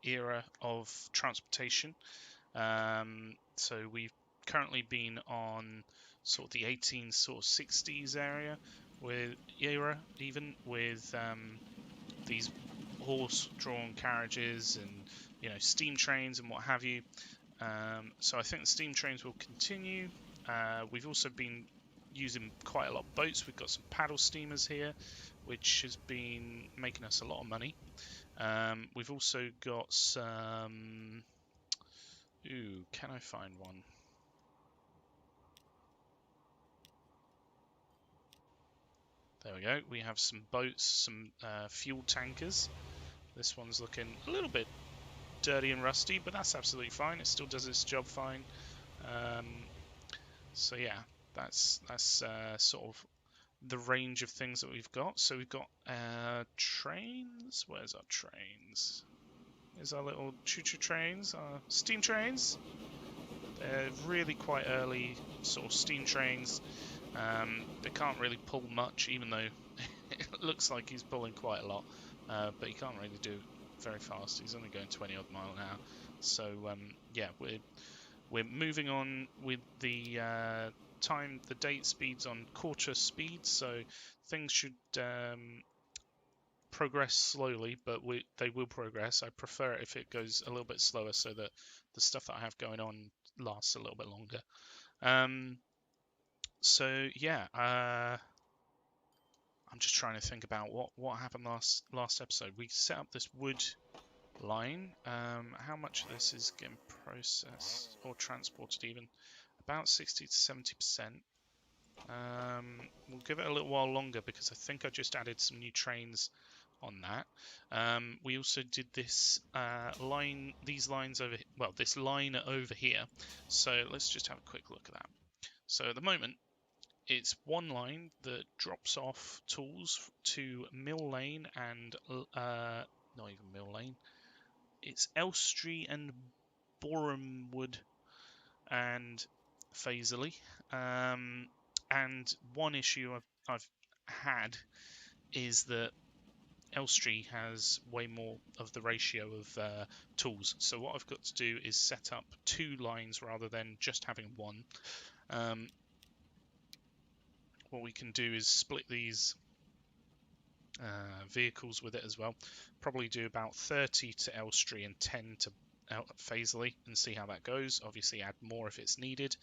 new era of transportation. So we've currently been on sort of the 1860s area with even with these horse-drawn carriages and steam trains and what have you. So I think the steam trains will continue. We've also been using quite a lot of boats. We've got some paddle steamers here, which has been making us a lot of money. We've also got some... Ooh, can I find one? There we go. We have some boats, some fuel tankers. This one's looking a little bit dirty and rusty, but that's absolutely fine. It still does its job fine. So yeah, that's sort of the range of things that we've got. So we've got trains. Where's our trains? There's our little choo-choo trains, our steam trains. They're really quite early sort of steam trains. They can't really pull much, even though it looks like he's pulling quite a lot. But he can't really do it very fast. He's only going 20 odd mile an hour. So yeah, we're moving on with the the date speeds on quarter speed. So things should progress slowly, but they will progress. I prefer it if it goes a little bit slower, so that the stuff that I have going on lasts a little bit longer. So yeah, I'm just trying to think about what happened last episode. We set up this wood line. How much of this is getting processed or transported even? About 60 to 70%. We'll give it a little while longer because I think I just added some new trains on that. We also did this these lines over, well, this line over here. So let's just have a quick look at that. So at the moment, it's one line that drops off tools to Mill Lane and not even Mill Lane. It's Elstree and Borehamwood and Fazeley. And one issue I've had is that Elstree has way more of the ratio of tools. So what I've got to do is set up two lines rather than just having one. What we can do is split these vehicles with it as well. Probably do about 30 to Elstree and 10 to Fazeley and see how that goes. Obviously add more if it's needed.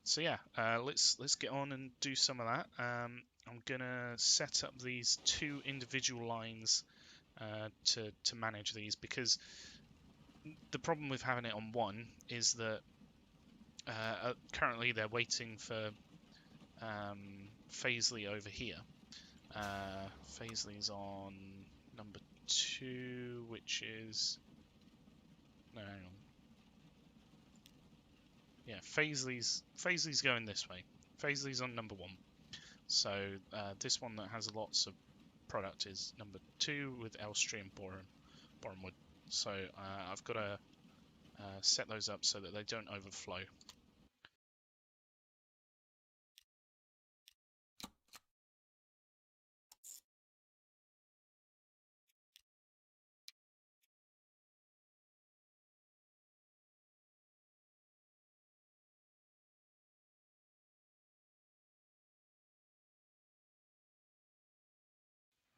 So yeah, let's get on and do some of that. I'm gonna set up these two individual lines to manage these, because the problem with having it on one is that currently they're waiting for Fazeley over here. Fazeley's on number 2, which is... No, hang on. Yeah, Fazeley's going this way. Fazeley's on number 1. So this one that has lots of product is number 2 with Elstree and Borehamwood. So I've got to set those up so that they don't overflow.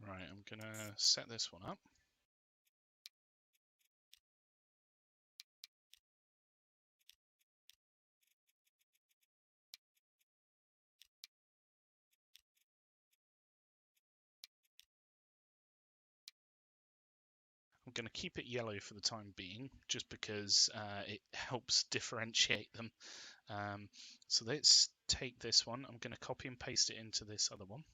Right, I'm going to set this one up. I'm going to keep it yellow for the time being, just because it helps differentiate them. So let's take this one. I'm going to copy and paste it into this other one.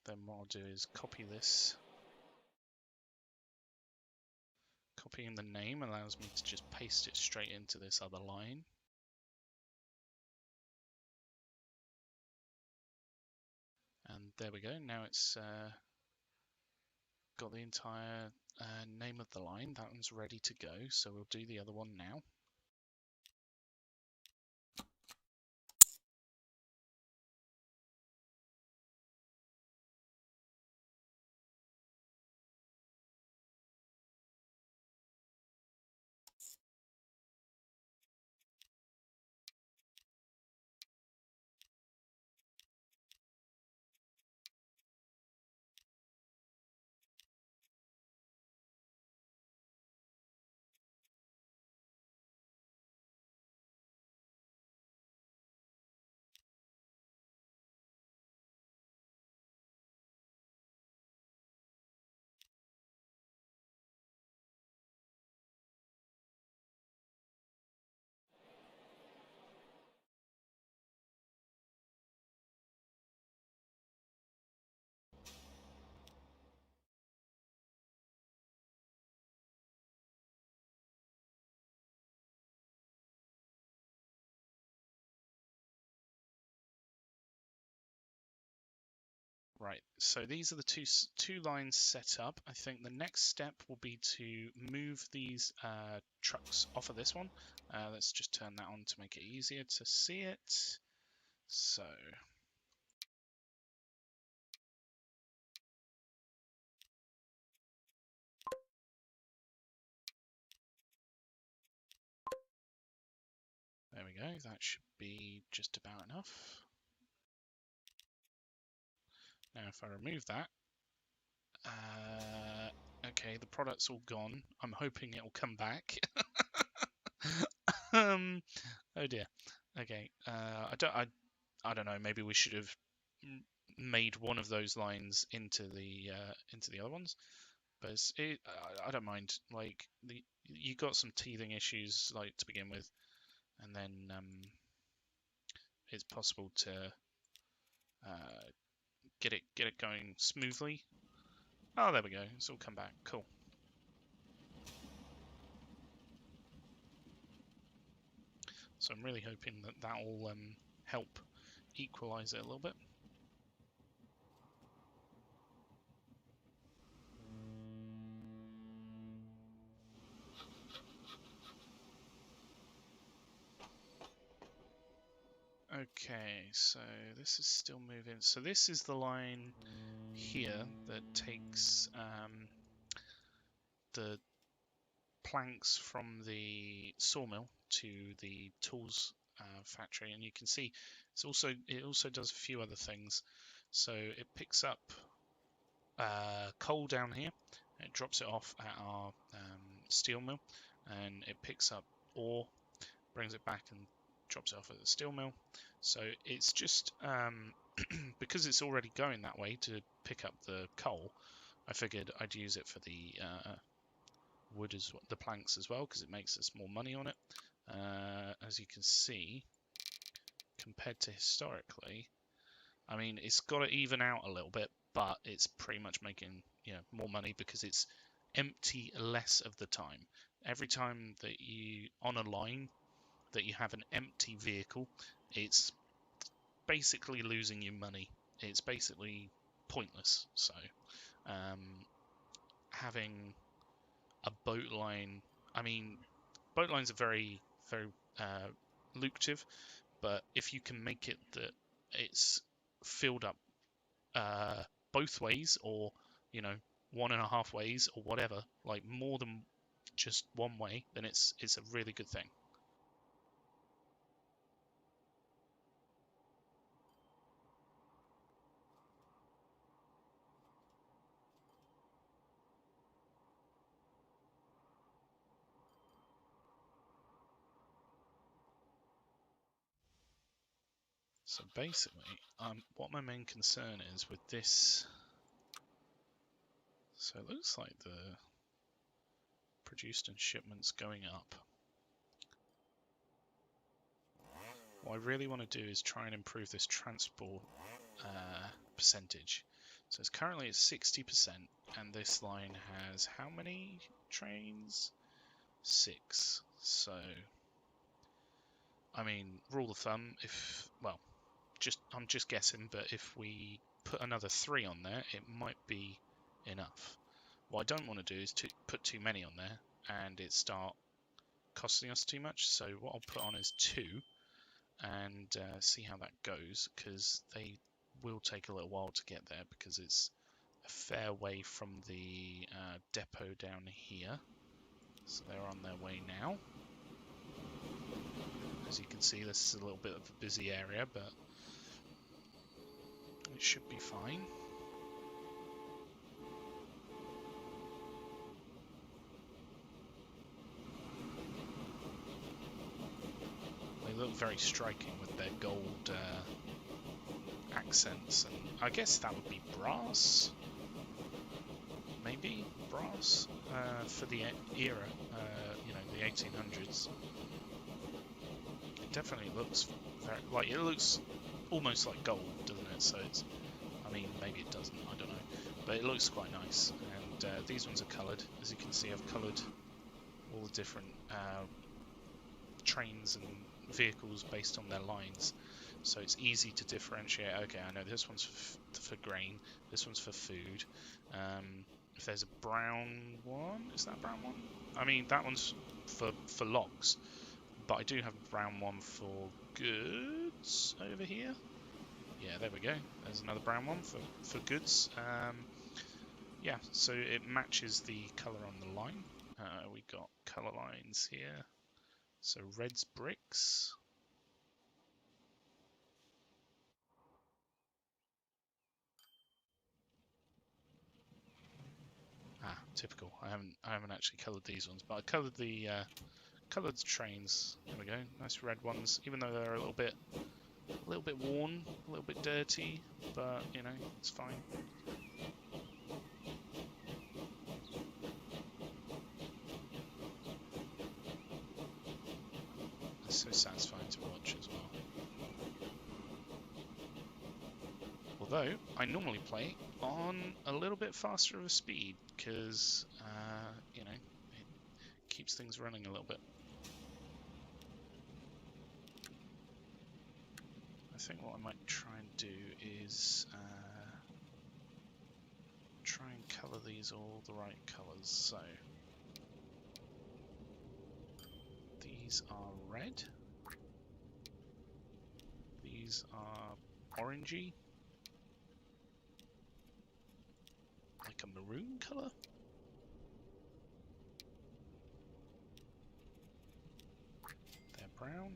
Then what I'll do is copy this. Copying the name allows me to just paste it straight into this other line. And there we go. Now it's got the entire name of the line. That one's ready to go. So we'll do the other one now. Right, so these are the two lines set up. I think the next step will be to move these trucks off of this one. Let's just turn that on to make it easier to see it. So there we go, that should be just about enough. Now if I remove that, okay, the product's all gone. I'm hoping it'll come back. Oh dear. Okay, I don't know. Maybe we should have made one of those lines into the other ones. But I don't mind. Like you got some teething issues like to begin with, and then it's possible to get it going smoothly. Oh, there we go. It's all come back. Cool. So I'm really hoping that will help equalize it a little bit. Okay, so this is still moving. So this is the line here that takes the planks from the sawmill to the tools factory, and you can see it also does a few other things. So it picks up coal down here, and it drops it off at our steel mill, and it picks up ore, brings it back and drops it off at the steel mill. So it's just because it's already going that way to pick up the coal, I figured I'd use it for the wood the planks as well, because it makes us more money on it. As you can see, compared to historically, I mean, it's got to even out a little bit, but it's pretty much making more money because it's empty less of the time. Every time that you on a line that you have an empty vehicle, it's basically losing you money. It's basically pointless. So having a boat line, I mean, boat lines are very lucrative, but if you can make it that it's filled up both ways, or 1.5 ways, or whatever, like more than just one way, then it's a really good thing. So basically, what my main concern is with this, so it looks like the produced and shipments going up. What I really want to do is try and improve this transport percentage. So it's currently at 60%, and this line has how many trains? 6. So, I mean, rule of thumb, I'm just guessing, but if we put another 3 on there, it might be enough. What I don't want to do is to put too many on there and it start costing us too much. So what I'll put on is 2 and see how that goes, because they will take a little while to get there because it's a fair way from the depot down here. So they're on their way now. As you can see, this is a little bit of a busy area, but it should be fine. They look very striking with their gold accents, and I guess that would be brass, maybe brass for the era, the 1800s. It definitely looks it looks almost like gold, doesn't it? So it's, I mean, maybe it doesn't, I don't know, but it looks quite nice. And these ones are coloured, as you can see. I've coloured all the different trains and vehicles based on their lines. so it's easy to differentiate. Okay, I know this one's for grain, this one's for food. If there's a brown one, is that a brown one? I mean, that one's for logs, but I do have a brown one for goods over here. Yeah, there we go. There's another brown one for goods. Yeah, so it matches the colour on the line. We got colour lines here. So red's bricks. Ah, typical. I haven't actually coloured these ones, but I coloured the trains. There we go. Nice red ones, even though they're a little bit worn, a little bit dirty, but you know, it's fine. It's so satisfying to watch as well. Although I normally play on a little bit faster of a speed because you know, it keeps things running a little bit. I think what I might try and do is try and colour these all the right colours. So these are red, these are orangey, like a maroon colour. They're brown.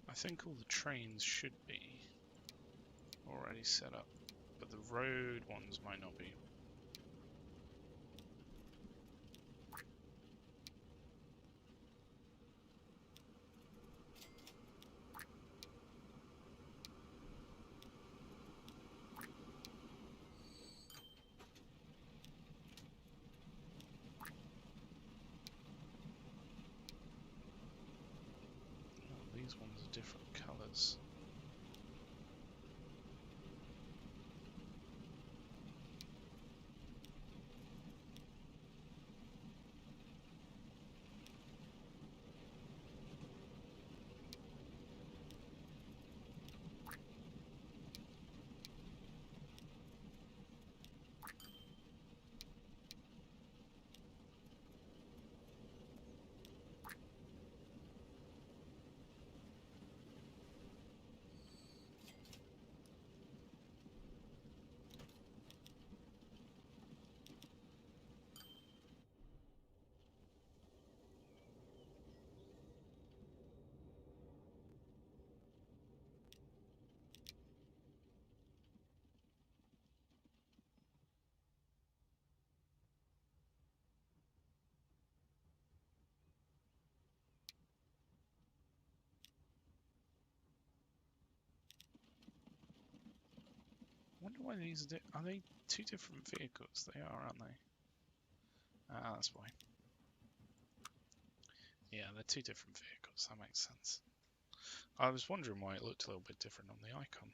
I think all the trains should be already set up, but the road ones might not be. Oh, these ones are different colours. I wonder why these are they two different vehicles? They are, aren't they? Ah, that's why. Yeah, they're two different vehicles. That makes sense. I was wondering why it looked a little bit different on the icon.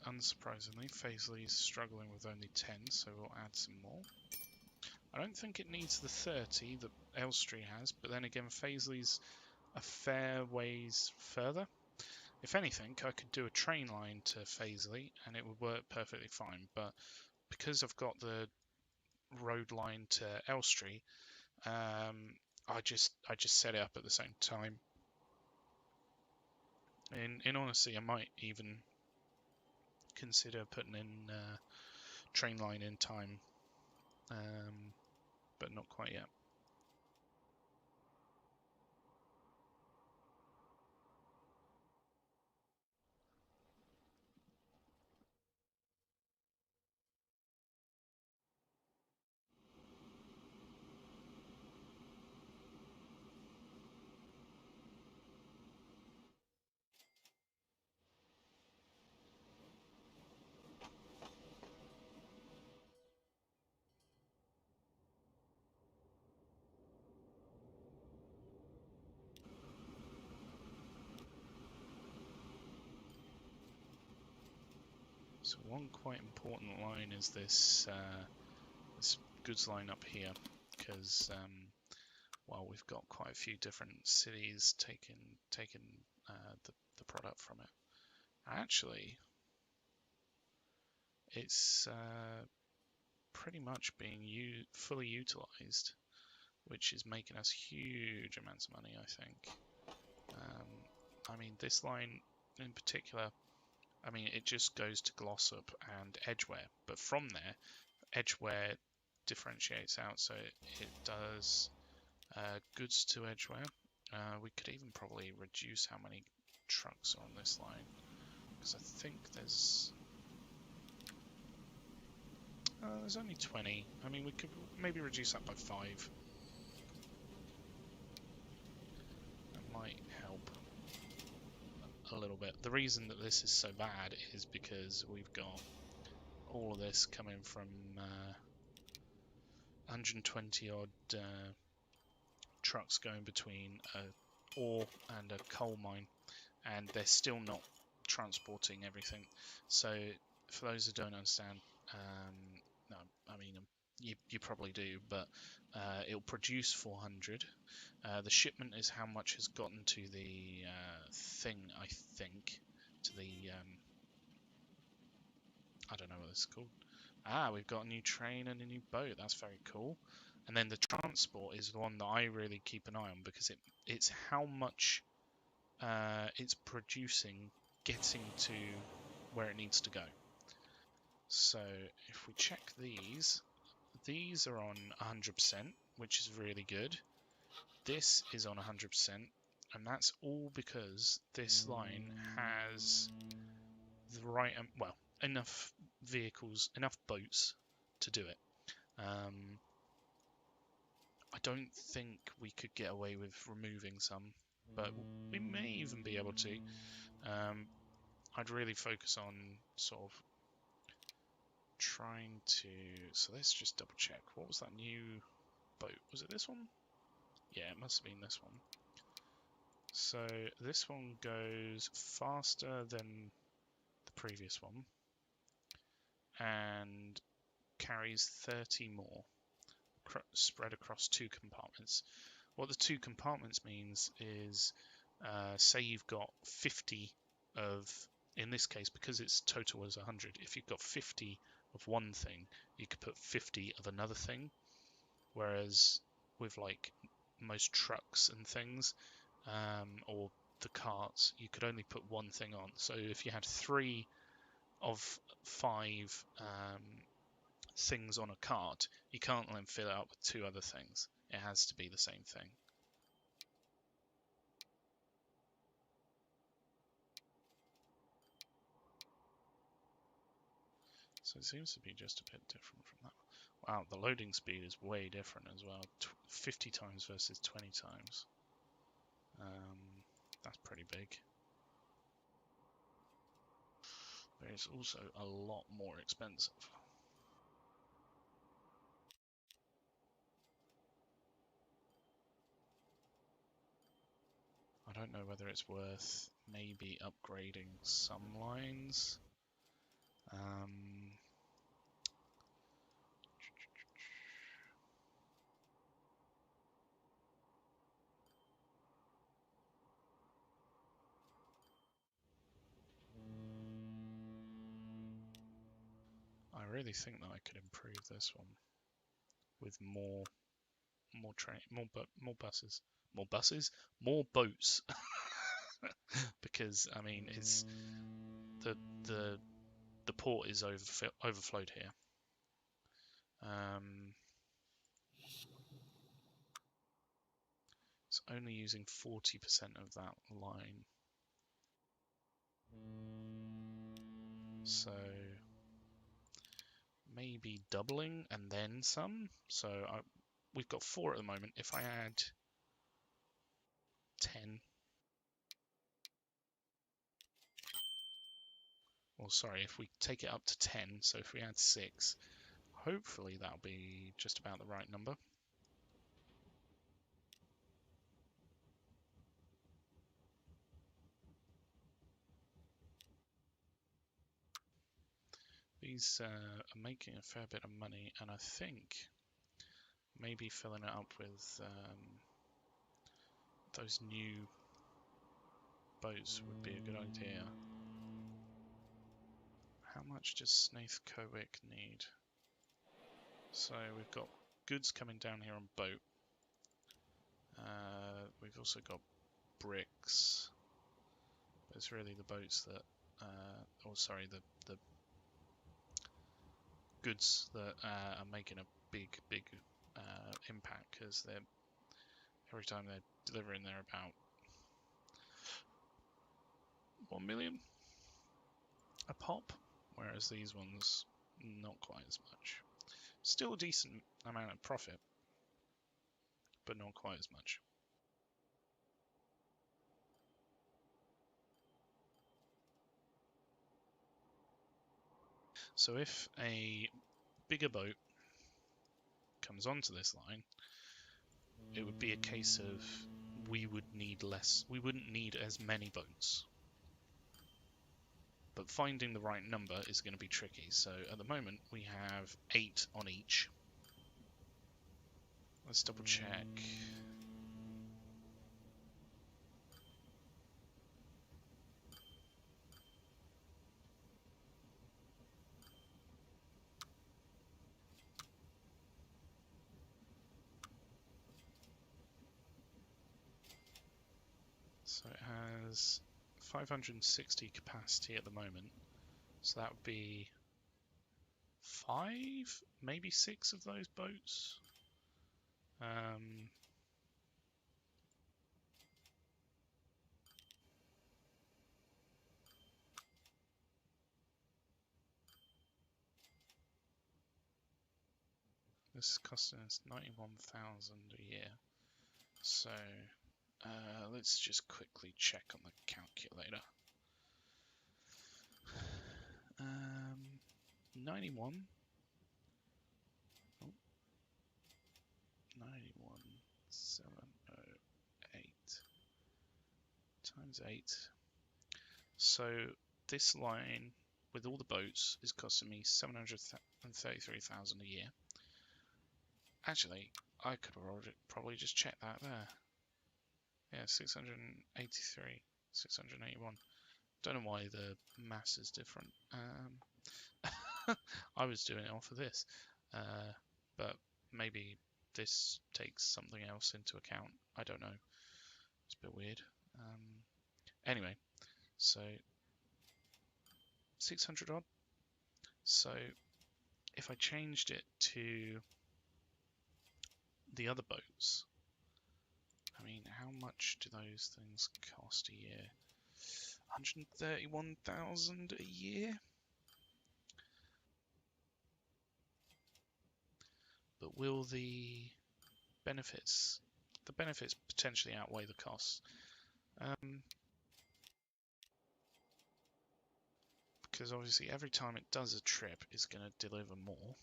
unsurprisingly, Faisley's struggling with only 10, so we'll add some more. I don't think it needs the 30 that Elstree has, but then again, Faisley's a fair ways further. If anything, I could do a train line to Faisley and it would work perfectly fine, but because I've got the road line to Elstree, I just set it up at the same time. In honesty, I might even consider putting in train line in time, but not quite yet. So one quite important line is this this goods line up here, because well, we've got quite a few different cities taking the product from it. Actually, it's pretty much being fully utilized, which is making us huge amounts of money, I think. I mean, this line in particular, I mean, it just goes to Glossop and Edgware, but from there, Edgware differentiates out, so it does goods to Edgware. We could even probably reduce how many trucks are on this line, because I think there's only 20. I mean, we could maybe reduce that by 5. That might help a little bit. The reason that this is so bad is because we've got all of this coming from 120 odd trucks going between a ore and a coal mine, and they're still not transporting everything. So for those who don't understand, no, I mean, you probably do, but it'll produce 400. The shipment is how much has gotten to the thing, I think, to the, I don't know what it's called. Ah, we've got a new train and a new boat. That's very cool. And then the transport is the one that I really keep an eye on, because it's how much it's producing getting to where it needs to go. So if we check these are on 100%, which is really good. This is on 100%, and that's all because this line has the right, well, enough vehicles, enough boats to do it. I don't think we could get away with removing some, but we may even be able to. I'd really focus on sort of trying to... So let's just double check. What was that new boat? Was it this one? Yeah, it must have been this one. So this one goes faster than the previous one and carries 30 more spread across 2 compartments. What the 2 compartments means is, say you've got 50 of, in this case, because its total was 100, if you've got 50 of one thing, you could put 50 of another thing. Whereas with like most trucks and things, or the carts, you could only put one thing on. So if you had 3 of 5 things on a cart, you can't then fill it up with 2 other things. It has to be the same thing. So it seems to be just a bit different from that. Wow, the loading speed is way different as well. 50 times versus 20 times. That's pretty big. But it's also a lot more expensive. I don't know whether it's worth maybe upgrading some lines. I really think that I could improve this one with more buses, more boats. Because I mean, it's the the port is overflowed here. It's only using 40% of that line. So maybe doubling and then some. So we've got 4 at the moment. If I add 10, well, sorry, if we take it up to 10, so if we add 6, hopefully that'll be just about the right number. These are making a fair bit of money, and I think maybe filling it up with those new boats would be a good idea. How much does Snaith Cowick need? So we've got goods coming down here on boat. We've also got bricks. But it's really the boats that, the goods that are making a big impact, because they're every time they're delivering, they're about 1 million a pop, whereas these ones not quite as much. Still a decent amount of profit, but not quite as much. So if a bigger boat comes onto this line, it would be a case of we wouldn't need as many boats. But finding the right number is going to be tricky. So at the moment we have 8 on each. Let's double check. So it has 560 capacity at the moment. So that would be 5, maybe 6 of those boats. This is costing us 91,000 a year. So let's just quickly check on the calculator. 91. Oh, 91,708 times 8. So this line with all the boats is costing me 733,000 a year. Actually, I could probably just check that there. Yeah, 683, 681. Don't know why the mass is different. I was doing it off of this, but maybe this takes something else into account. I don't know. It's a bit weird. Anyway, so 600 odd. So if I changed it to the other boats, I mean, how much do those things cost a year? 131,000 a year? But will the benefits potentially outweigh the costs? Because obviously every time it does a trip, it's going to deliver more.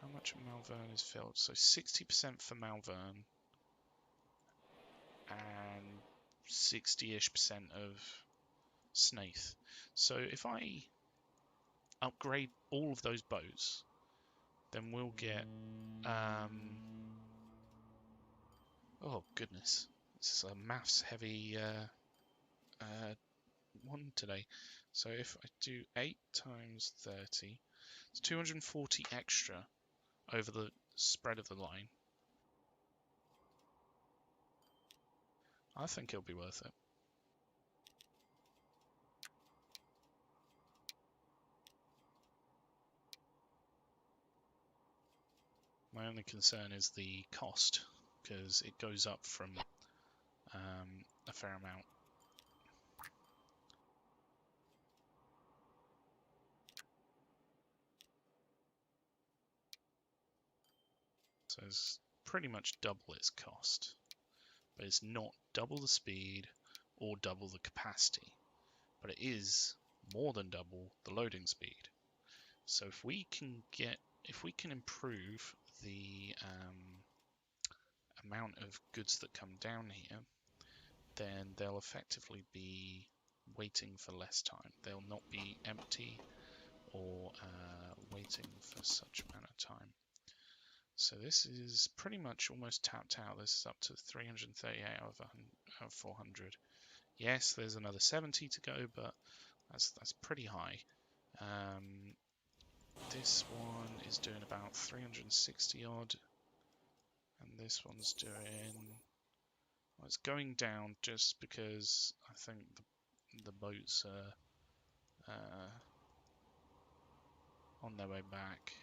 How much of Malvern is filled? So 60% for Malvern and 60-ish% of Snaith. So if I upgrade all of those boats, then we'll get oh goodness, this is a maths heavy one today. So if I do 8 times 30, it's 240 extra over the spread of the line. I think it'll be worth it. My only concern is the cost, because it goes up from a fair amount. So it's pretty much double its cost, but it's not double the speed or double the capacity, but it is more than double the loading speed. So if we can improve the amount of goods that come down here, then they'll effectively be waiting for less time. They'll not be empty or waiting for such amount of time. So this is pretty much almost tapped out. This is up to 338 out of 400. Yes, there's another 70 to go, but that's pretty high. This one is doing about 360 odd, and this one's doing, well, it's going down just because I think the boats are on their way back.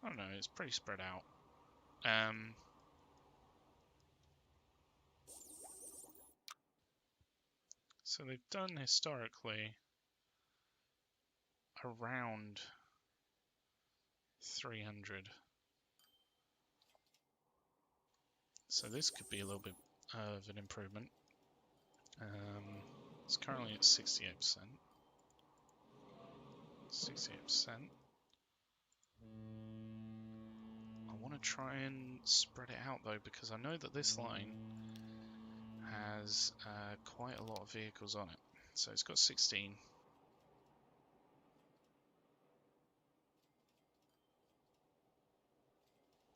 I don't know, it's pretty spread out. So they've done historically around 300. So this could be a little bit of an improvement. It's currently at 68%. 68%. I want to try and spread it out though, because I know that this line has quite a lot of vehicles on it. So it's got 16.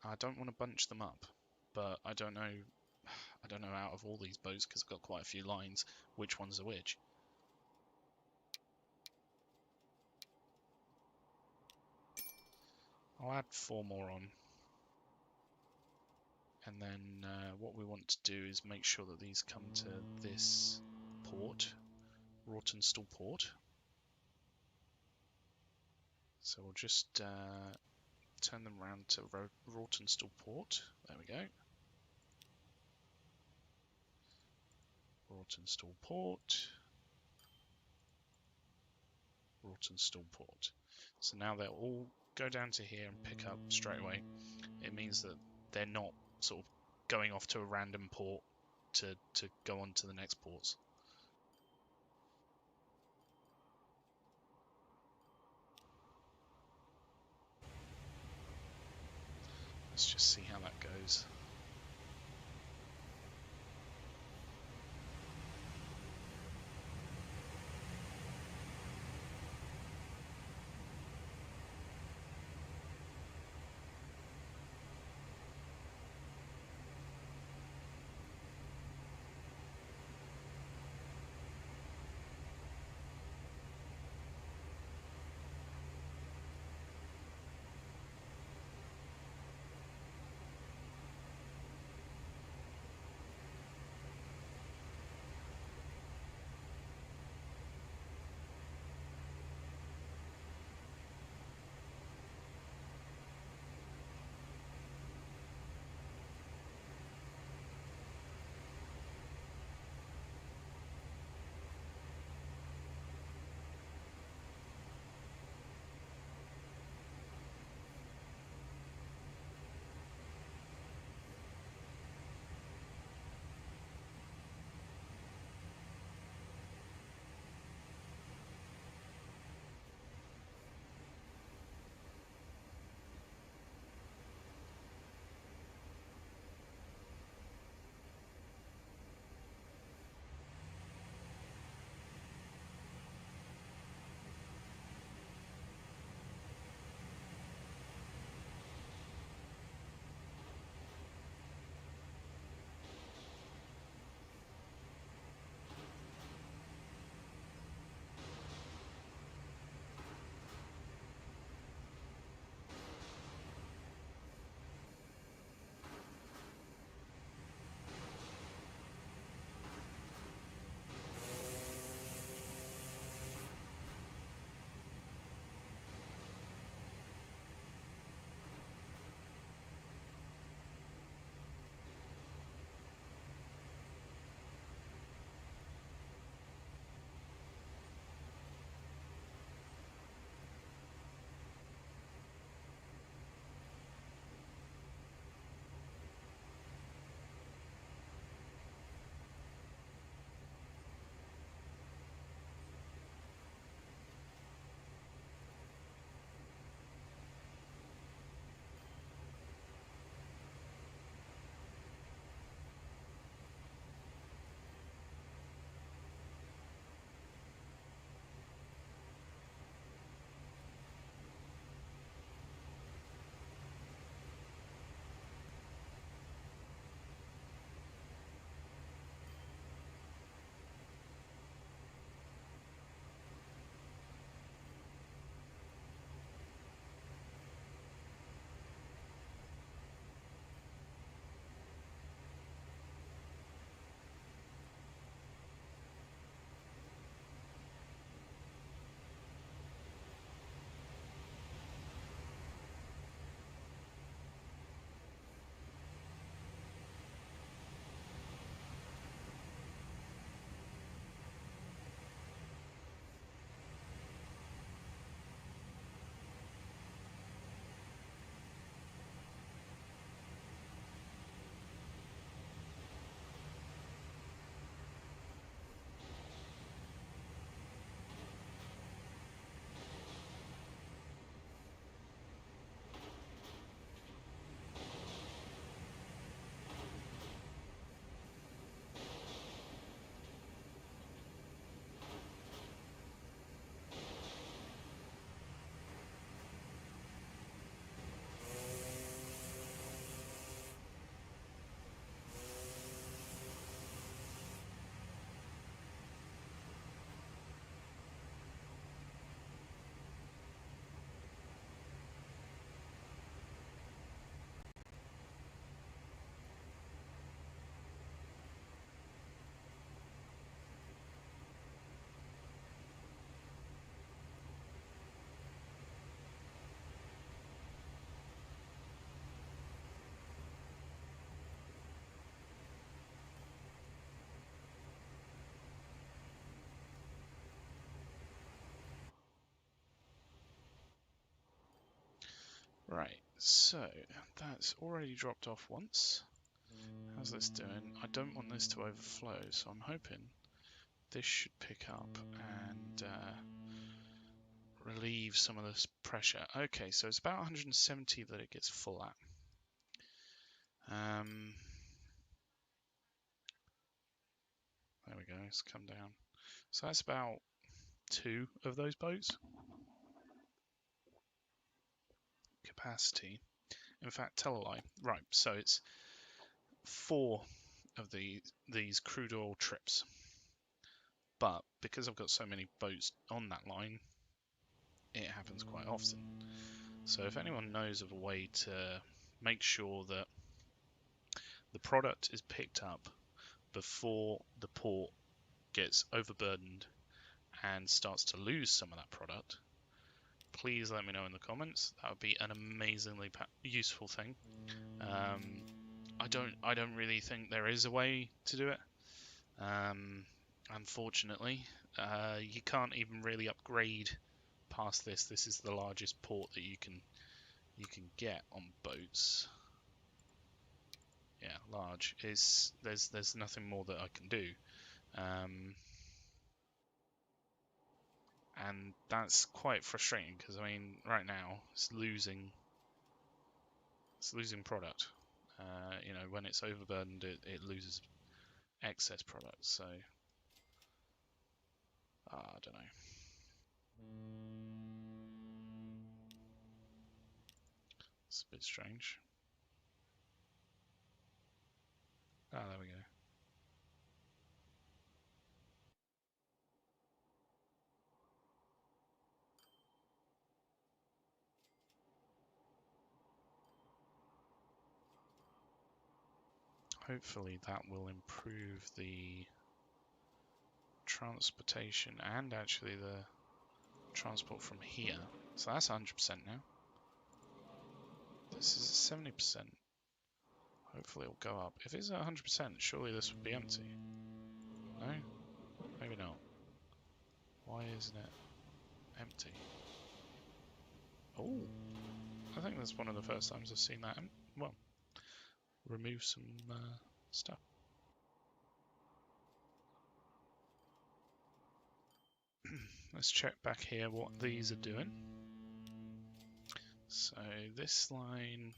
I don't want to bunch them up, but I don't know out of all these boats, because I've got quite a few lines, which ones are which. I'll add 4 more on. And then what we want to do is make sure that these come to this port, Rawtenstall port. So we'll just turn them around to Rawtenstall port. There we go. Rawtenstall port. Rawtenstall port. So now they'll all go down to here and pick up straight away. It means that they're not sort of going off to a random port to go on to the next ports. Let's just see how that goes. Right, so that's already dropped off once. How's this doing? I don't want this to overflow, so I'm hoping this should pick up and relieve some of this pressure. Okay, so it's about 170 that it gets full at. There we go, it's come down. So that's about 2 of those boats. Capacity. In fact, tell a lie. Right, so it's 4 of these crude oil trips. But because I've got so many boats on that line, it happens quite often. So if anyone knows of a way to make sure that the product is picked up before the port gets overburdened and starts to lose some of that product, please let me know in the comments. That would be an amazingly useful thing. I don't really think there is a way to do it. Unfortunately, you can't even really upgrade past this. This is the largest port that you can get on boats. Yeah, large is there's nothing more that I can do, and that's quite frustrating because I mean right now it's losing product. You know, when it's overburdened, it loses excess product. So I don't know. It's a bit strange. Ah, there we go. Hopefully that will improve the transportation and actually the transport from here. So that's 100% now. This is 70%. Hopefully it'll go up. If it's 100%, surely this would be empty. No? Maybe not. Why isn't it empty? Oh, I think that's one of the first times I've seen that. Well, remove some stuff. Let's check back here what these are doing. So this line,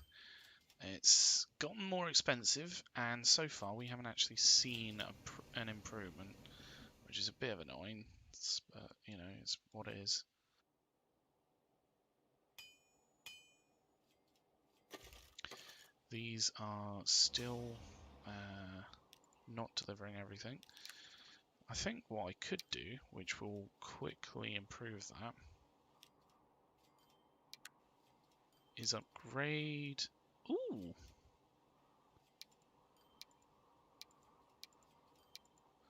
it's gotten more expensive, and so far we haven't actually seen an improvement, which is a bit of annoying, but you know, it's what it is. These are still not delivering everything. I think what I could do, which will quickly improve that, is upgrade. Ooh!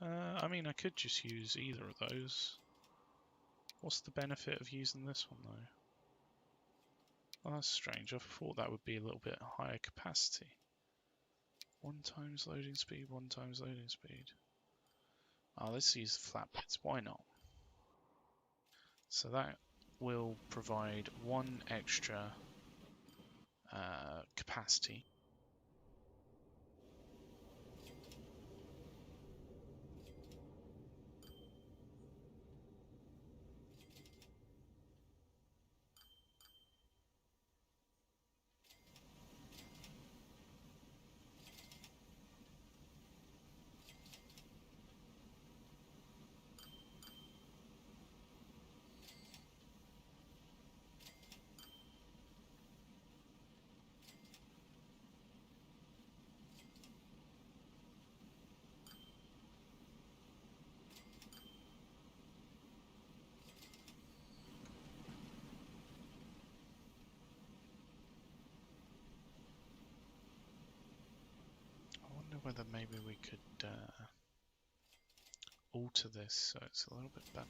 I mean, I could just use either of those. What's the benefit of using this one, though? Well, that's strange. I thought that would be a little bit higher capacity. 1 times loading speed, 1 times loading speed. Oh, let's use flatbeds. Why not? So that will provide 1 extra capacity. I wonder whether maybe we could alter this so it's a little bit better.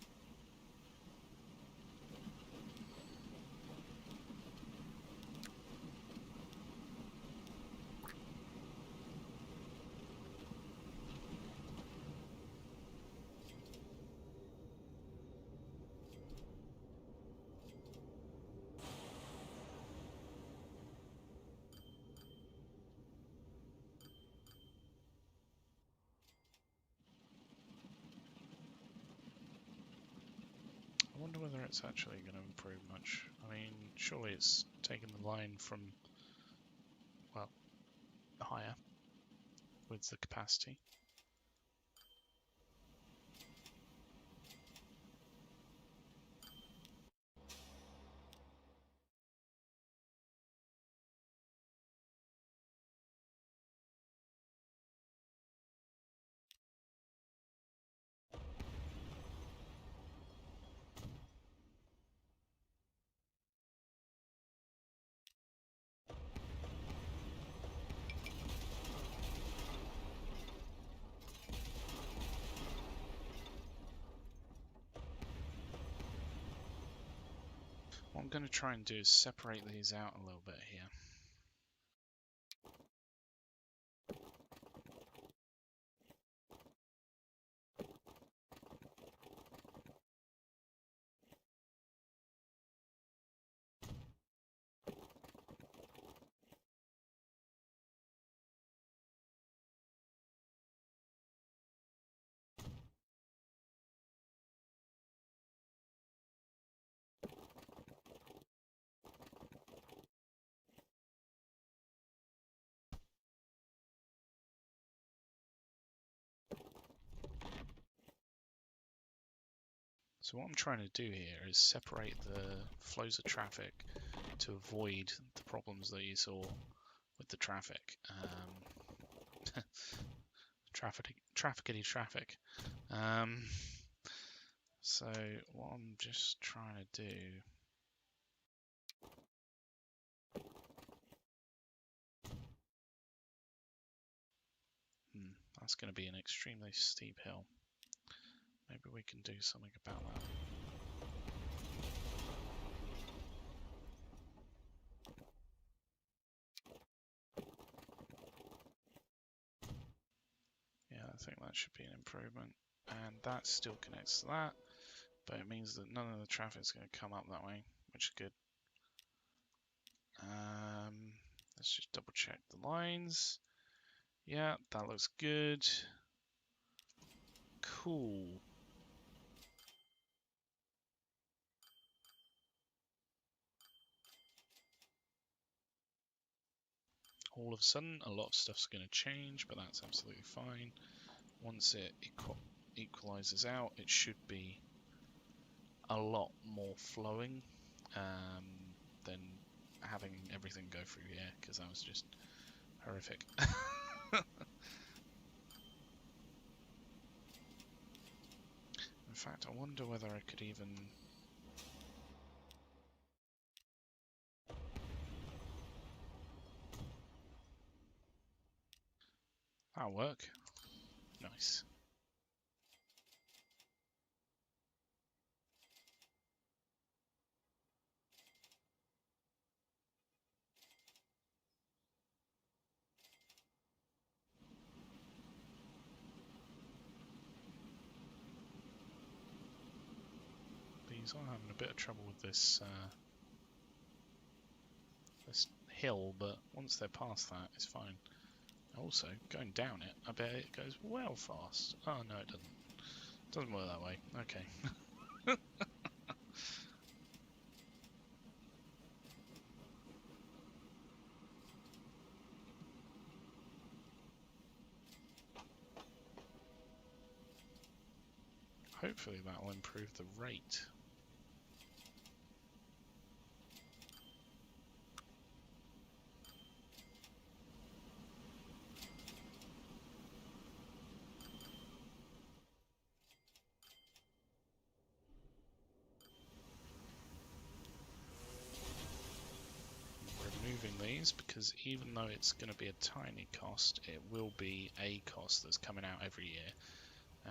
wonder whether it's actually going to improve much. I mean, surely it's taken the line from, well, higher with the capacity. What I'm going to try and do is separate these out a little bit here. So what I'm trying to do here is separate the flows of traffic to avoid the problems that you saw with the traffic. Traffickity traffic. So what I'm just trying to do. That's going to be an extremely steep hill. Maybe we can do something about that. Yeah, I think that should be an improvement. And that still connects to that, but it means that none of the traffic is going to come up that way, which is good. Let's just double check the lines. Yeah, that looks good. Cool. All of a sudden, a lot of stuff's going to change, but that's absolutely fine. Once it equalizes out, it should be a lot more flowing than having everything go through here, because that was just horrific. In fact, I wonder whether I could even... That'll work. Nice. These are having a bit of trouble with this this hill, but once they're past that, it's fine. Also, going down it, I bet it goes well fast. Oh no, it doesn't. It doesn't work that way. Okay. Hopefully that will improve the rate. Removing these, because even though it's going to be a tiny cost, it will be a cost that's coming out every year,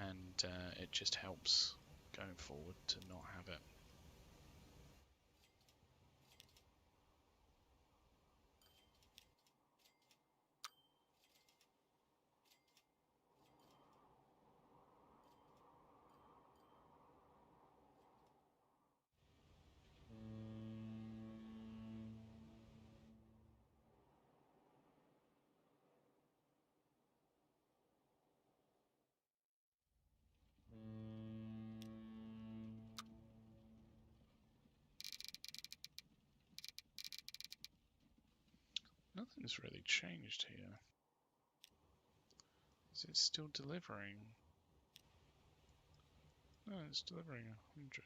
and it just helps going forward to not have it. Something's really changed here. Is it still delivering? No, it's delivering 100.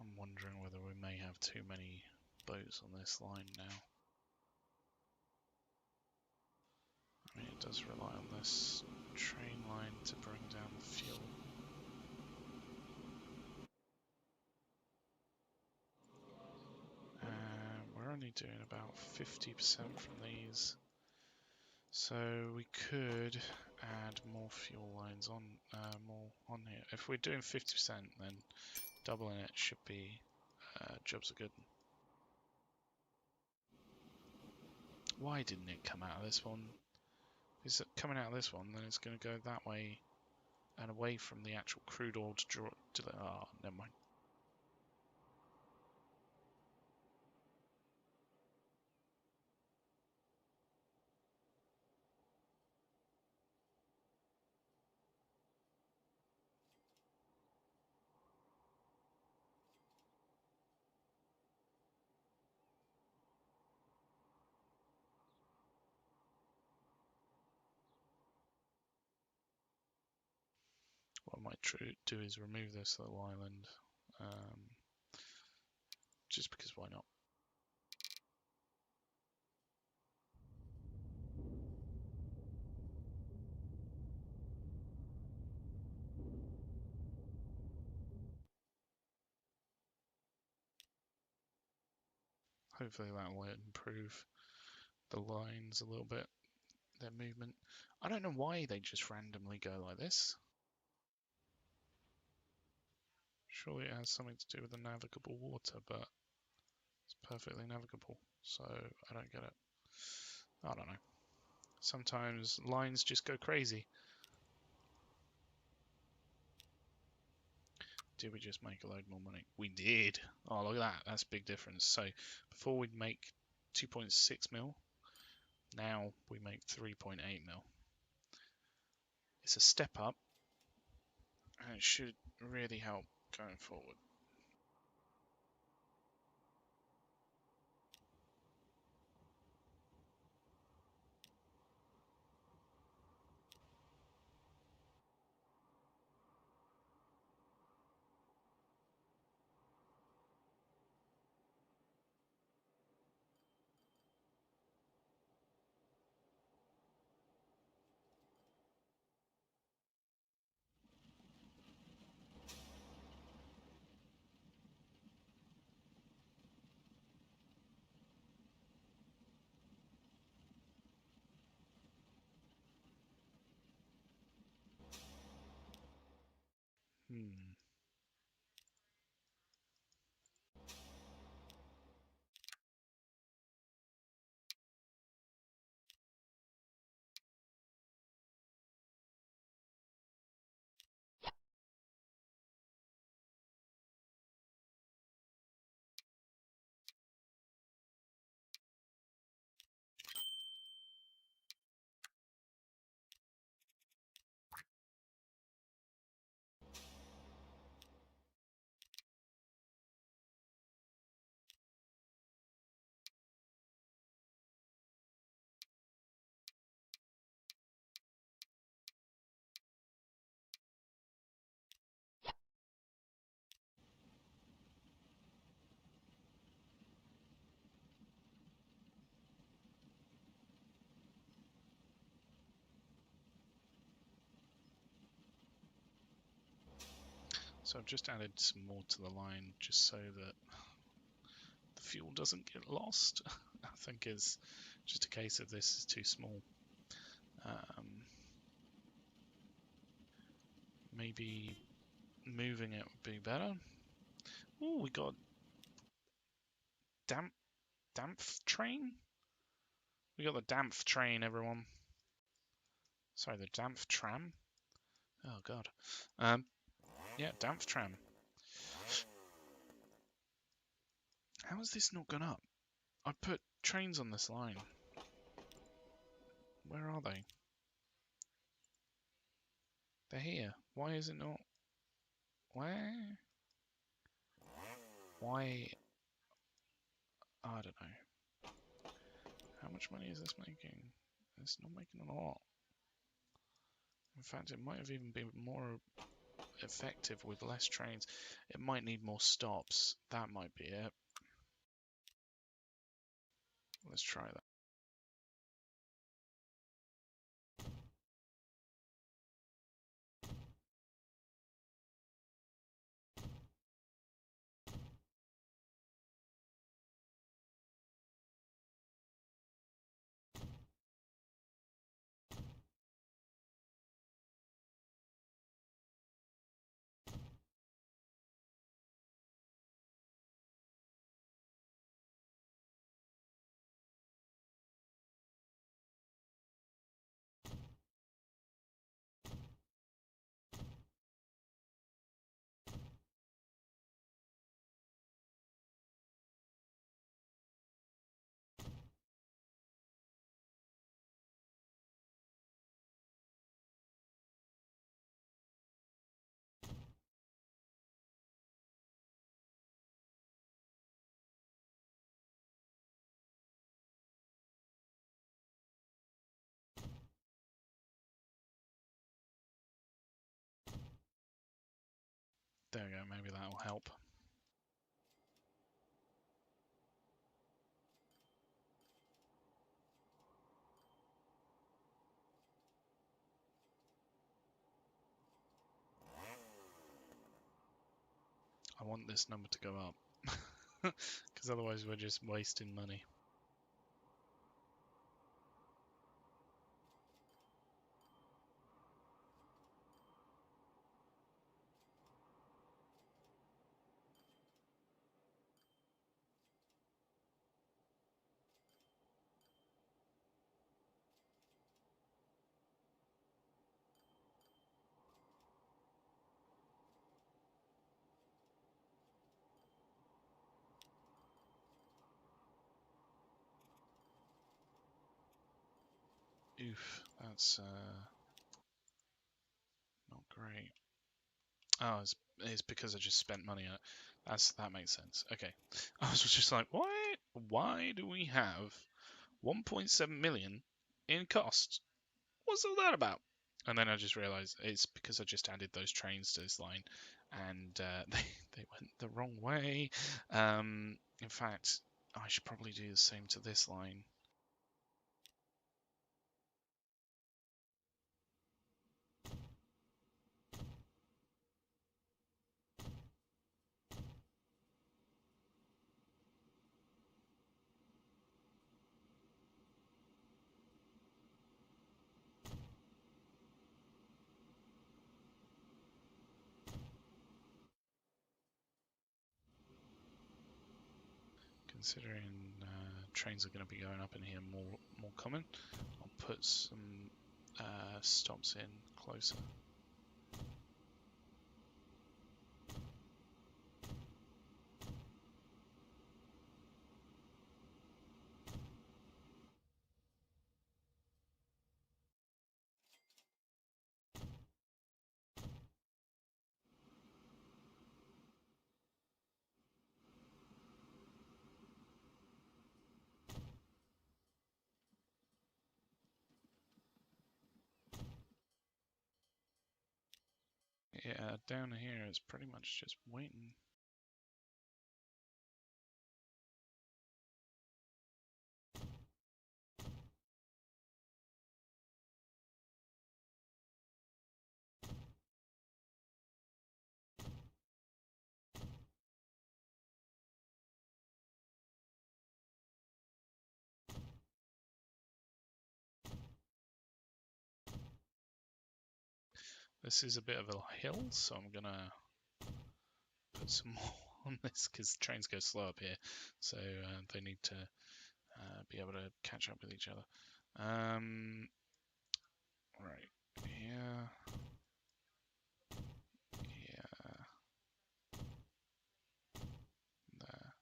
I'm wondering whether we may have too many boats on this line now. I mean, it does rely on this train line to bring down the fuel. We're only doing about 50% from these. So we could add more fuel lines on, more on here. If we're doing 50%, then doubling it should be jobs are good. Why didn't it come out of this one? Is it coming out of this one? Then it's going to go that way and away from the actual crude oil to draw. Oh, never mind. What I might do is remove this little island, just because why not? Hopefully that will improve the lines a little bit, their movement. I don't know why they just randomly go like this. Surely it has something to do with the navigable water, but it's perfectly navigable, so I don't get it. I don't know. Sometimes lines just go crazy. Did we just make a load more money? We did. Oh, look at that. That's a big difference. So before we'd make 2.6 mil, now we make 3.8 mil. It's a step up, and it should really help going forward. Hmm. So I've just added some more to the line just so that the fuel doesn't get lost. I think it's just a case of this is too small. Maybe moving it would be better. Oh, we got damp Dampf train? We got the Dampf train, everyone. Sorry, the Dampf tram? Oh, God. Yeah, Dampf tram. How has this not gone up? I put trains on this line. Where are they? They're here. Why is it not? Where? Why? I don't know. How much money is this making? It's not making a lot. In fact, it might have even been more effective with less trains. It might need more stops. That might be it. Let's try that. There we go, maybe that will help. I want this number to go up, because otherwise we're just wasting money. Oof, that's not great. Oh, it's because I just spent money on it. That makes sense. Okay. I was just like, why do we have 1.7 million in cost? What's all that about? And then I just realised it's because I just added those trains to this line, and they went the wrong way. In fact, I should probably do the same to this line. Considering trains are going to be going up in here more common, I'll put some stops in closer. Yeah, down here it's pretty much just waiting. This is a bit of a hill, so I'm gonna put some more on this because trains go slow up here, so they need to be able to catch up with each other. Right here, here, there.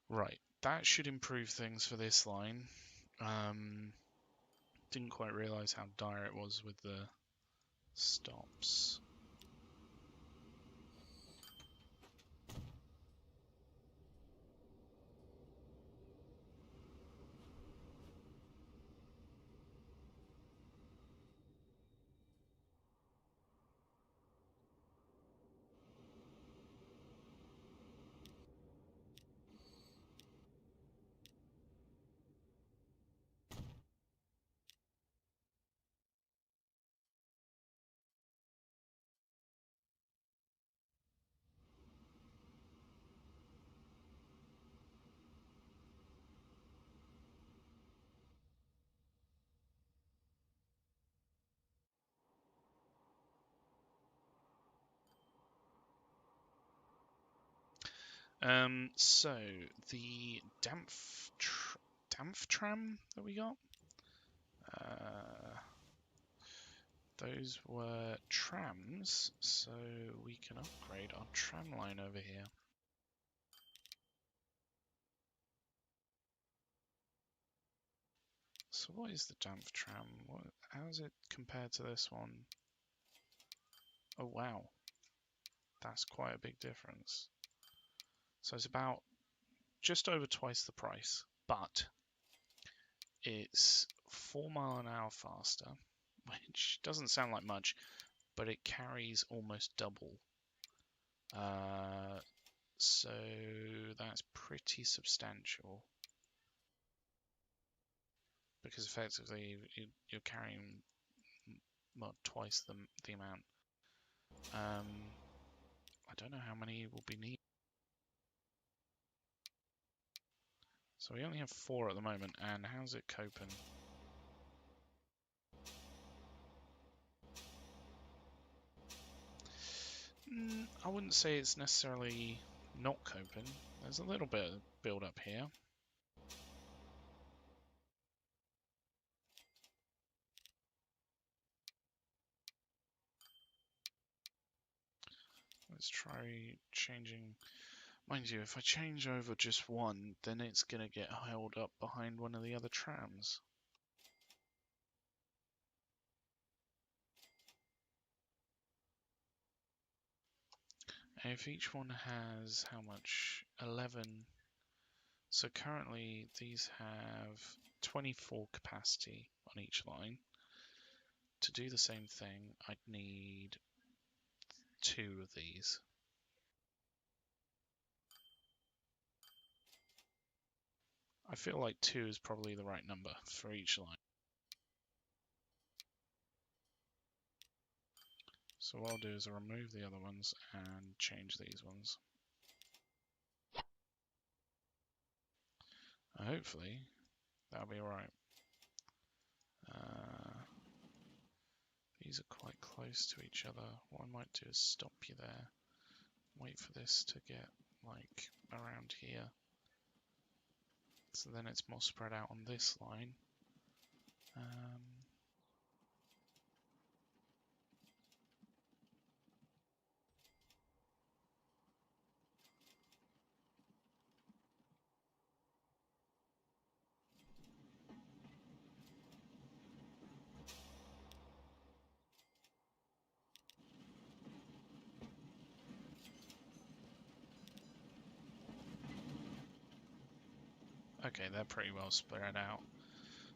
Right, that should improve things for this line. Didn't quite realise how dire it was with the stops. So the Dampf tram that we got, those were trams, so we can upgrade our tram line over here. So what is the Dampf tram? How is it compared to this one? Oh wow, that's quite a big difference. So it's about just over twice the price, but it's 4 miles an hour faster, which doesn't sound like much, but it carries almost double. So that's pretty substantial, because effectively you're carrying twice the amount. I don't know how many will be needed. So we only have 4 at the moment, and how's it coping? I wouldn't say it's necessarily not coping. There's a little bit of build up here. Let's try changing. Mind you, if I change over just one, then it's going to get held up behind one of the other trams. And if each one has how much? 11. So currently these have 24 capacity on each line. To do the same thing, I'd need 2 of these. I feel like 2 is probably the right number for each line. So what I'll do is I'll remove the other ones and change these ones. Hopefully that'll be alright. These are quite close to each other. What I might do is stop you there. Wait for this to get like around here. So then it's more spread out on this line. Okay, they're pretty well spread out.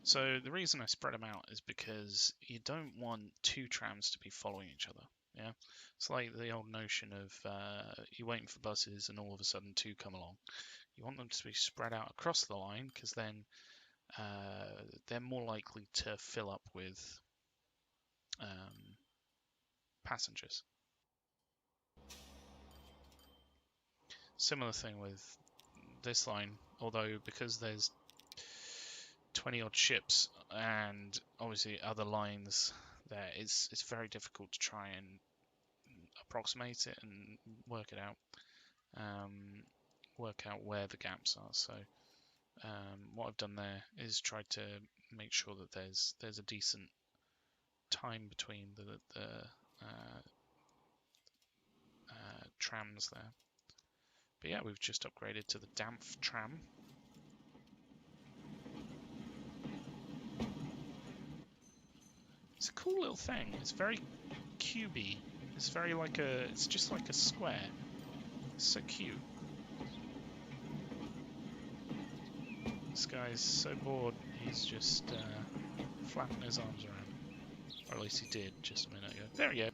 So the reason I spread them out is because you don't want 2 trams to be following each other. Yeah, it's like the old notion of you're waiting for buses and all of a sudden 2 come along. You want them to be spread out across the line, because then they're more likely to fill up with passengers. Similar thing with this line, although because there's 20 odd ships and obviously other lines there, it's very difficult to try and approximate it and work it out, work out where the gaps are. So what I've done there is tried to make sure that there's a decent time between the trams there. But yeah, we've just upgraded to the Dampf tram. It's a cool little thing. It's very cubey. It's very like it's just like a square. It's so cute. This guy's so bored, he's just flapping his arms around. Or at least he did just a minute ago. There we go.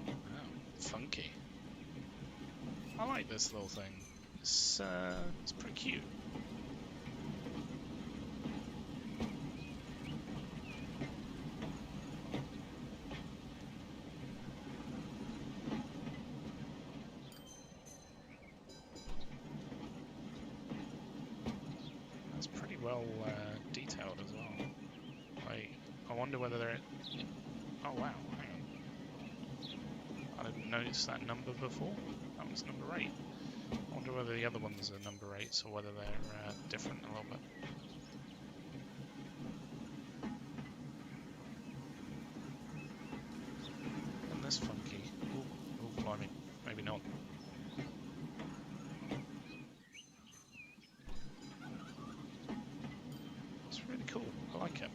Wow, funky. I like this little thing. It's pretty cute. That's pretty well detailed as well. Like, I wonder whether they're... Oh wow, hang on. I didn't notice that number before. That was number 8. I wonder whether the other ones are number 8s or whether they're different a little bit. And this funky. Oh, blimey. Maybe not. It's really cool. I like it.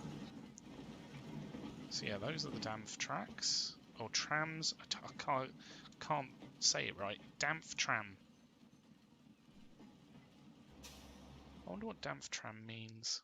So yeah, those are the Dampf tracks. Or trams. I can't say it right. Dampf tram. I wonder what Dampf tram means.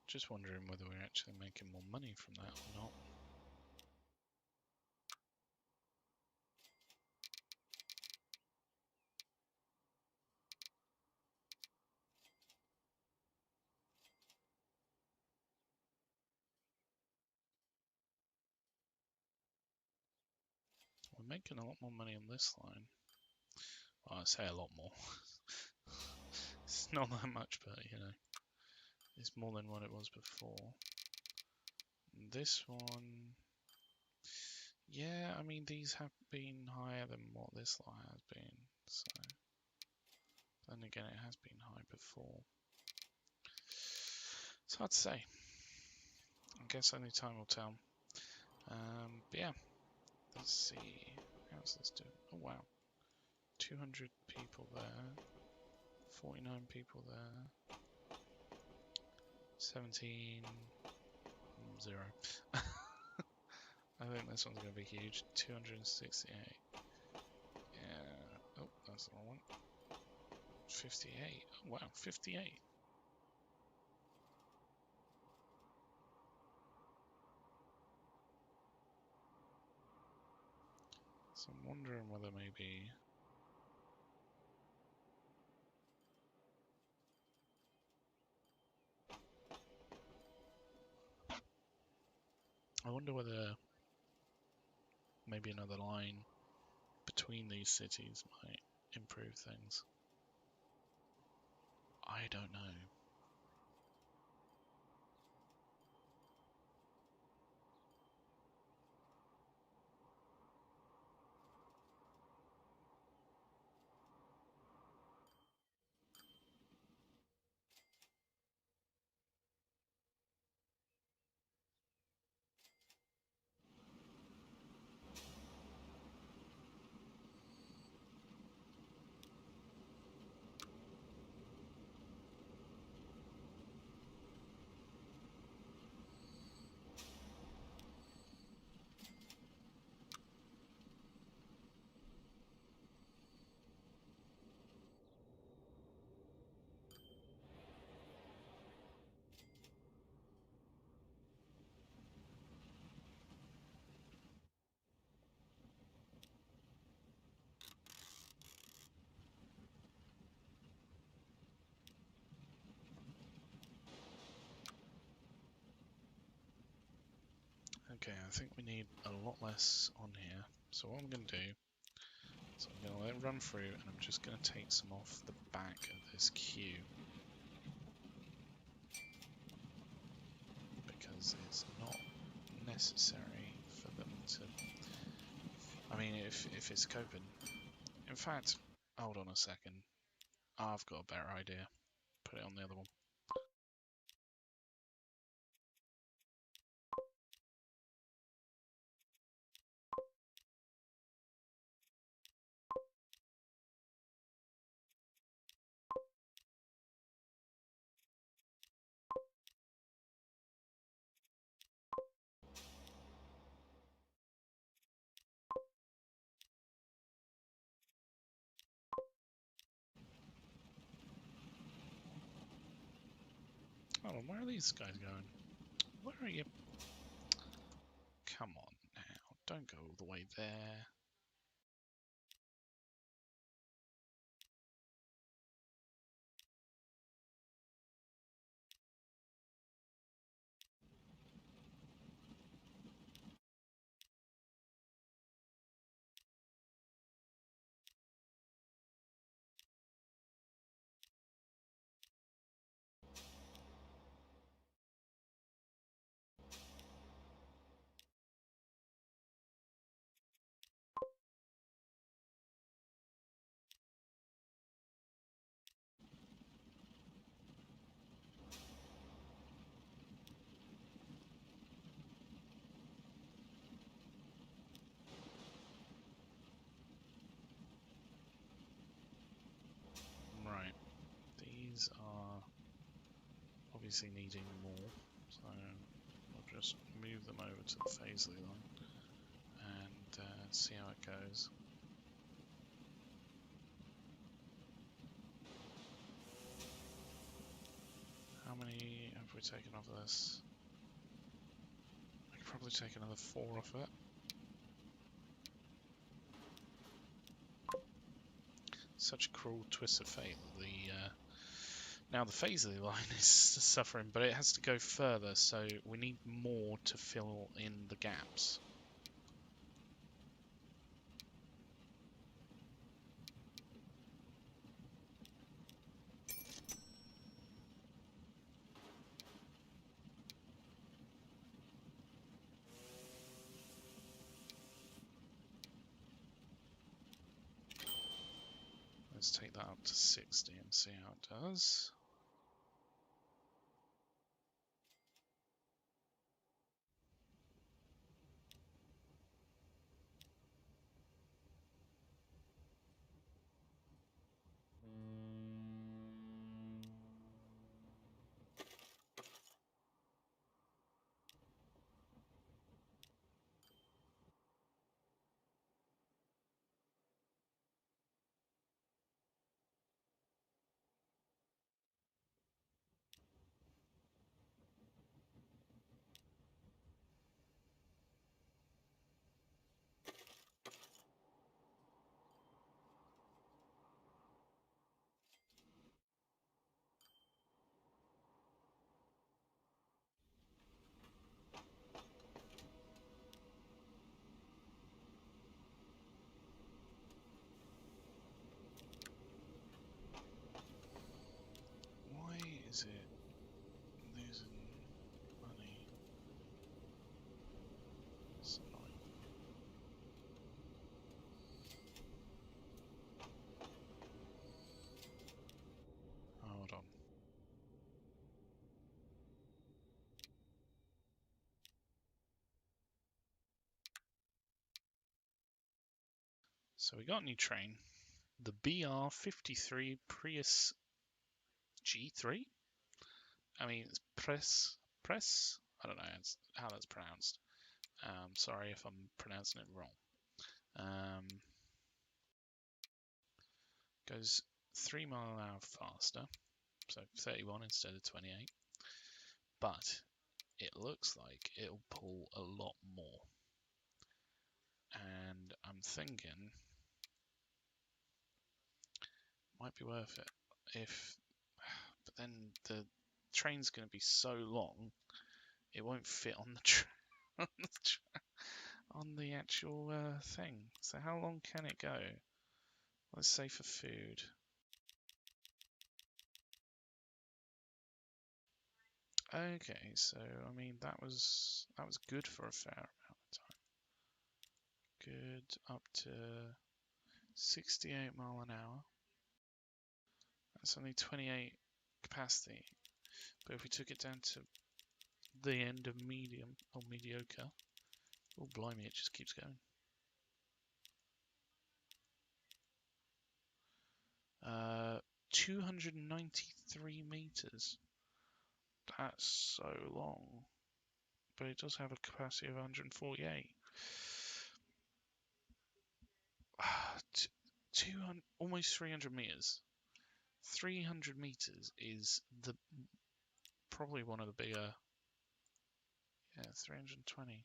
Just wondering whether we're actually making more money from that or not. we're making a lot more money on this line. Well, I say a lot more. It's not that much, but you know, it's more than what it was before. And this one, yeah, I mean, these have been higher than what this line has been, so then again, it has been high before. It's hard to say. I guess only time will tell. But yeah, let's see. How's this doing? Oh wow, 200 people there, 49 people there, 17, 0. I think this one's going to be huge. 268. Yeah. Oh, that's the wrong one. 58. Oh, wow, 58. So I'm wondering whether maybe... I wonder whether maybe another line between these cities might improve things. I don't know. Okay, I think we need a lot less on here. So what I'm going to do is I'm going to let it run through and I'm just going to take some off the back of this queue. Because it's not necessary for them to... I mean, if it's coping... In fact, hold on a second. I've got a better idea. Put it on the other one. Hold on, where are these guys going? Where are you? Come on now, don't go all the way there. Right, these are obviously needing more, so I'll just move them over to the Paisley line and see how it goes. How many have we taken off of this? I could probably take another 4 off it. Such a cruel twist of fate that now the Paisley line is suffering, but it has to go further, so we need more to fill in the gaps. let's take that up to 60 and see how it does. Why is it losing money? It's annoying. Hold on. So we got a new train, the BR53 Prius G3. I mean, it's press. I don't know how that's pronounced. Sorry if I'm pronouncing it wrong. Goes 3 mile an hour faster, so 31 instead of 28. But it looks like it'll pull a lot more. And I'm thinking might be worth it but then the train's going to be so long it won't fit on the on the actual thing. So how long can it go? Let's say for food. Okay, so I mean that was good for a fair amount of time. Good up to 68 mile an hour. That's only 28 capacity. But if we took it down to the end of medium or mediocre, oh blimey, it just keeps going. 293 meters. That's so long. But it does have a capacity of 148. 200, almost 300 meters. 300 meters is probably one of the bigger. Yeah, 320.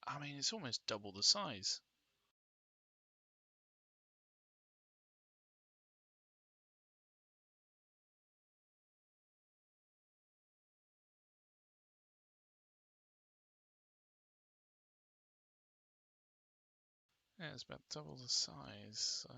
I mean, it's almost double the size. Yeah, it's about double the size, so...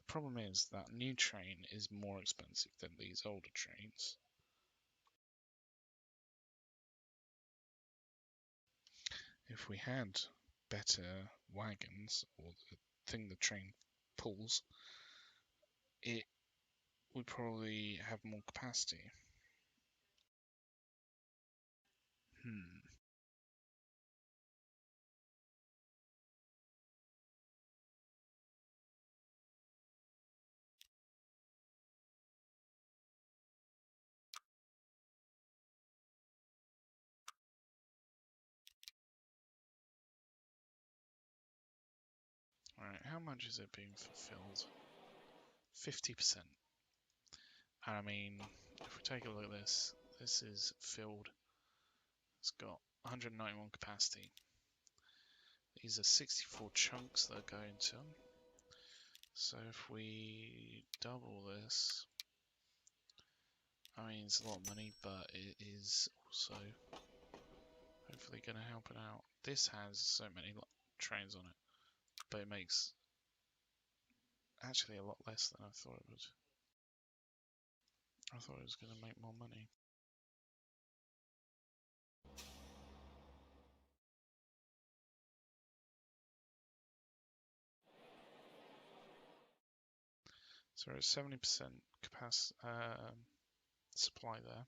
The problem is that new train is more expensive than these older trains. If we had better wagons, or the thing the train pulls, it would probably have more capacity. Alright, how much is it being fulfilled? 50%. And I mean, if we take a look at this, this is filled. It's got 191 capacity. These are 64 chunks that are going to them. So if we double this, I mean, it's a lot of money, but it is also hopefully going to help it out. This has so many trains on it, but it makes actually a lot less than I thought it would. I thought it was going to make more money. So we're at 70% capacity supply there.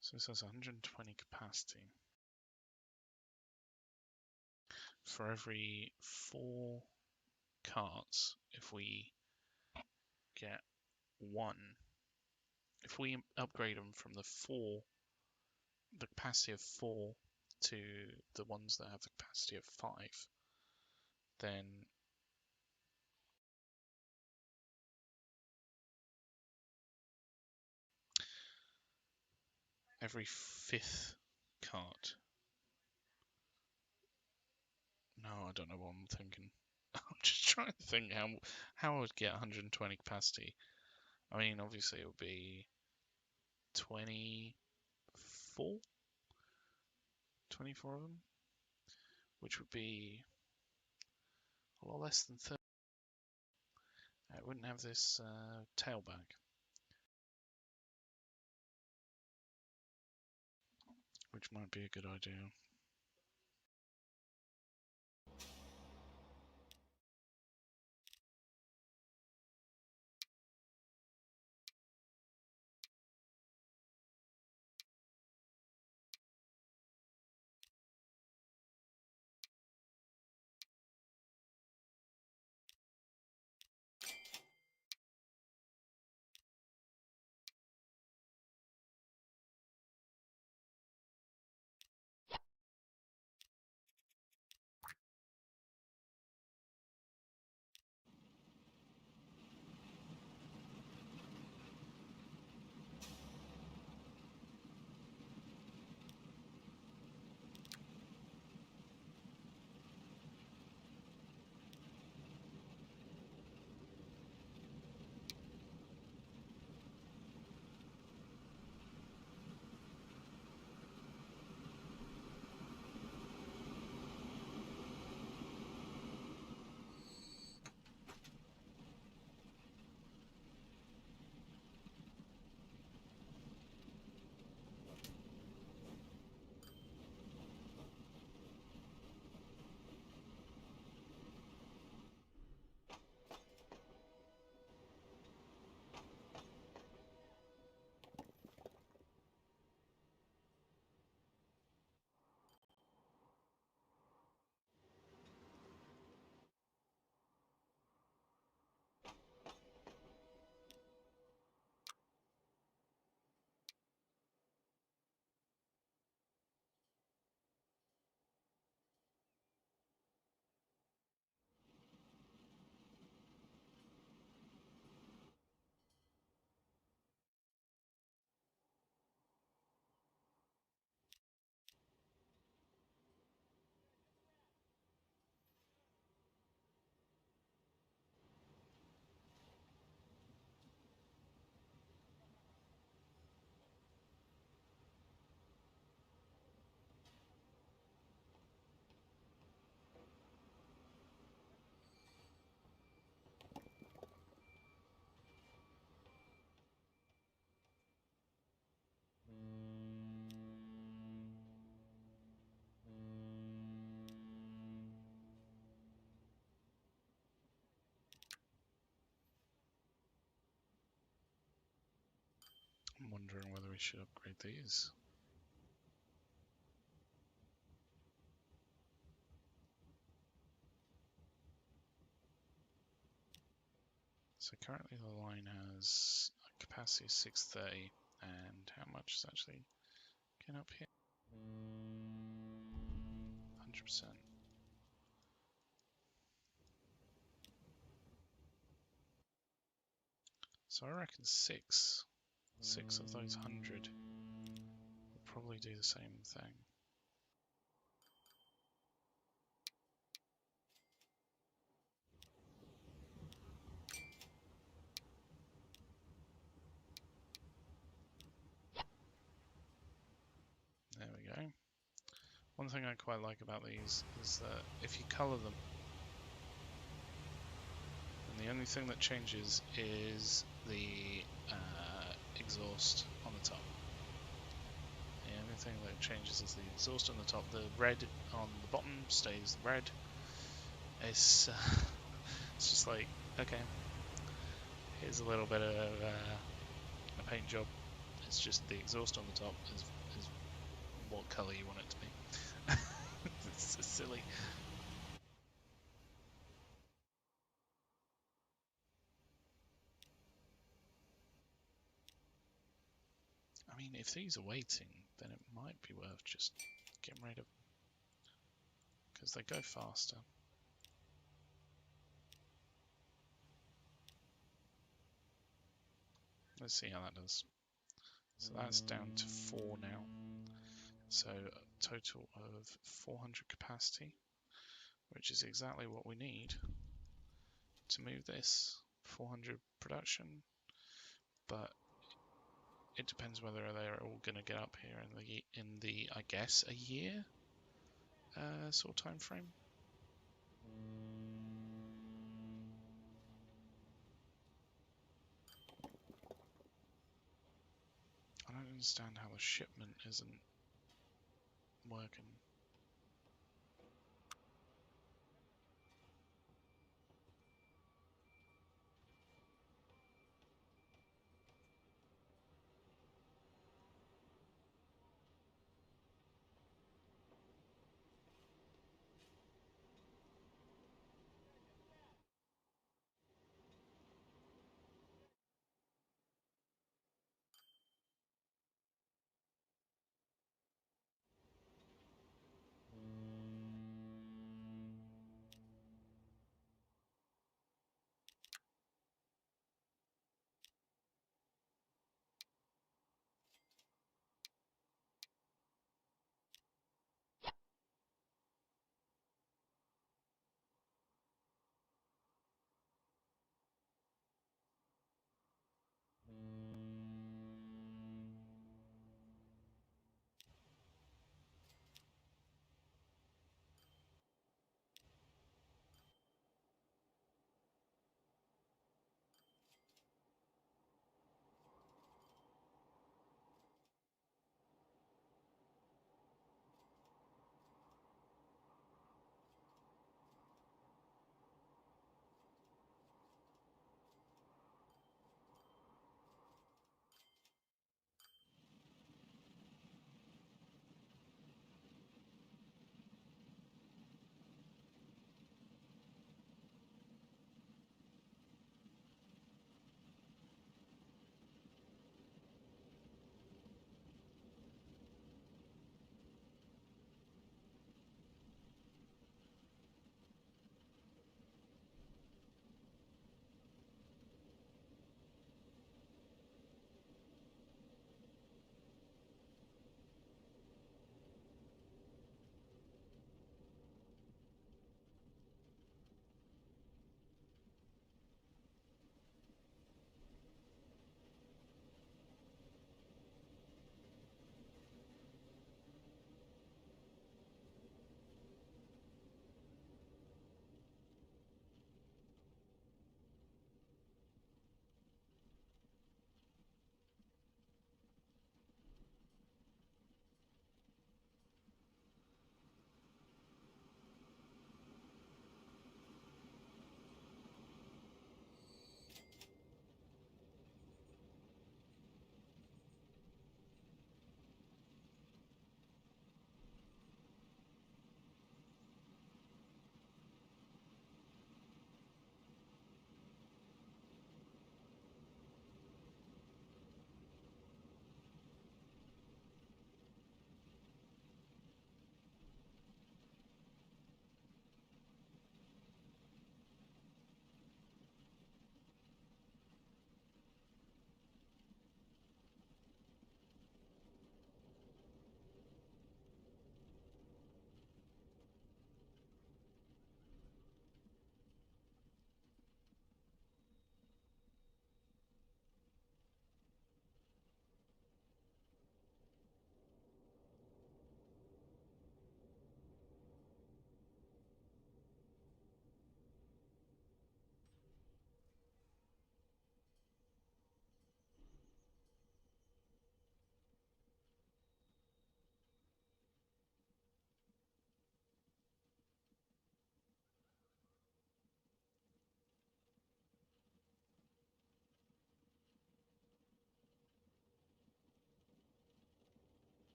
So this has 120 capacity. For every 4 carts, if we get 1, if we upgrade them from the capacity of 4 to the ones that have the capacity of 5, then every 5th cart. No, I don't know what I'm thinking. I'm just trying to think how I would get 120 capacity. I mean, obviously it would be 24 of them, which would be a lot less than 30. It wouldn't have this tailback, which might be a good idea. I'm wondering whether we should upgrade these. So currently the line has a capacity of 630, and how much is actually getting up here? 100%. So I reckon six of those 100 will probably do the same thing. There we go. One thing I quite like about these is that if you colour them, then the only thing that changes is the exhaust on the top. The only thing that changes is the exhaust on the top. The red on the bottom stays red. It's just like, okay, here's a little bit of a paint job. It's just the exhaust on the top is what colour you want it to be. It's so silly. I mean, if these are waiting, then it might be worth just getting rid of them, because they go faster. Let's see how that does. So that's down to 4 now. So a total of 400 capacity, which is exactly what we need to move this. 400 production, but it depends whether they're all going to get up here in the I guess a year sort of time frame. I don't understand how the shipment isn't working.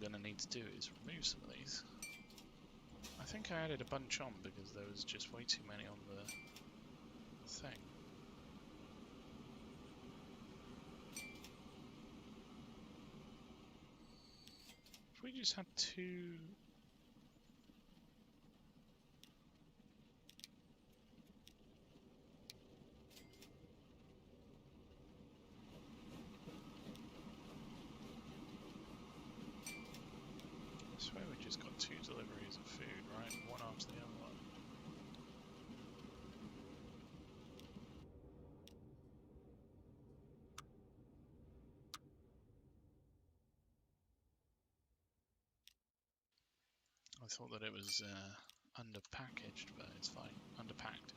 going to need to do is remove some of these. I think I added a bunch on because there was just way too many on the thing. If we just had two... I swear we just got two deliveries of food, right? One after the other one. I thought that it was under-packaged, but it's fine. Underpacked.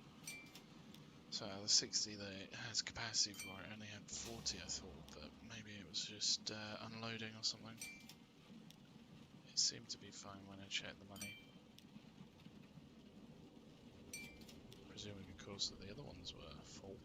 So the 60 that it has capacity for, it only had 40, I thought, but maybe it was just unloading or something. It seemed to be fine when I checked the money. Presuming, of course, that the other ones were full.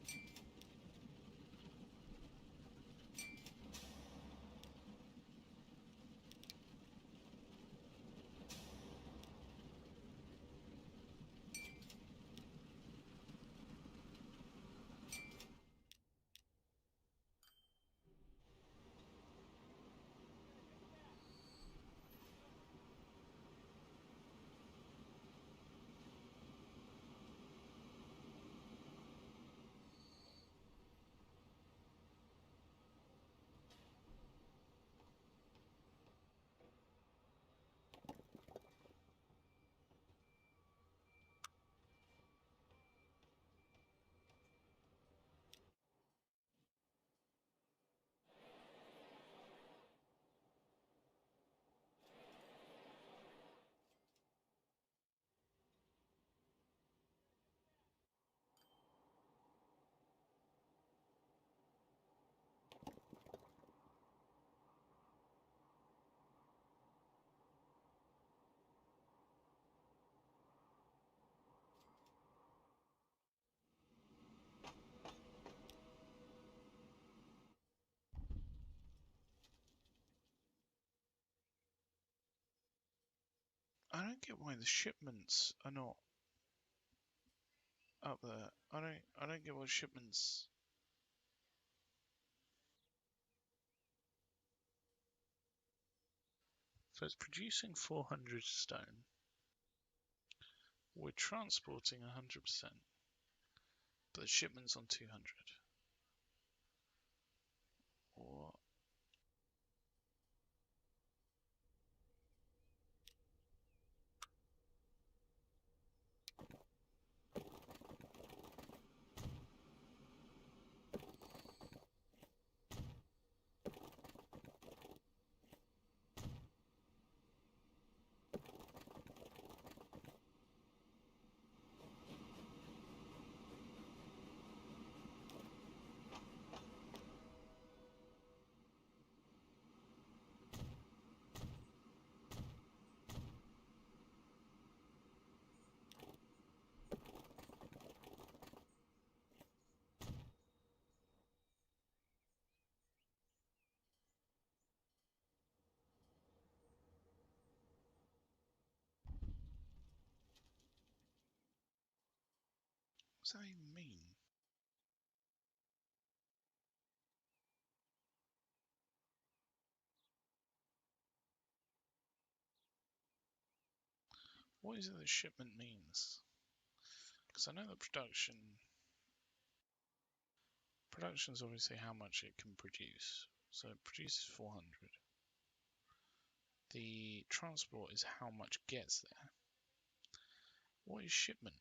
I don't get why the shipments are not up there. I don't get what shipments... So it's producing 400 stone. We're transporting 100%, but the shipment's on 200. Or what does that even mean? What is it that shipment means? Because I know that production is obviously how much it can produce. So it produces 400. The transport is how much gets there. What is shipment?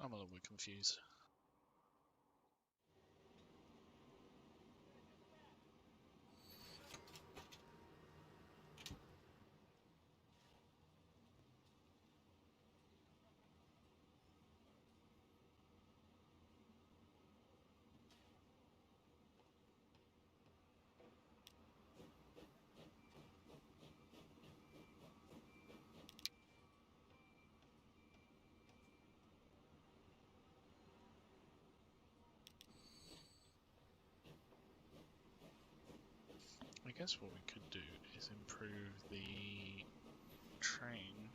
I'm a little bit confused. I guess what we could do is improve the train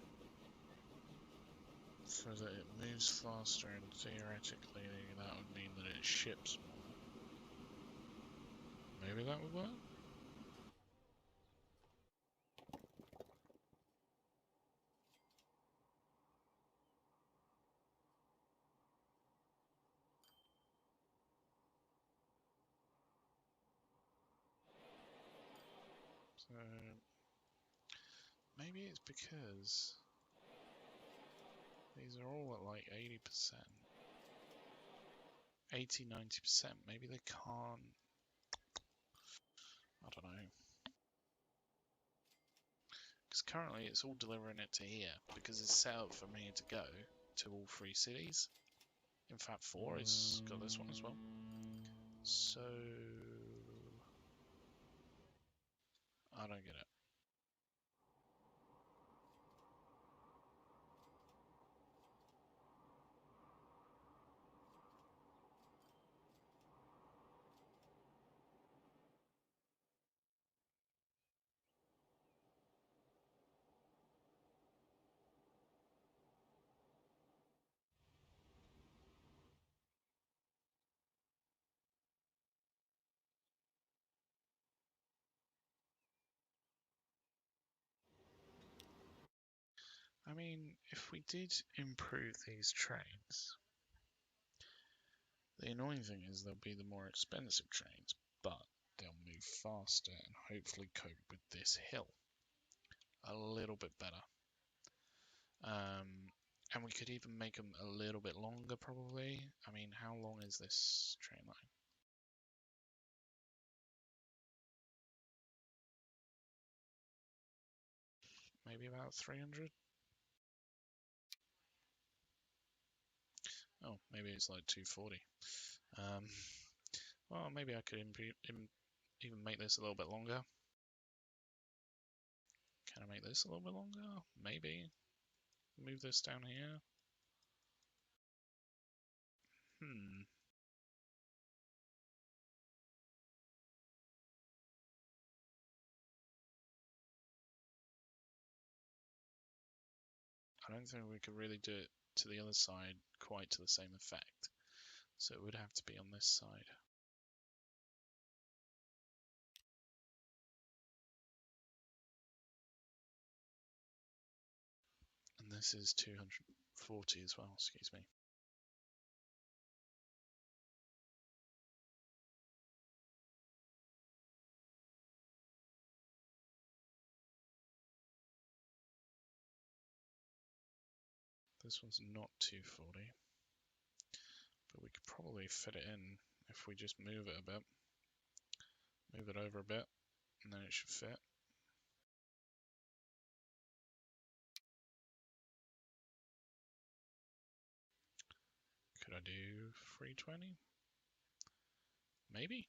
so that it moves faster, and theoretically that would mean that it ships more. Maybe that would work? So maybe it's because these are all at like 80%. 80–90%. Maybe they can't. I don't know. Because currently it's all delivering it to here because it's set up for me to go to all 3 cities. In fact, 4. It's got this one as well. So I don't get it. I mean, if we did improve these trains, the annoying thing is they'll be the more expensive trains, but they'll move faster and hopefully cope with this hill a little bit better. And we could even make them a little bit longer, probably. I mean, how long is this train line? Maybe about 300? Oh, maybe it's like 240. Well, maybe I could even make this a little bit longer. Can I make this a little bit longer? Maybe. Move this down here. I don't think we could really do it to the other side quite to the same effect. So it would have to be on this side. And this is 240 as well, excuse me. This one's not 240. But we could probably fit it in if we just move it a bit. Move it over a bit, and then it should fit. Could I do 320? Maybe.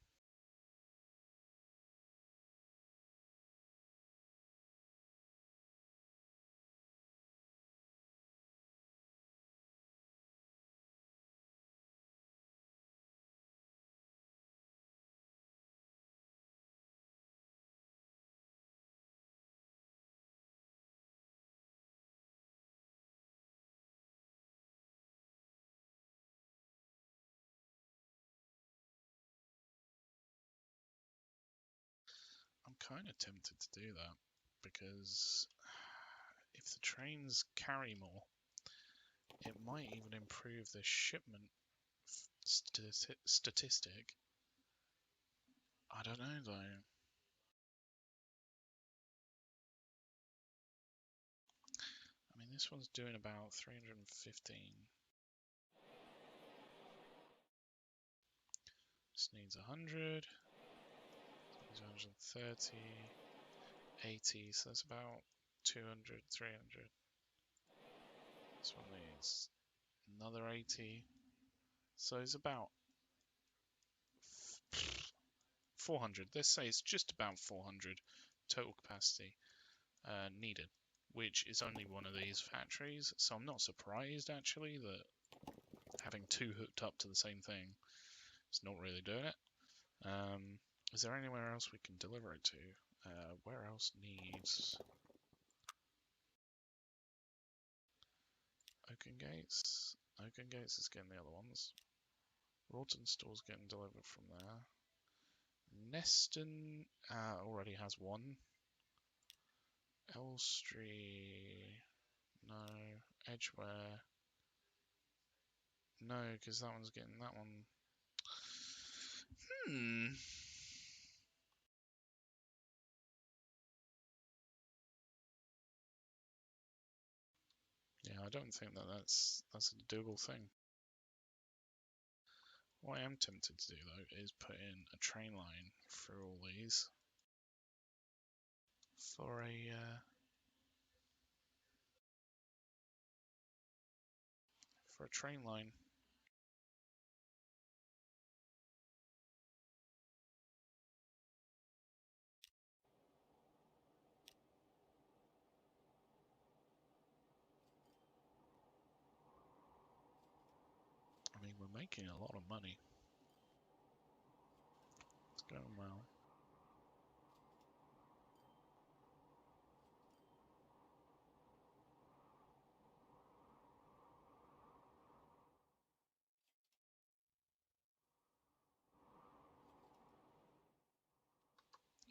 I'm kind of tempted to do that because if the trains carry more, it might even improve the shipment statistic. I don't know though. I mean, this one's doing about 315. This needs 100. This needs 130. 80, so that's about 200, 300. This one needs another 80. So it's about 400. Let's say it's just about 400 total capacity needed, which is only one of these factories. So I'm not surprised actually that having two hooked up to the same thing is not really doing it. Is there anywhere else we can deliver it to? Where else needs Oaken Gates? Oaken Gates is getting the other ones. Rawtonstall's getting delivered from there. Neston already has one. Elstree, no. Edgware, no, because that one's getting that one. Yeah, I don't think that's a doable thing. What I am tempted to do though is put in a train line through all these for a train line. I mean, we're making a lot of money. It's going well.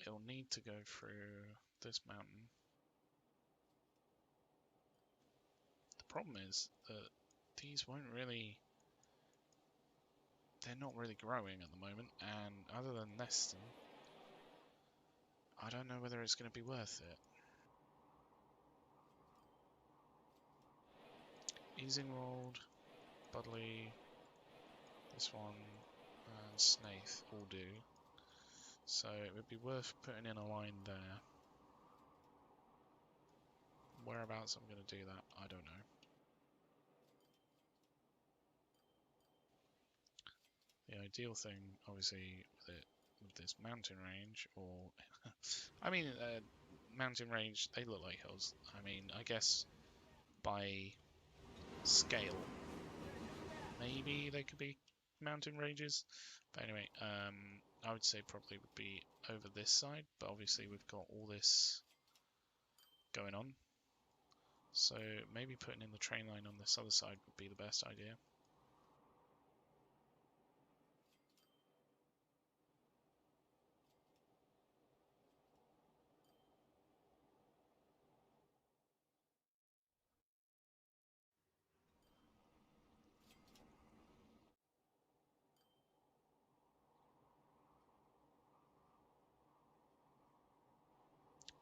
It'll need to go through this mountain. The problem is that these won't really... They're not really growing at the moment, and other than Neston, I don't know whether it's going to be worth it. Easingwold, Budley, this one, and Snaith all do. So it would be worth putting in a line there. Whereabouts I'm going to do that, I don't know. The ideal thing, obviously, with this mountain range, or I mean, mountain range, they look like hills. I mean, I guess by scale, maybe they could be mountain ranges. But anyway, I would say probably would be over this side, but obviously we've got all this going on. So maybe putting in the train line on this other side would be the best idea.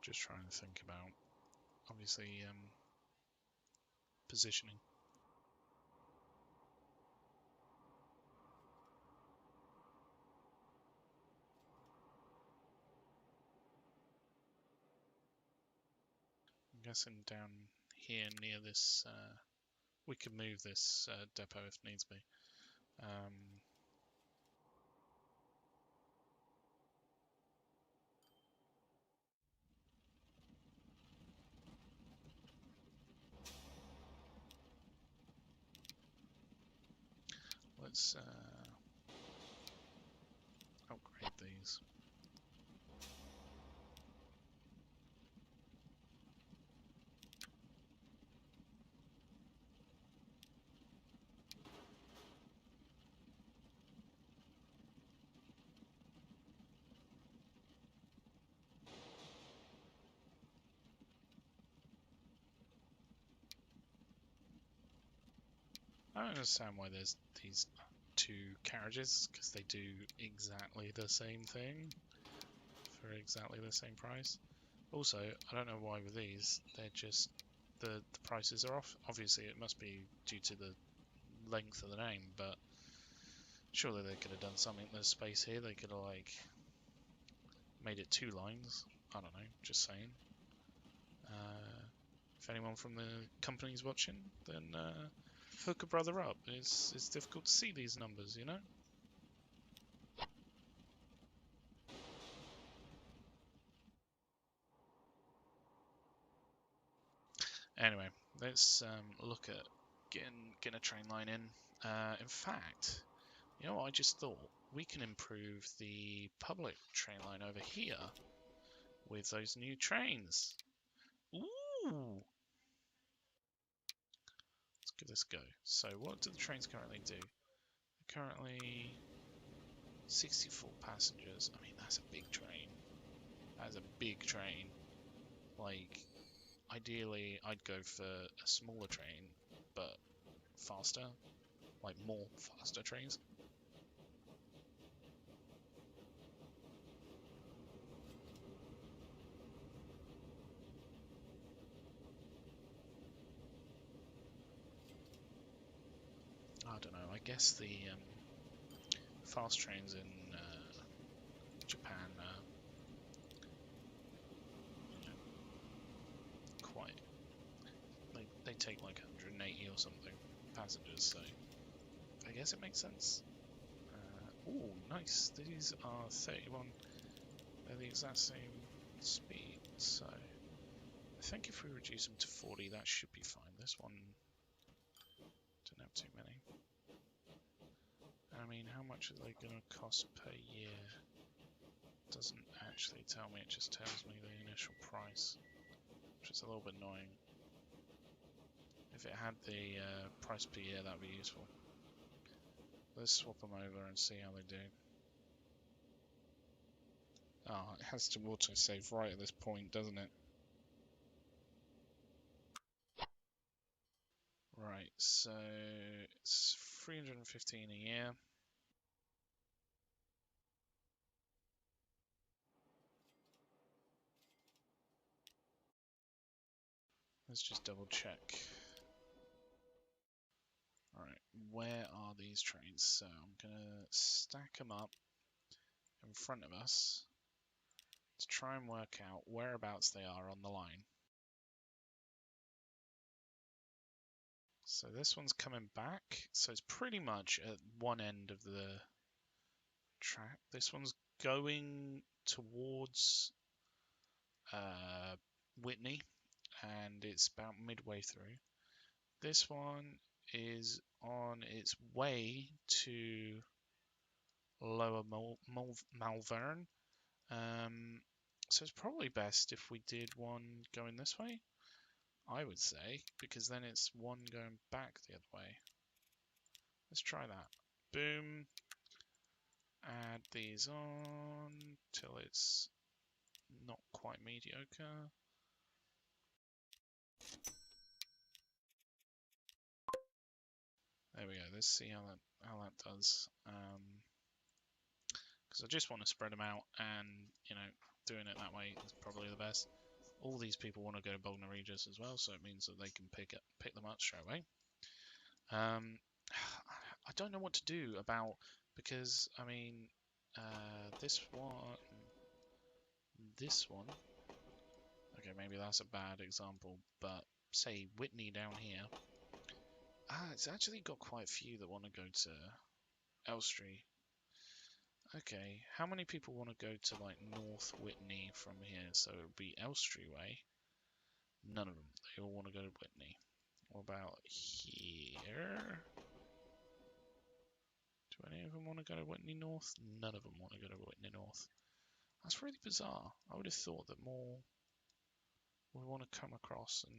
Just trying to think about, obviously, positioning. I'm guessing down here near this, we could move this depot if needs be. Let's upgrade these. I don't understand why there's these two carriages, because they do exactly the same thing for exactly the same price. Also, I don't know why with these, they're just, the prices are off. Obviously, it must be due to the length of the name, but Surely they could have done something in the space here. They could have, like, made it 2 lines. I don't know, just saying. If anyone from the company's watching, then hook a brother up. It's difficult to see these numbers, you know? Anyway, let's look at getting a train line in. In fact, you know what I just thought? We can improve the public train line over here with those new trains. Ooh! Let's give this a go. So what do the trains currently do? Currently 64 passengers. I mean, that's a big train. That's a big train. Like, ideally, I'd go for a smaller train, but faster. Like, more faster trains. I don't know. I guess the fast trains in Japan are quite. They take like 180 or something passengers, so I guess it makes sense. Oh, nice. These are 31. They're the exact same speed, so I think if we reduce them to 40, that should be fine. This one didn't have too many. I mean, how much are they going to cost per year? Doesn't actually tell me, it just tells me the initial price, which is a little bit annoying. If it had the price per year, that would be useful. Let's swap them over and see how they do. Oh, it has to autosave right at this point, doesn't it? Right, so it's 315 a year. Let's just double check. Alright, where are these trains? So I'm gonna stack them up in front of us to try and work out whereabouts they are on the line. So this one's coming back, so it's pretty much at one end of the track. This one's going towards Whitney, and it's about midway through. This one is on its way to Lower Malvern. So it's probably best if we did one going this way, I would say, because then it's one going back the other way. Let's try that. Boom. Add these on till it's not quite mediocre. There we go. Let's see how that does. Because I just want to spread them out, and doing it that way is probably the best. All these people want to go to Bognor Regis as well, so it means that they can pick them up straight away. I don't know what to do about, because I mean this one. Okay, maybe that's a bad example, but say Whitney down here. It's actually got quite a few that want to go to Elstree. Okay, how many people want to go to like North Whitney from here? So it would be Elstree way. None of them. They all want to go to Whitney. What about here? Do any of them want to go to Whitney North? None of them want to go to Whitney North. That's really bizarre. I would have thought that more would want to come across and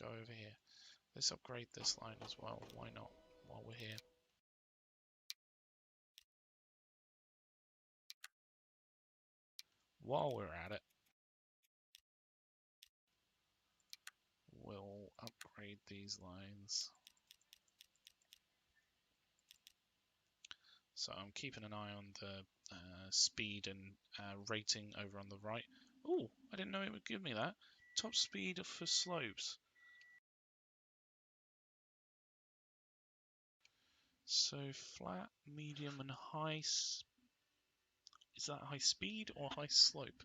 go over here. Let's upgrade this line as well. Why not? While we're here. While we're at it, we'll upgrade these lines. So I'm keeping an eye on the speed and rating over on the right. Oh, I didn't know it would give me that. Top speed for slopes. So flat, medium, and high. Is that high speed or high slope?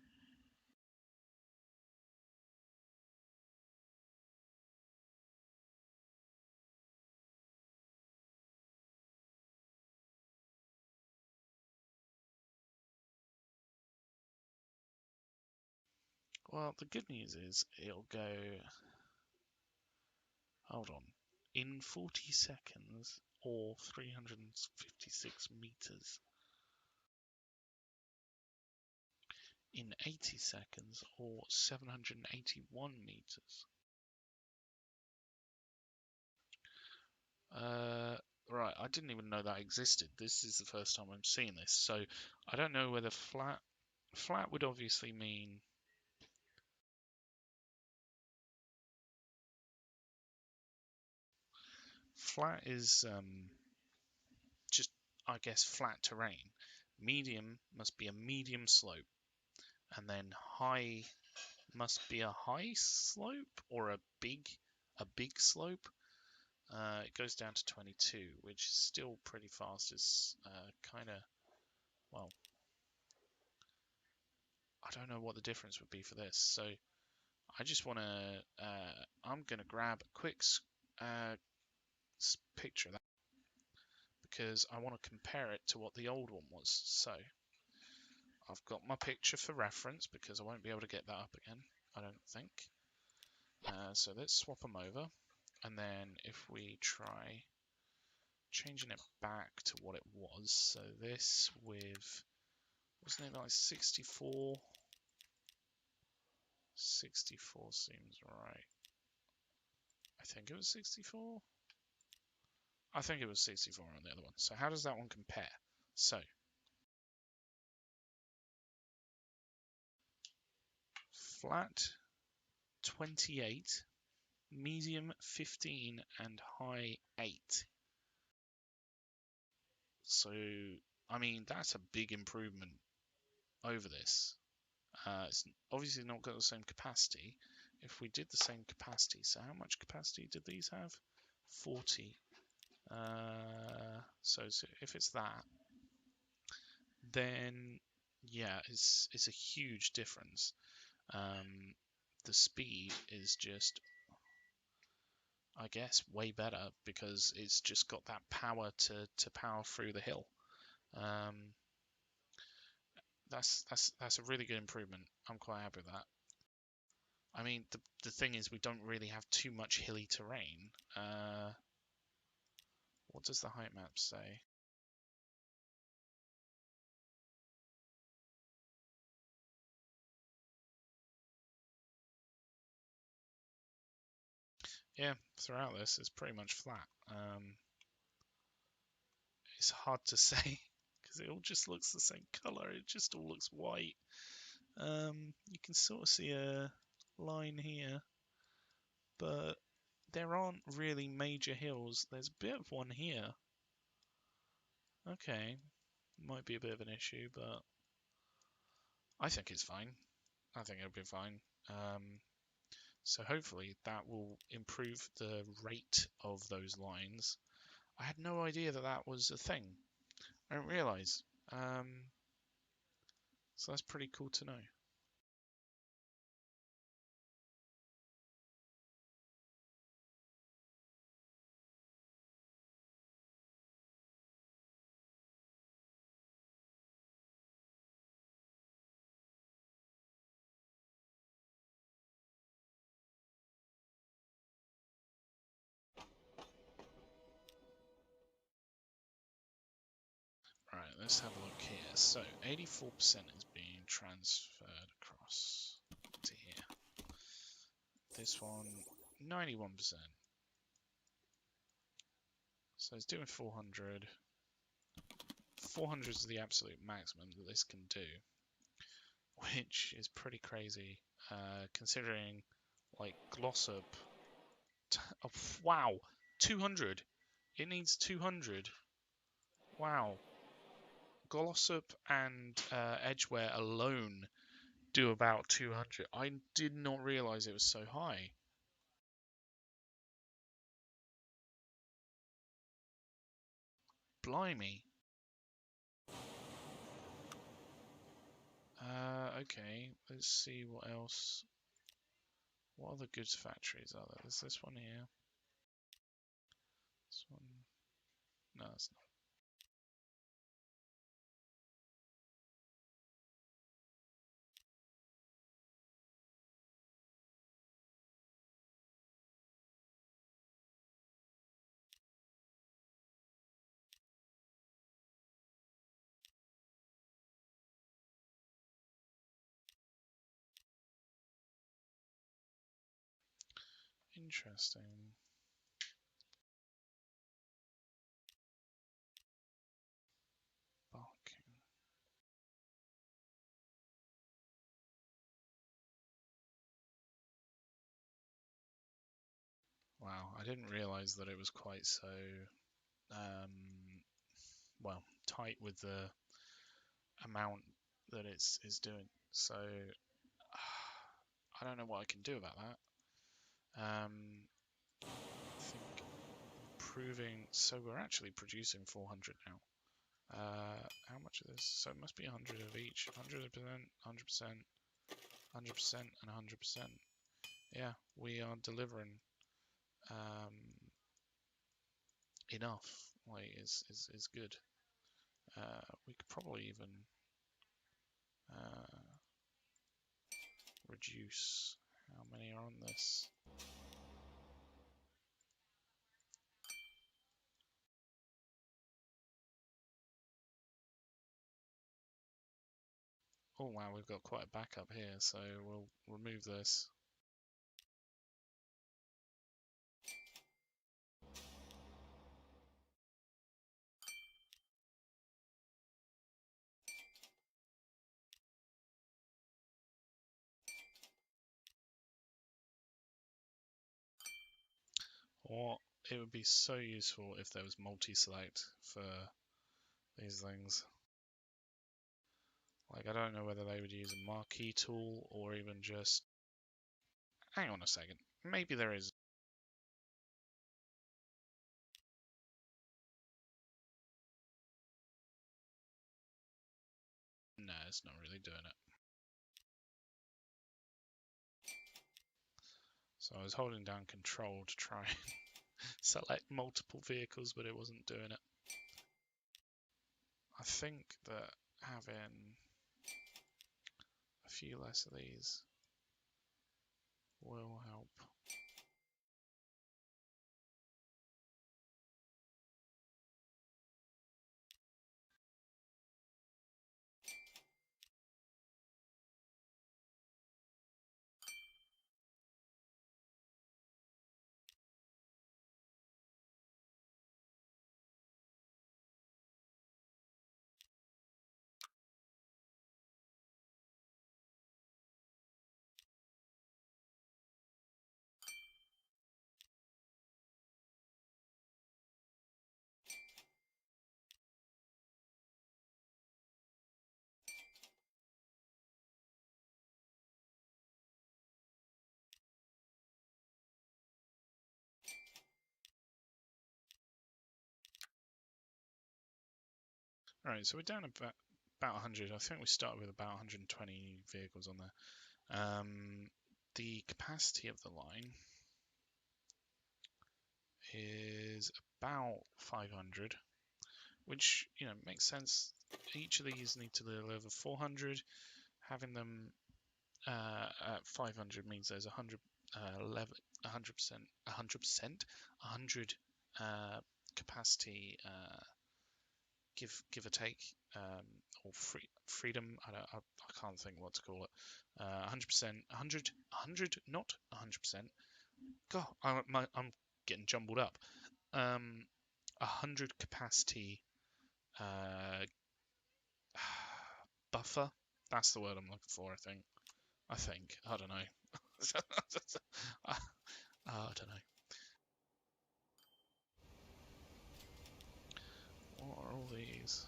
Well, the good news is it'll go. Hold on. In 40 seconds or 356 meters. In 80 seconds or 781 meters. Right, I didn't even know that existed. This is the first time I'm seeing this, so I don't know whether flat would obviously mean flat is just, I guess, flat terrain. Medium must be a medium slope, and then high must be a high slope or a big slope. It goes down to 22, which is still pretty fast. It's kind of, well, I don't know what the difference would be for this. So I just want to, I'm going to grab a quick picture of that because I want to compare it to what the old one was. So I've got my picture for reference because I won't be able to get that up again, I don't think. So let's swap them over. And then if we try changing it back to what it was, so this with, wasn't it like 64? 64 seems right. I think it was 64. I think it was 64 on the other one. So how does that one compare? So flat 28, medium 15, and high 8. So, I mean, that's a big improvement over this. It's obviously not got the same capacity. If we did the same capacity, so how much capacity did these have? 40. So if it's that, then yeah, it's a huge difference. The speed is just, I guess, way better because it's just got that power to power through the hill. That's a really good improvement. I'm quite happy with that. I mean, the thing is, we don't really have too much hilly terrain. What does the height map say? Yeah, throughout this, it's pretty much flat. It's hard to say because it all just looks the same color. It just all looks white. You can sort of see a line here, but there aren't really major hills. There's a bit of one here. Okay, might be a bit of an issue, but I think it's fine. I think it'll be fine. So hopefully that will improve the rate of those lines. I had no idea that that was a thing. I didn't realise. So that's pretty cool to know. Right, let's have a look here. So 84% is being transferred across to here. This one, 91%. So it's doing 400. 400 is the absolute maximum that this can do, which is pretty crazy, considering, like, Glossop. Oh, wow, 200. It needs 200. Wow. Glossop and Edgeware alone do about 200. I did not realize it was so high. blimey. Okay, let's see what else. What other goods factories are there? There's this one here. This one. No, it's not. Interesting. Barking. Wow, I didn't realize that it was quite so, well, tight with the amount that it's doing. So I don't know what I can do about that. I think improving. So we're actually producing 400 now. How much of this? So it must be 100 of each. 100%, 100%, 100%, and 100%. Yeah, we are delivering enough. Like, is good. We could probably even reduce how many are on this. Oh wow, we've got quite a backup here, so we'll remove this. Or it would be so useful if there was multi-select for these things. Like, I don't know whether they would use a marquee tool or even just... Hang on a second. Maybe there is... No, it's not really doing it. So I was holding down control to try and select multiple vehicles, but it wasn't doing it. I think that having a few less of these will help. Alright, so we're down about 100. I think we started with about 120 vehicles on there. The capacity of the line is about 500, which, you know, makes sense. Each of these need to deliver 400. Having them at 500 means there's 100, 100%, 100 capacity, give or take, or freedom. I can't think what to call it. 100%, 100, not 100%. God, I'm getting jumbled up. 100 capacity buffer. That's the word I'm looking for. I think. I don't know. I don't know. What are all these?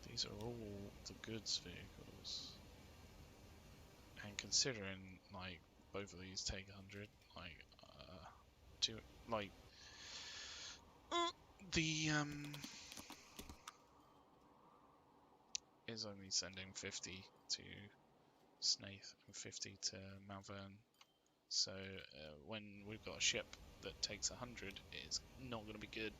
These are all the goods vehicles. And considering, like, both of these take 100, like, The is only sending 50 to Snaith and 50 to Malvern. So when we've got a ship that takes 100, it's not going to be good.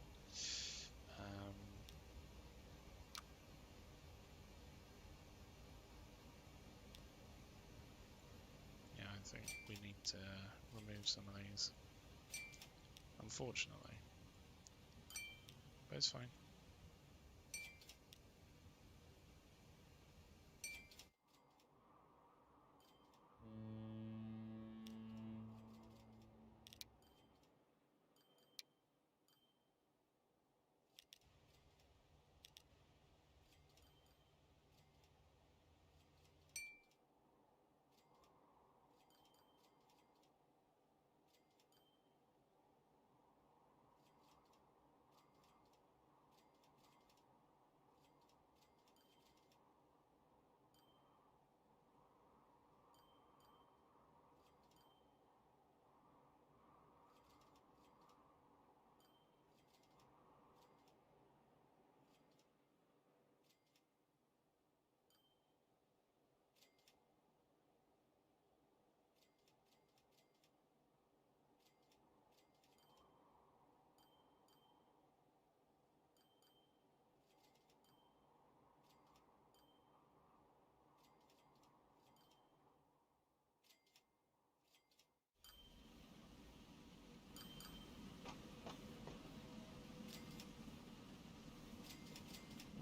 Yeah, I think we need to remove some of these, unfortunately. But it's fine.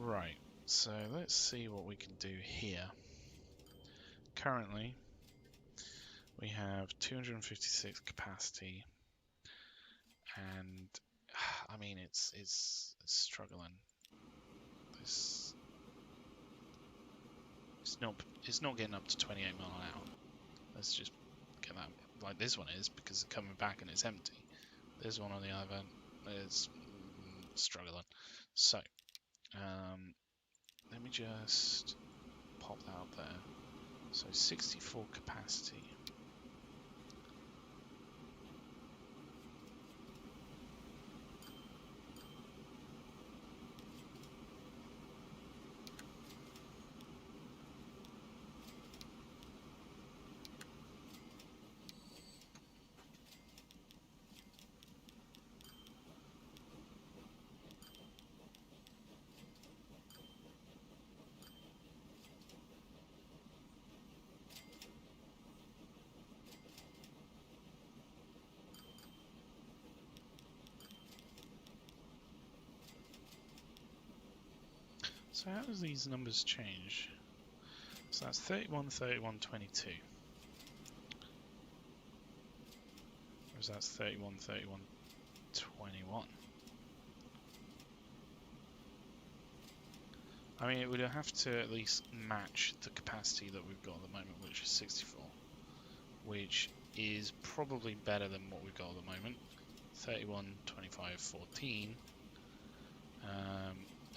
Right, so let's see what we can do here. Currently, we have 256 capacity, and I mean it's struggling. This it's not getting up to 28 mile an hour. Let's just get that. Like this one is, because it's coming back and it's empty. This one on the other end is struggling. So let me just pop that up there. So 64 capacity. So how does these numbers change? So that's 31, 31, 22. Whereas that's 31, 31, 21. I mean, it would have to at least match the capacity that we've got at the moment, which is 64. Which is probably better than what we've got at the moment. 31, 25, 14.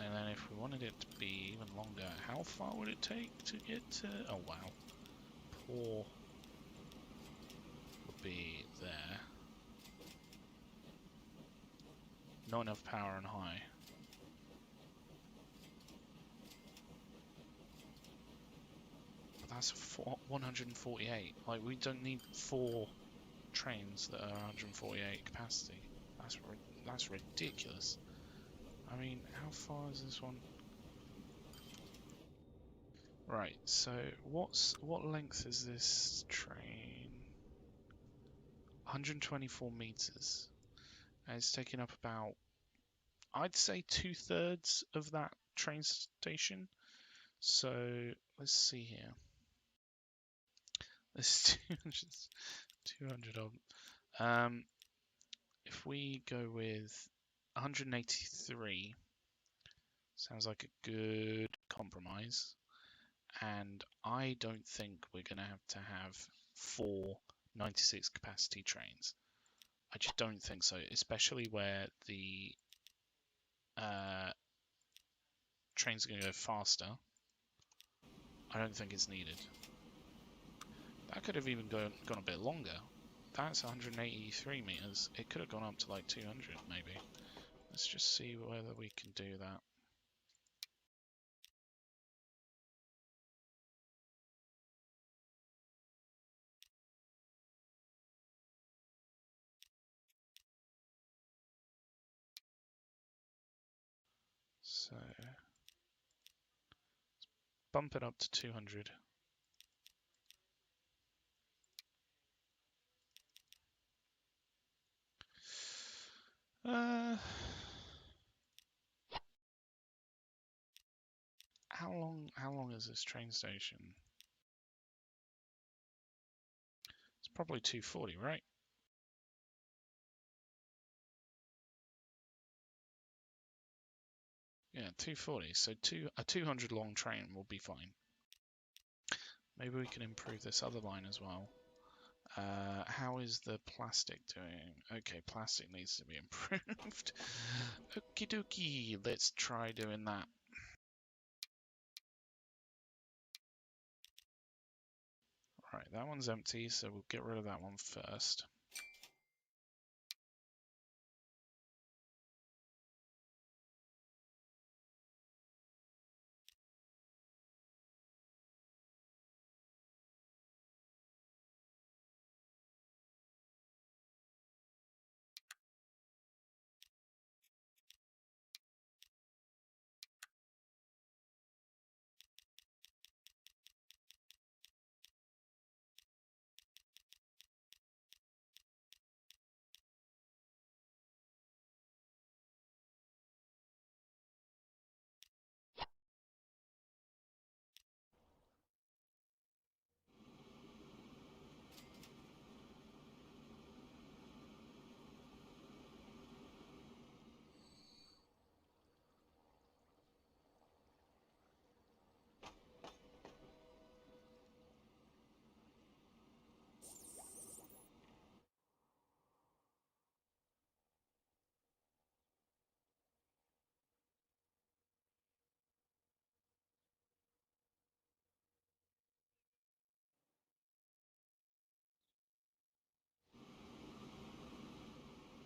And then if we wanted it to be even longer, how far would it take to get to... Oh, wow. Poor would be there. Not enough power and high. But that's 148. Like, we don't need 4 trains that are 148 capacity. That's ridiculous. I mean, how far is this one? Right, so what length is this train? 124 meters. And it's taking up about, I'd say 2/3 of that train station. So let's see here. There's 200 of them. If we go with 183, sounds like a good compromise. And I don't think we're going to have 4 96 capacity trains. I just don't think so, especially where the trains are going to go faster. I don't think it's needed. That could have even gone a bit longer. That's 183 meters. It could have gone up to like 200 maybe. Let's just see whether we can do that. So bump it up to 200. How long is this train station? It's probably 240, right? Yeah, 240. So a 200 long train will be fine. Maybe we can improve this other line as well. How is the plastic doing? Okay, plastic needs to be improved. Okie dokie, let's try doing that. Right, that one's empty, so we'll get rid of that one first.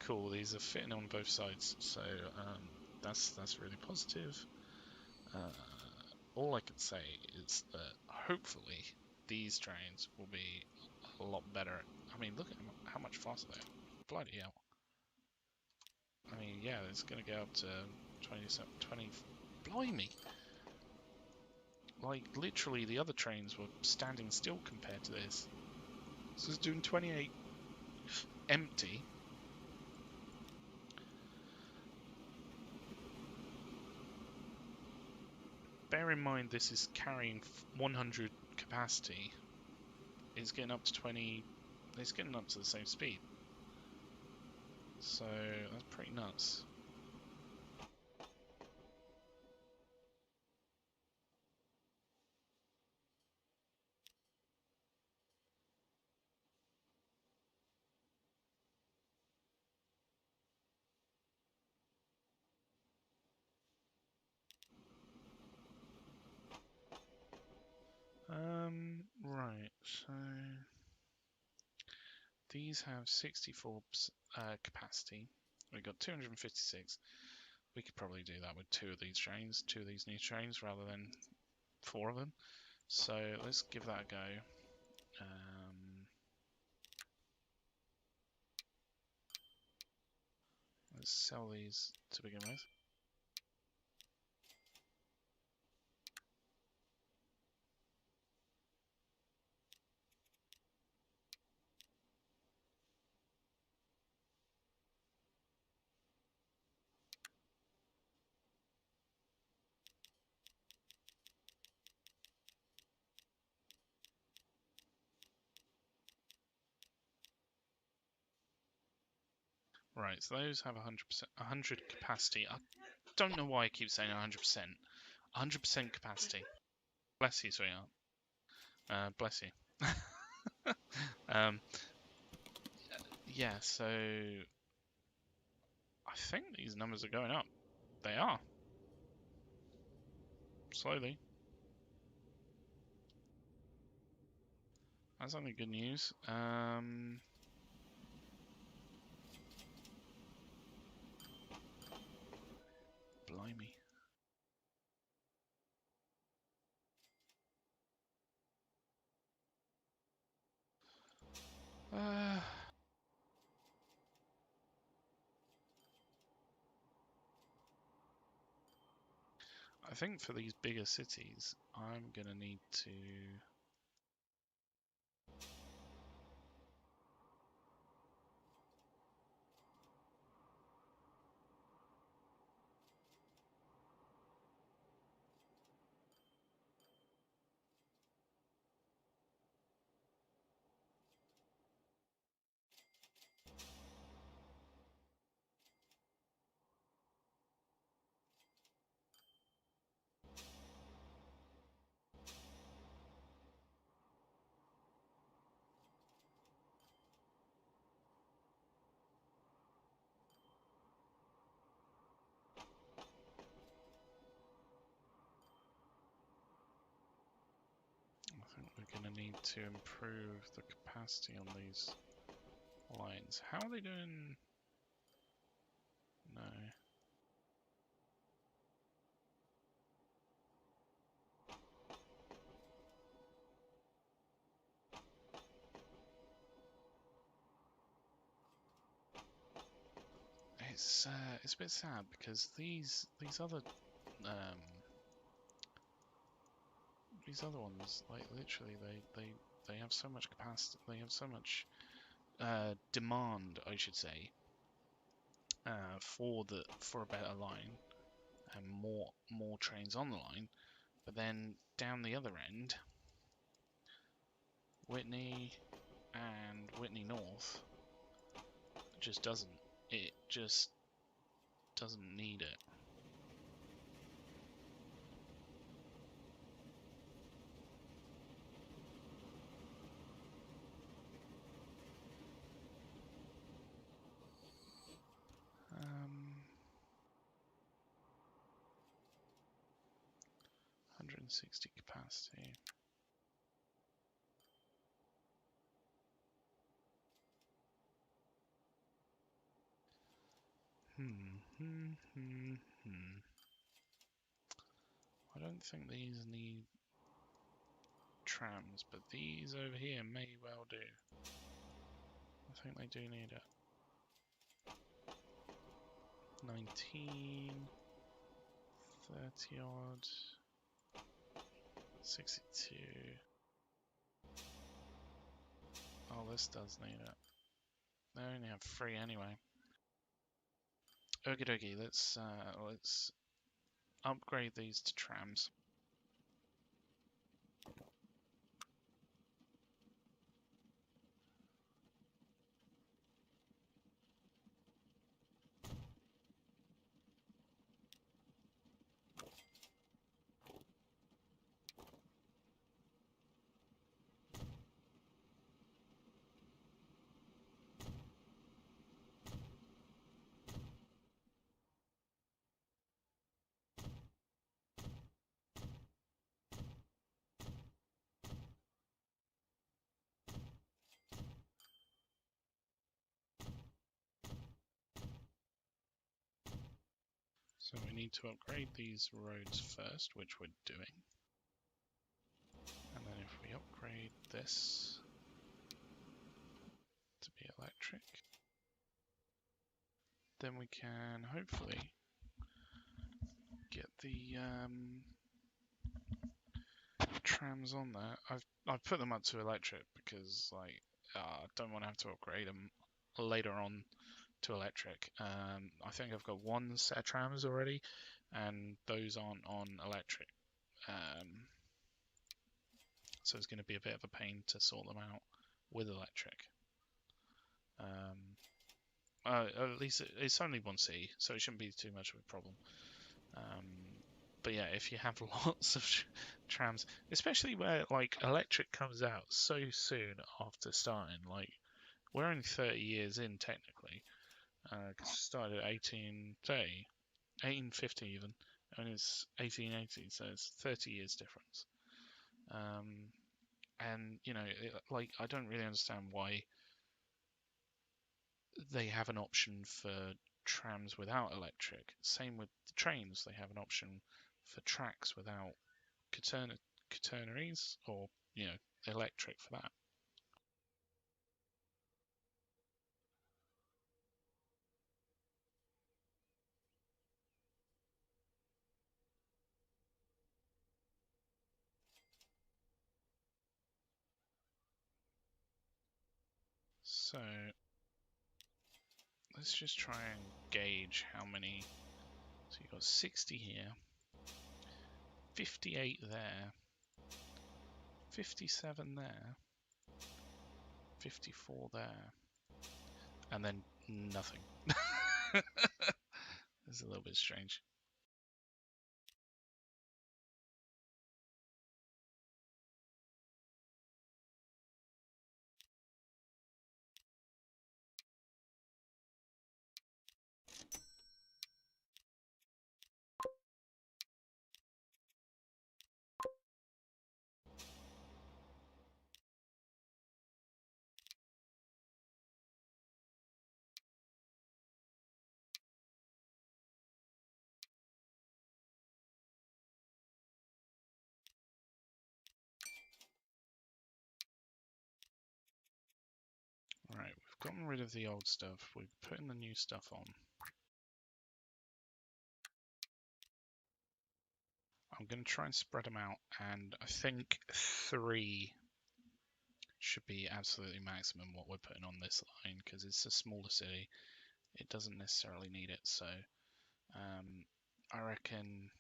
Cool, these are fitting on both sides, so that's really positive. All I can say is that hopefully these trains will be a lot better. I mean, look at how much faster they are. Bloody hell. I mean, yeah, it's going to go up to 20. Blimey! Like, literally, the other trains were standing still compared to this. So it's doing 28 empty. Bear in mind, this is carrying 100 capacity. It's getting up to 20. It's getting up to the same speed. So that's pretty nuts. Right, so these have 64 capacity. We've got 256. We could probably do that with two of these new trains, rather than 4 of them. So let's give that a go. Let's sell these to begin with. Right, so those have 100 capacity. I don't know why I keep saying 100%. 100% capacity. Bless you, sweetheart. Bless you. Yeah, so I think these numbers are going up. They are. Slowly. That's only good news. I think for these bigger cities, I'm gonna need to. I think we're gonna need to improve the capacity on these lines. How are they doing? No. It's a bit sad because um these other ones, like literally they have so much capacity, they have so much demand, I should say, for a better line and more trains on the line. But then down the other end, Whitney and Whitney North just doesn't. It just doesn't need it. 160 capacity. I don't think these need trams, but these over here may well do. I think they do need it. 19, 30 odd, 62. Oh, this does need it. They only have 3 anyway. Okie dokie, let's upgrade these to trams. So we need to upgrade these roads first, which we're doing. And then if we upgrade this to be electric, then we can hopefully get the trams on there. I've put them up to electric because I don't want to have to upgrade them later on to electric. I think I've got 1 set of trams already, and those aren't on electric. So it's going to be a bit of a pain to sort them out with electric. At least it's only 1C, so it shouldn't be too much of a problem. But yeah, if you have lots of trams, especially where like electric comes out so soon after starting, like we're only 30 years in technically, because it started at 1830, 1850 even, and it's 1880, so it's 30 years difference. And you know, like I don't really understand why they have an option for trams without electric. Same with the trains, they have an option for tracks without catenaries or, you know, electric for that. So let's just try and gauge how many. So you've got 60 here, 58 there, 57 there, 54 there, and then nothing. It's a little bit strange. Right, we've gotten rid of the old stuff. We're putting the new stuff on. I'm going to try and spread them out, and I think 3 should be absolutely maximum what we're putting on this line, because it's a smaller city. It doesn't necessarily need it, so I reckon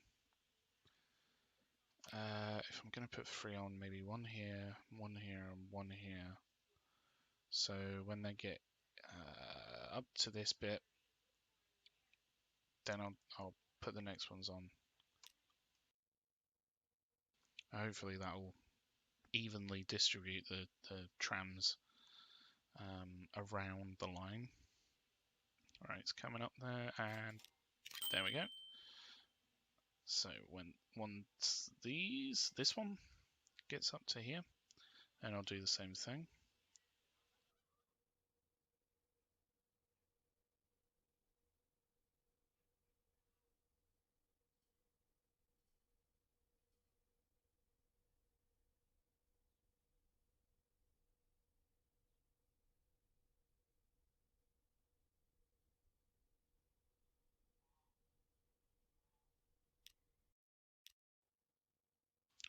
if I'm going to put 3 on, maybe 1 here, 1 here, and 1 here. So when they get up to this bit, then I'll put the next ones on. Hopefully that will evenly distribute the trams around the line. Alright, it's coming up there, and there we go. So once this one gets up to here, and I'll do the same thing.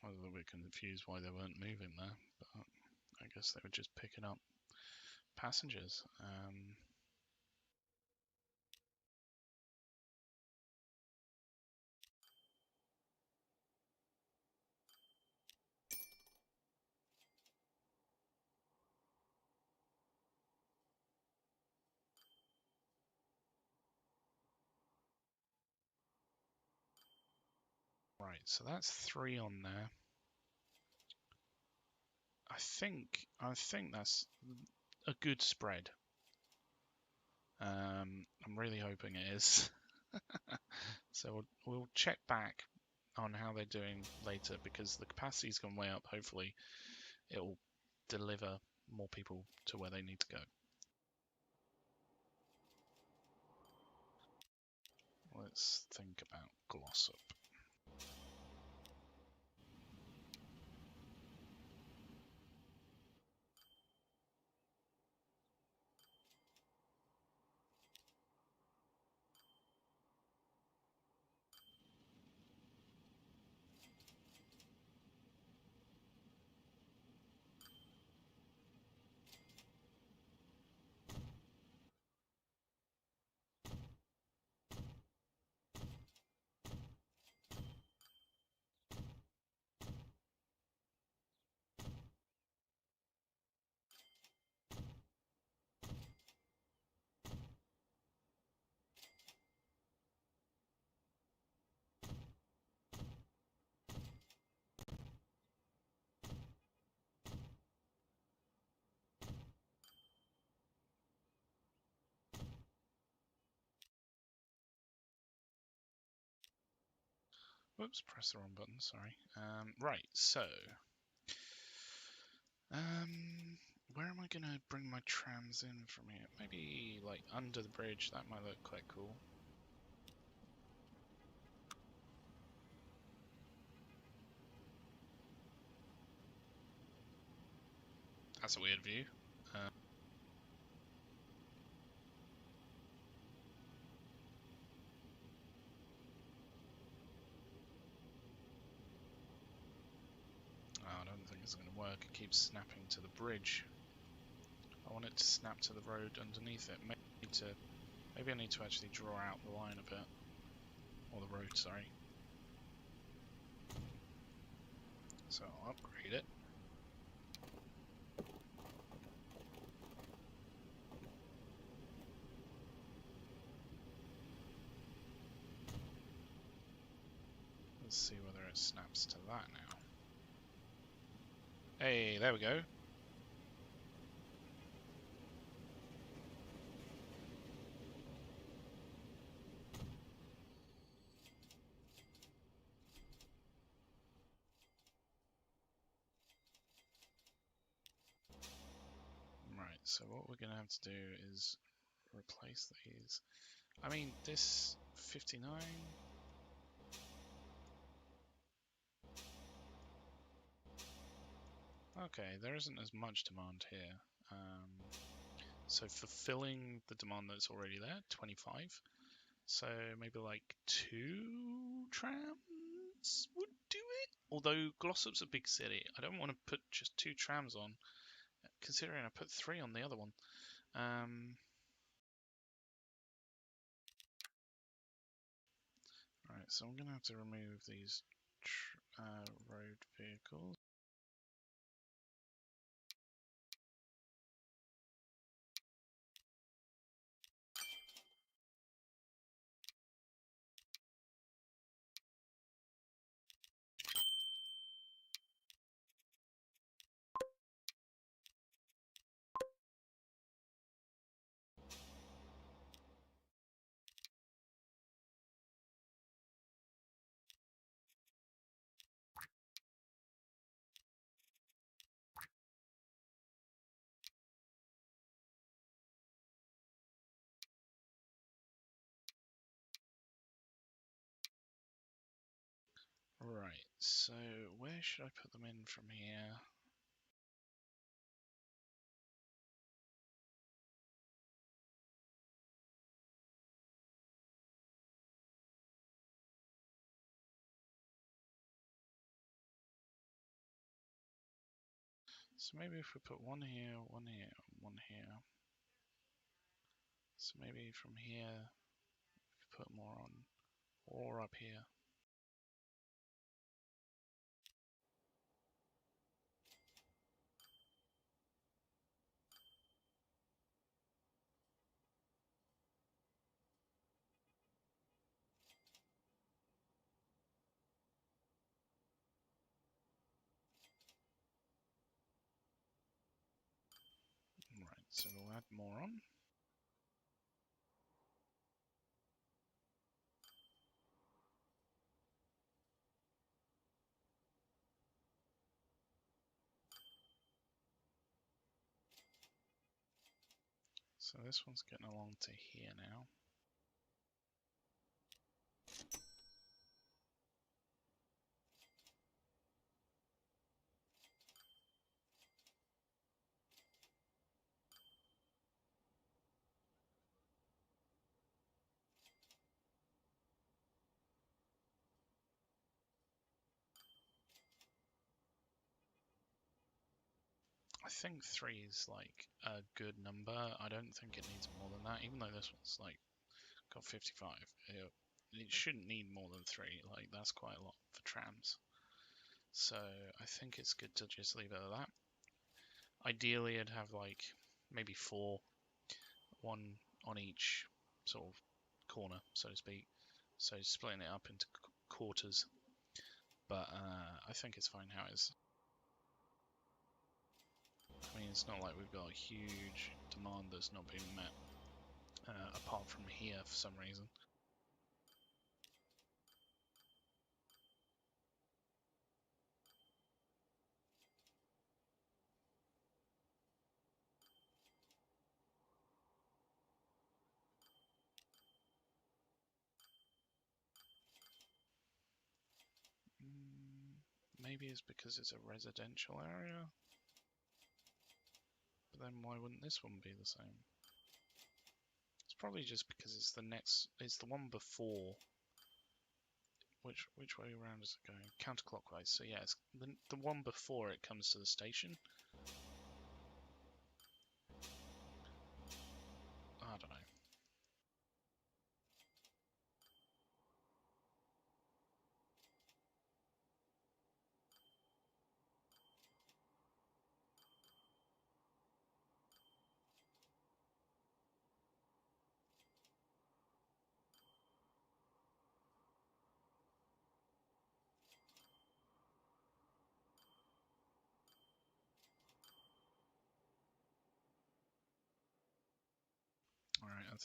I was a little bit confused why they weren't moving there, but I guess they were just picking up passengers. Right, so that's 3 on there. I think that's a good spread. I'm really hoping it is. So we'll check back on how they're doing later, because the capacity's gone way up. Hopefully it will deliver more people to where they need to go. Let's think about Glossop. Whoops, press the wrong button, sorry. Right, so where am I gonna bring my trams in from here? Maybe like under the bridge, that might look quite cool. That's a weird view. I don't think it's going to work. It keeps snapping to the bridge. I want it to snap to the road underneath it. Maybe I need to actually draw out the line a bit. Or the road, sorry. So I'll upgrade it. Let's see whether it snaps to that now. Hey, there we go. Right, so what we're going to have to do is replace these. I mean, this 59... Okay, there isn't as much demand here. So fulfilling the demand that's already there, 25. So maybe like 2 trams would do it. Although Glossop's a big city, I don't want to put just 2 trams on, considering I put 3 on the other one. Right, so I'm going to have to remove these road vehicles. Right, so where should I put them in from here? So maybe if we put one here, one here, one here. So maybe from here, put more on, or up here. Right, so we'll add more on. So this one's getting along to here now. I think 3 is like a good number. I don't think it needs more than that, even though this one's like got 55. It shouldn't need more than 3. Like that's quite a lot for trams. So I think it's good to just leave it at that. Ideally, I'd have like maybe 4, one on each sort of corner, so to speak. So splitting it up into quarters. But I think it's fine how it is. I mean, it's not like we've got a huge demand that's not being met, apart from here for some reason. Maybe it's because it's a residential area. But then why wouldn't this one be the same? It's probably just because it's the one before. Which way around is it going? Counterclockwise. So yeah, it's the one before it comes to the station.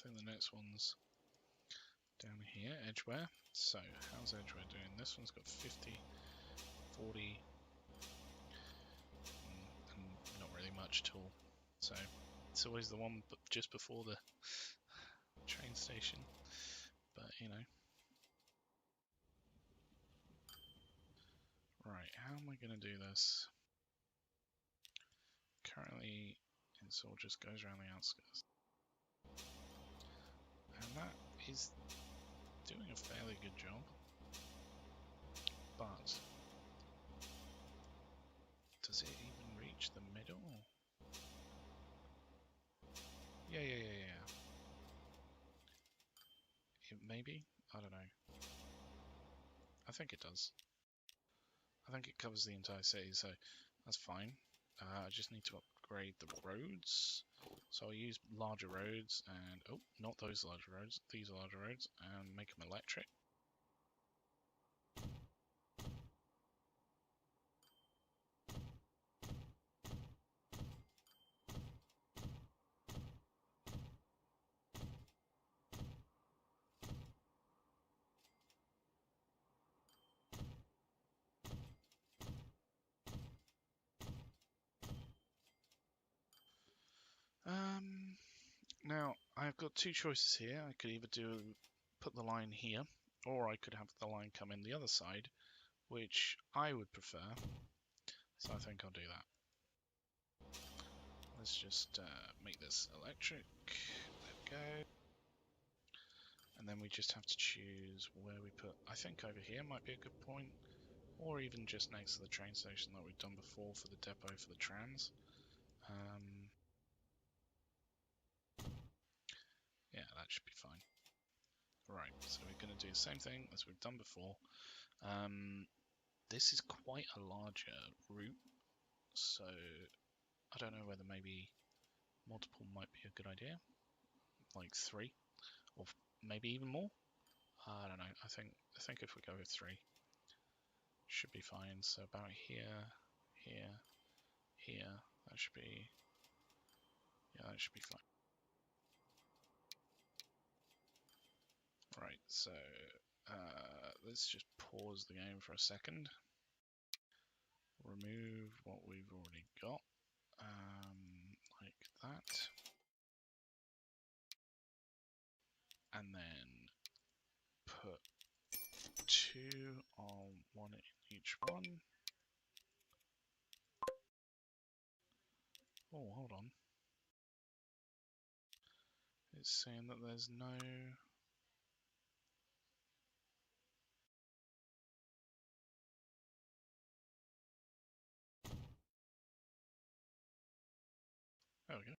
think the next one's down here, Edgeware. So, how's Edgeware doing? This one's got 50, 40, and not really much at all. So, it's always the one just before the train station. But, you know. Right, how am I going to do this? Currently, it all just goes around the outskirts. And that is doing a fairly good job. But does it even reach the middle? Yeah. Maybe? I don't know. I think it does. I think it covers the entire city, so that's fine. I just need to upgrade the roads. So I'll use larger roads and... Oh, not those larger roads. These are larger roads, and make them electric. Now, I've got two choices here. I could either put the line here, or I could have the line come in the other side, which I would prefer. So I think I'll do that. Let's just make this electric. There we go. And then we just have to choose where we put... I think over here might be a good point, or even just next to the train station that we've done before for the depot for the trams. Yeah, that should be fine. Right, so we're going to do the same thing as we've done before. This is quite a larger route, so I don't know whether maybe multiple might be a good idea, like 3, or maybe even more. I don't know. I think if we go with 3, should be fine. So about here, here. That should be, yeah, that should be fine. Right, so let's just pause the game for a second. Remove what we've already got, like that. And then put 2 on 1 in each one. Oh, hold on. It's saying that there's no... There we go.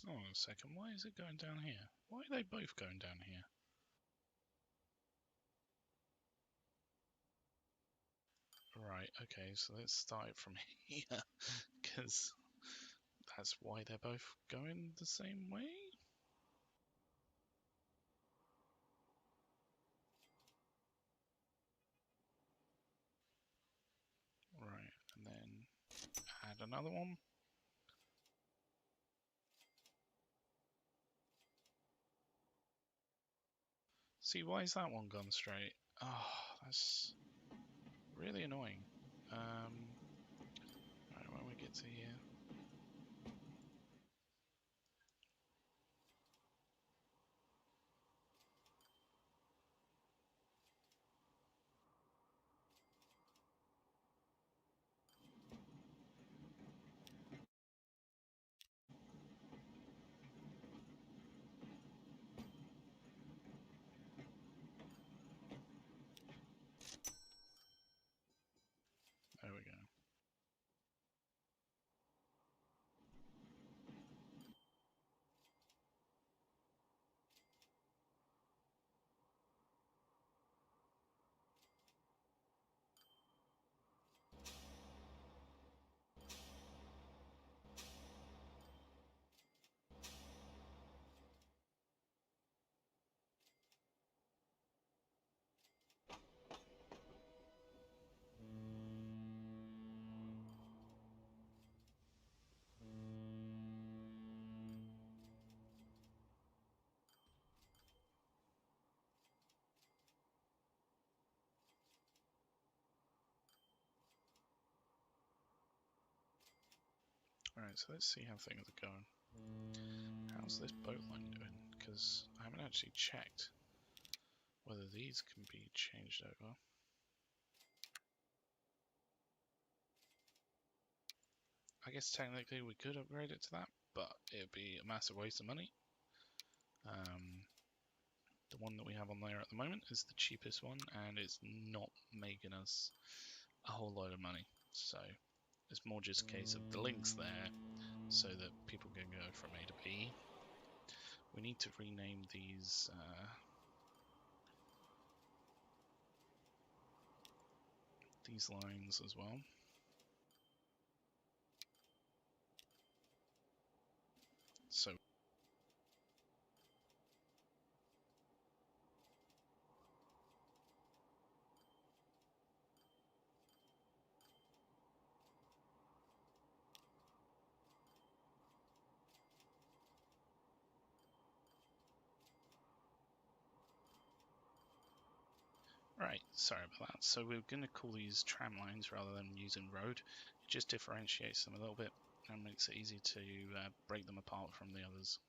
Oh, a second. Why is it going down here? Why are they both going down here? Right, okay, so let's start it from here, because that's why they're both going the same way? Right, and then add another one. See, why is that one gone straight? Oh, that's really annoying. Right, when we get to here. Alright, so let's see how things are going. How's this boat line doing? Because I haven't actually checked whether these can be changed over. I guess technically we could upgrade it to that, but it'd be a massive waste of money. The one that we have on there at the moment is the cheapest one, and it's not making us a whole load of money. So it's more just a case of the links there so that people can go from A to B. We need to rename these lines as well. So right, sorry about that. So we're going to call these tram lines rather than using road. It just differentiates them a little bit and makes it easy to break them apart from the others.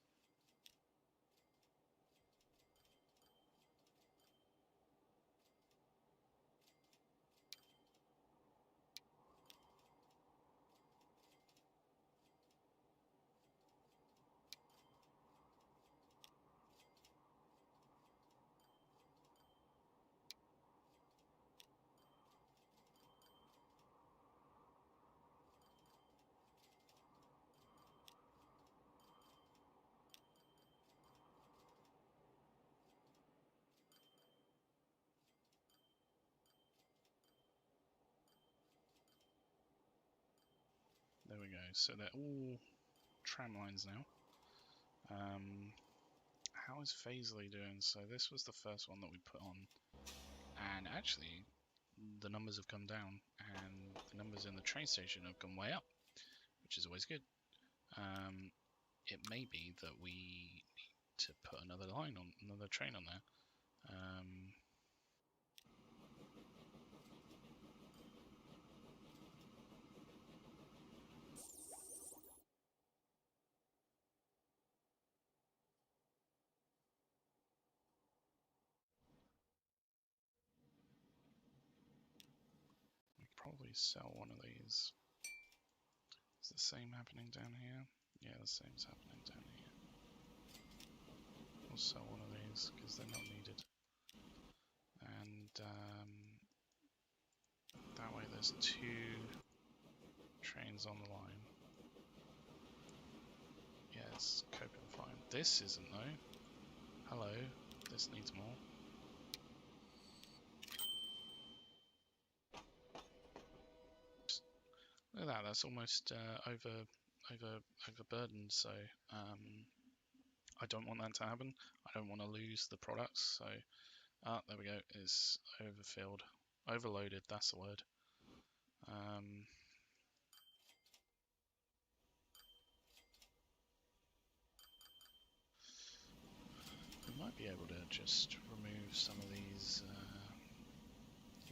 There we go, so they're all tram lines now. How is Faisley doing? So this was the first one that we put on, and actually the numbers have come down, and the numbers in the train station have gone way up, which is always good. It may be that we need to put another line on, another train on there. We could probably sell one of these. Is the same happening down here? Yeah, the same's happening down here. We'll sell one of these because they're not needed. And that way there's 2 trains on the line. Yeah, it's coping fine. This isn't though. Hello, this needs more. Look at that, that's almost overburdened, so I don't want that to happen. I don't want to lose the products, so there we go, it's overfilled. Overloaded, that's the word. We might be able to just remove some of these,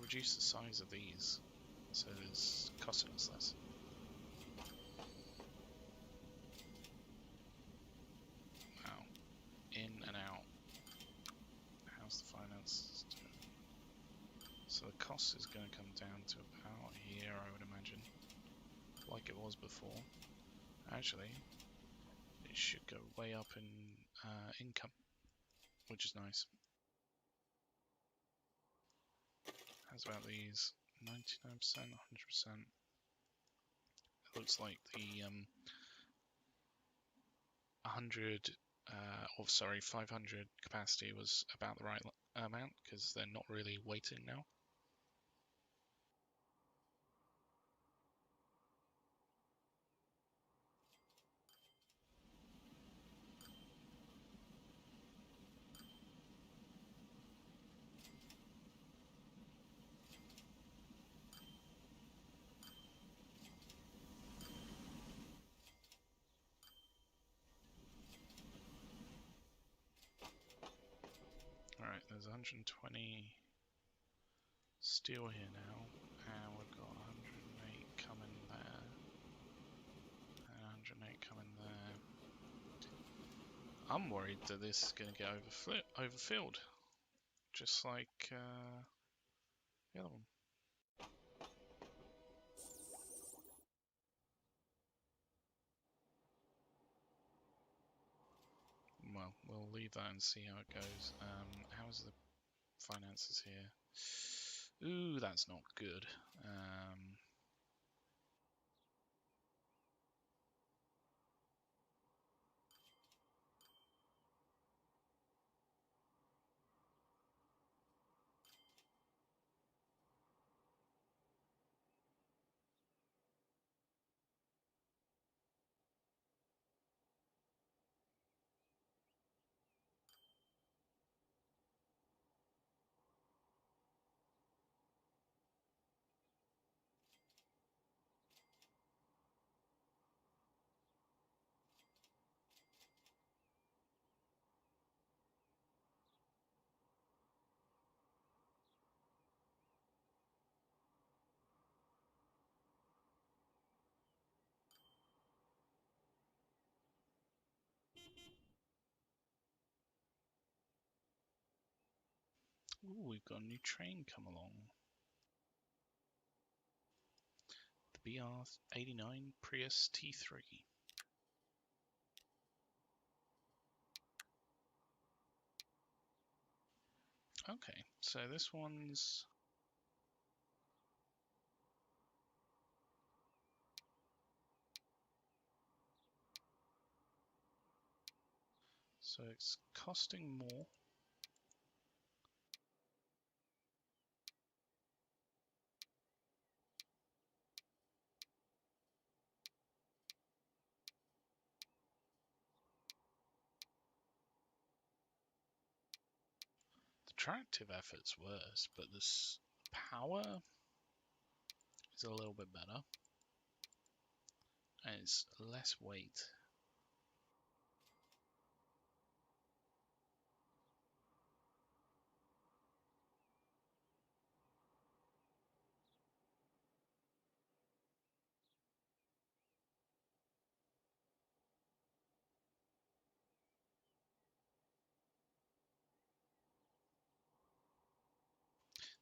reduce the size of these, so it's costing us less. Wow, in and out. How's the finance doing? So the cost is going to come down to about here, I would imagine, like it was before. Actually, it should go way up in income, which is nice. How's about these? 99%, 100%. It looks like the 500 capacity was about the right amount because they're not really waiting now. Alright, there's 120 steel here now, and we've got 108 coming there, and I'm worried that this is going to get overfilled, just like the other one. Well, we'll leave that and see how it goes. How's the finances here? Ooh, that's not good. Ooh, we've got a new train come along. The BR-89 Prius T3. Okay, so this one's... So it's costing more. The tractive effort's worse, but this power is a little bit better. And it's less weight.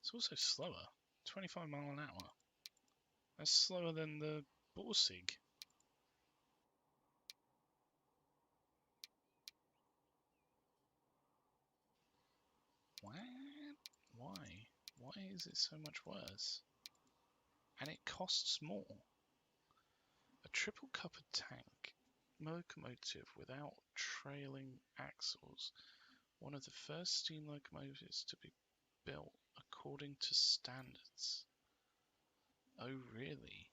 It's also slower. 25 mile an hour. That's slower than the Borsig. What? Why? Why is it so much worse? And it costs more. A triple cuppered tank locomotive without trailing axles. One of the first steam locomotives to be built according to standards. Oh, really?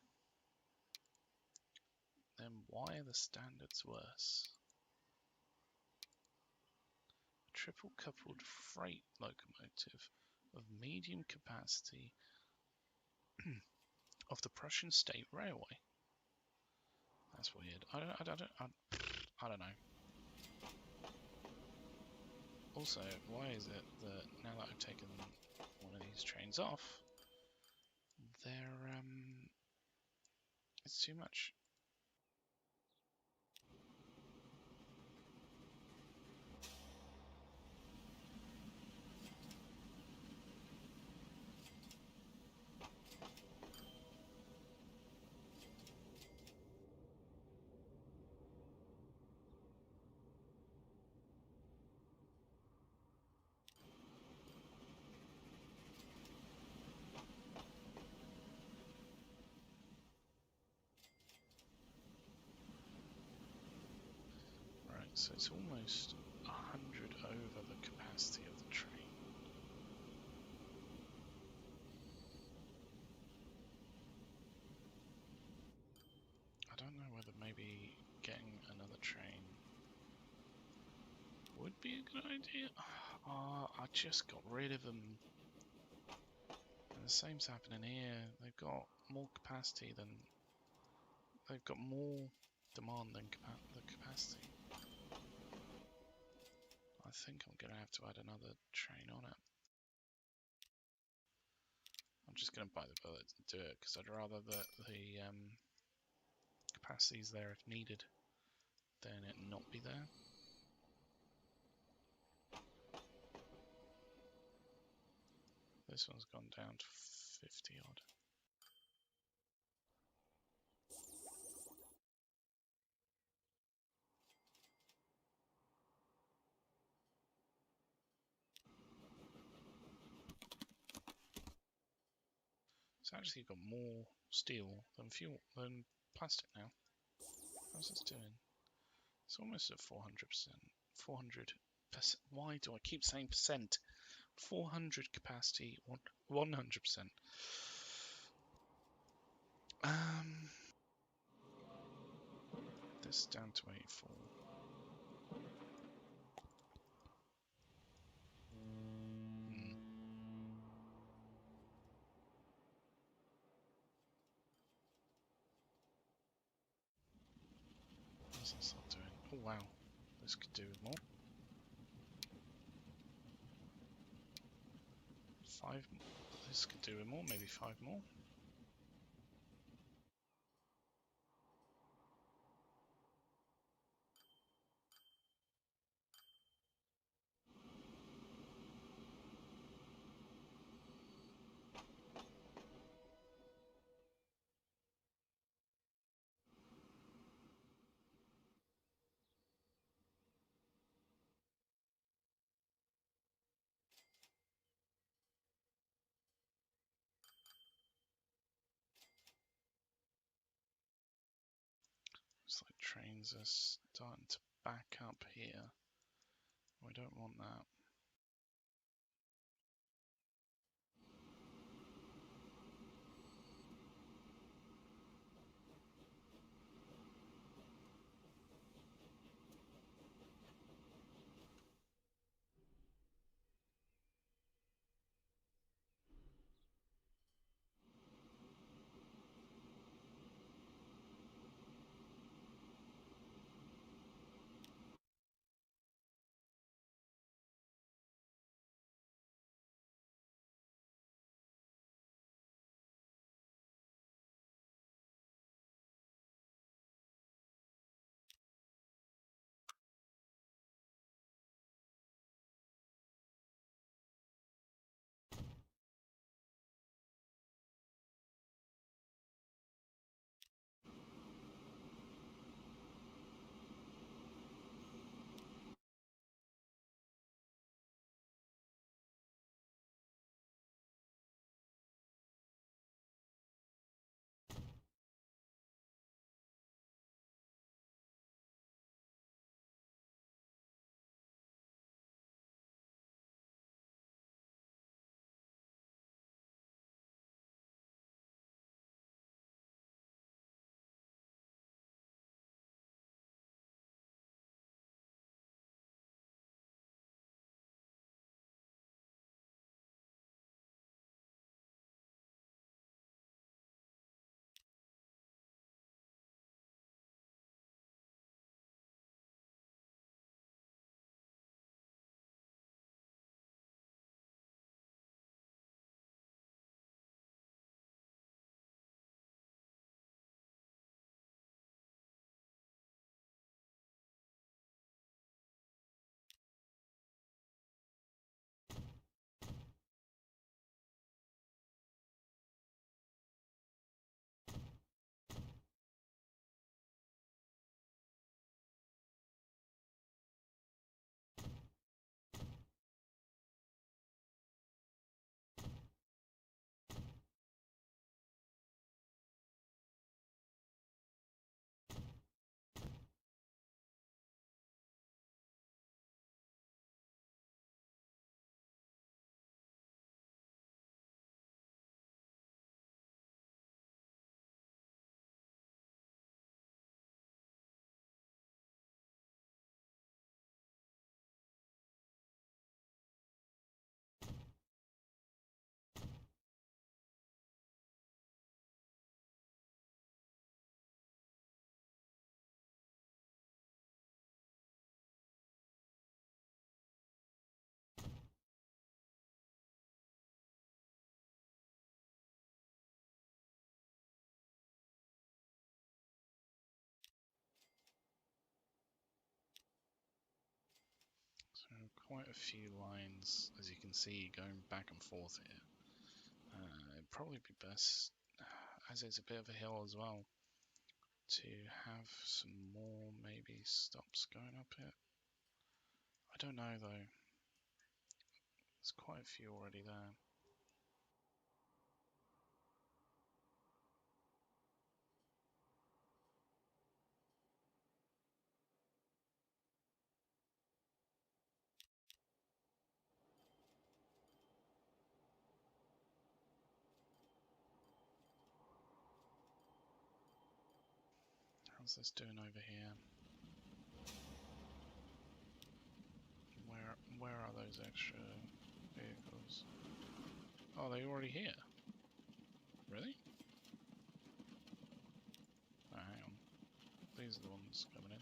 Then why are the standards worse? Triple coupled freight locomotive of medium capacity of the Prussian State Railway. That's weird. I don't know. Also, why is it that now that I've taken one of these trains off, they're it's too much. Right, so it's almost 100 over the capacity of the train. I don't know whether maybe getting another train would be a good idea. I just got rid of them. And the same's happening here. They've got more capacity than... They've got more demand than the capacity. I think I'm going to have to add another train on it. I'm just going to bite the bullet and do it, because I'd rather that the capacity's there if needed than it not be there. this one's gone down to 50 odd. It's actually got more steel than plastic now. How's this doing? It's almost at 400%. 400%. Why do I keep saying percent? 400 capacity, 100%. This down to 84. What's this not doing? Oh wow, this could do with more. 5. This could do with more, maybe 5 more. Looks like trains are starting to back up here. We don't want that. So quite a few lines, as you can see, going back and forth here. probably be best, as it's a bit of a hill as well, to have some more maybe stops going up it. I don't know though. There's quite a few already there. How's this doing over here? Where are those extra vehicles? Oh, they're already here. Really? Oh, hang on. These are the ones coming in.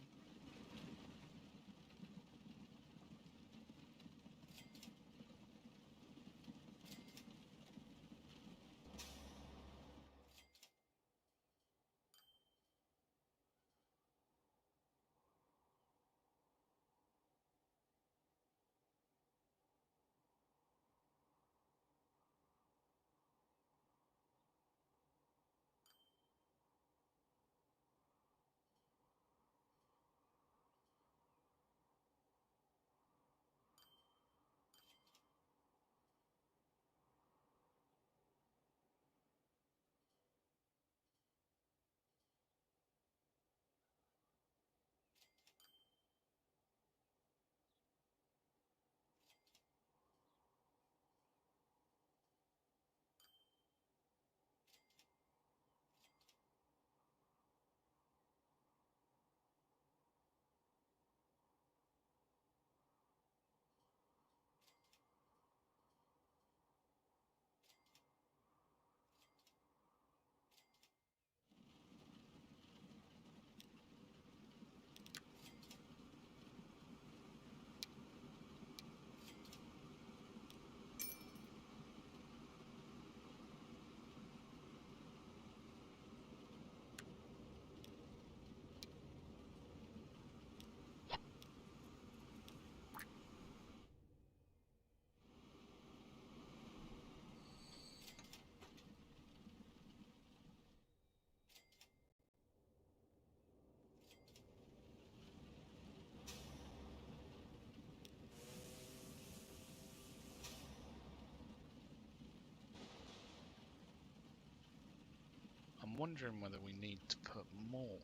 I'm wondering whether we need to put more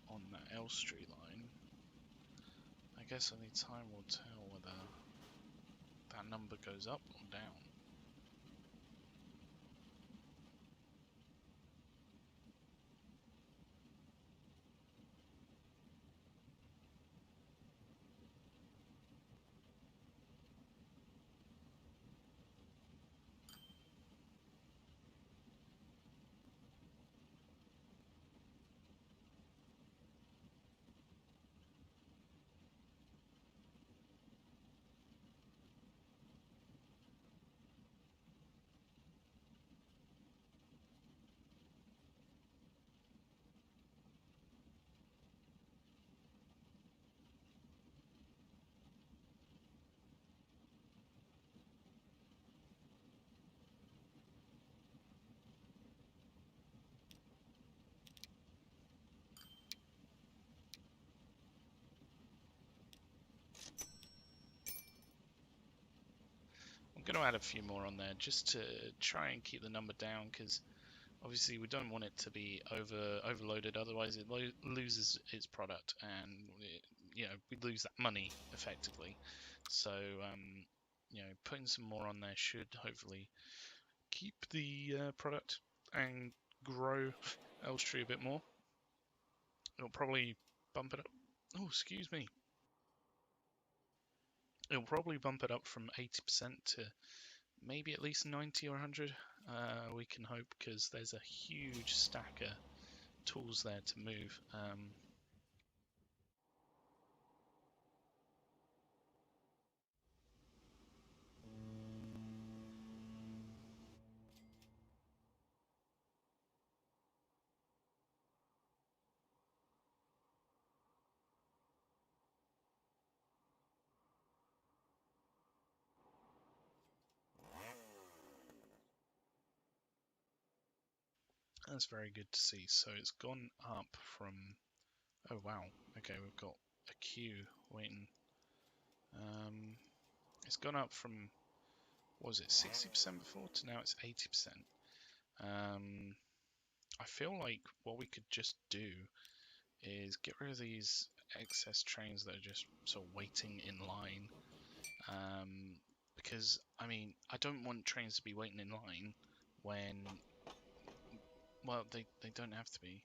on that Elstree line. I guess only time will tell whether that number goes up or down. I'm going to add a few more on there just to try and keep the number down, because obviously we don't want it to be overloaded, otherwise it loses its product and we lose that money effectively. So putting some more on there should hopefully keep the product and grow Elstree a bit more. It'll probably bump it up. Oh, excuse me. It'll probably bump it up from 80% to maybe at least 90 or 100. We can hope, because there's a huge stack of tools there to move. That's very good to see. So it's gone up from... Oh wow, okay, we've got a queue waiting. It's gone up from, what was it, 60% before to now it's 80%. I feel like what we could just do is get rid of these excess trains that are just sort of waiting in line. Because, I mean, I don't want trains to be waiting in line when, well, they don't have to be.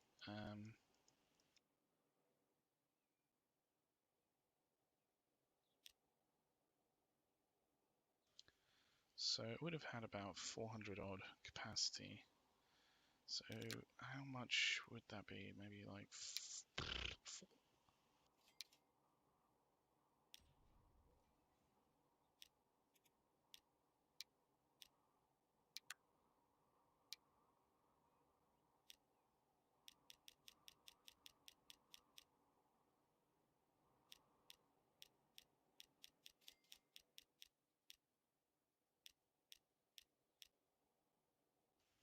So it would have had about 400 odd capacity. So how much would that be? Maybe like four.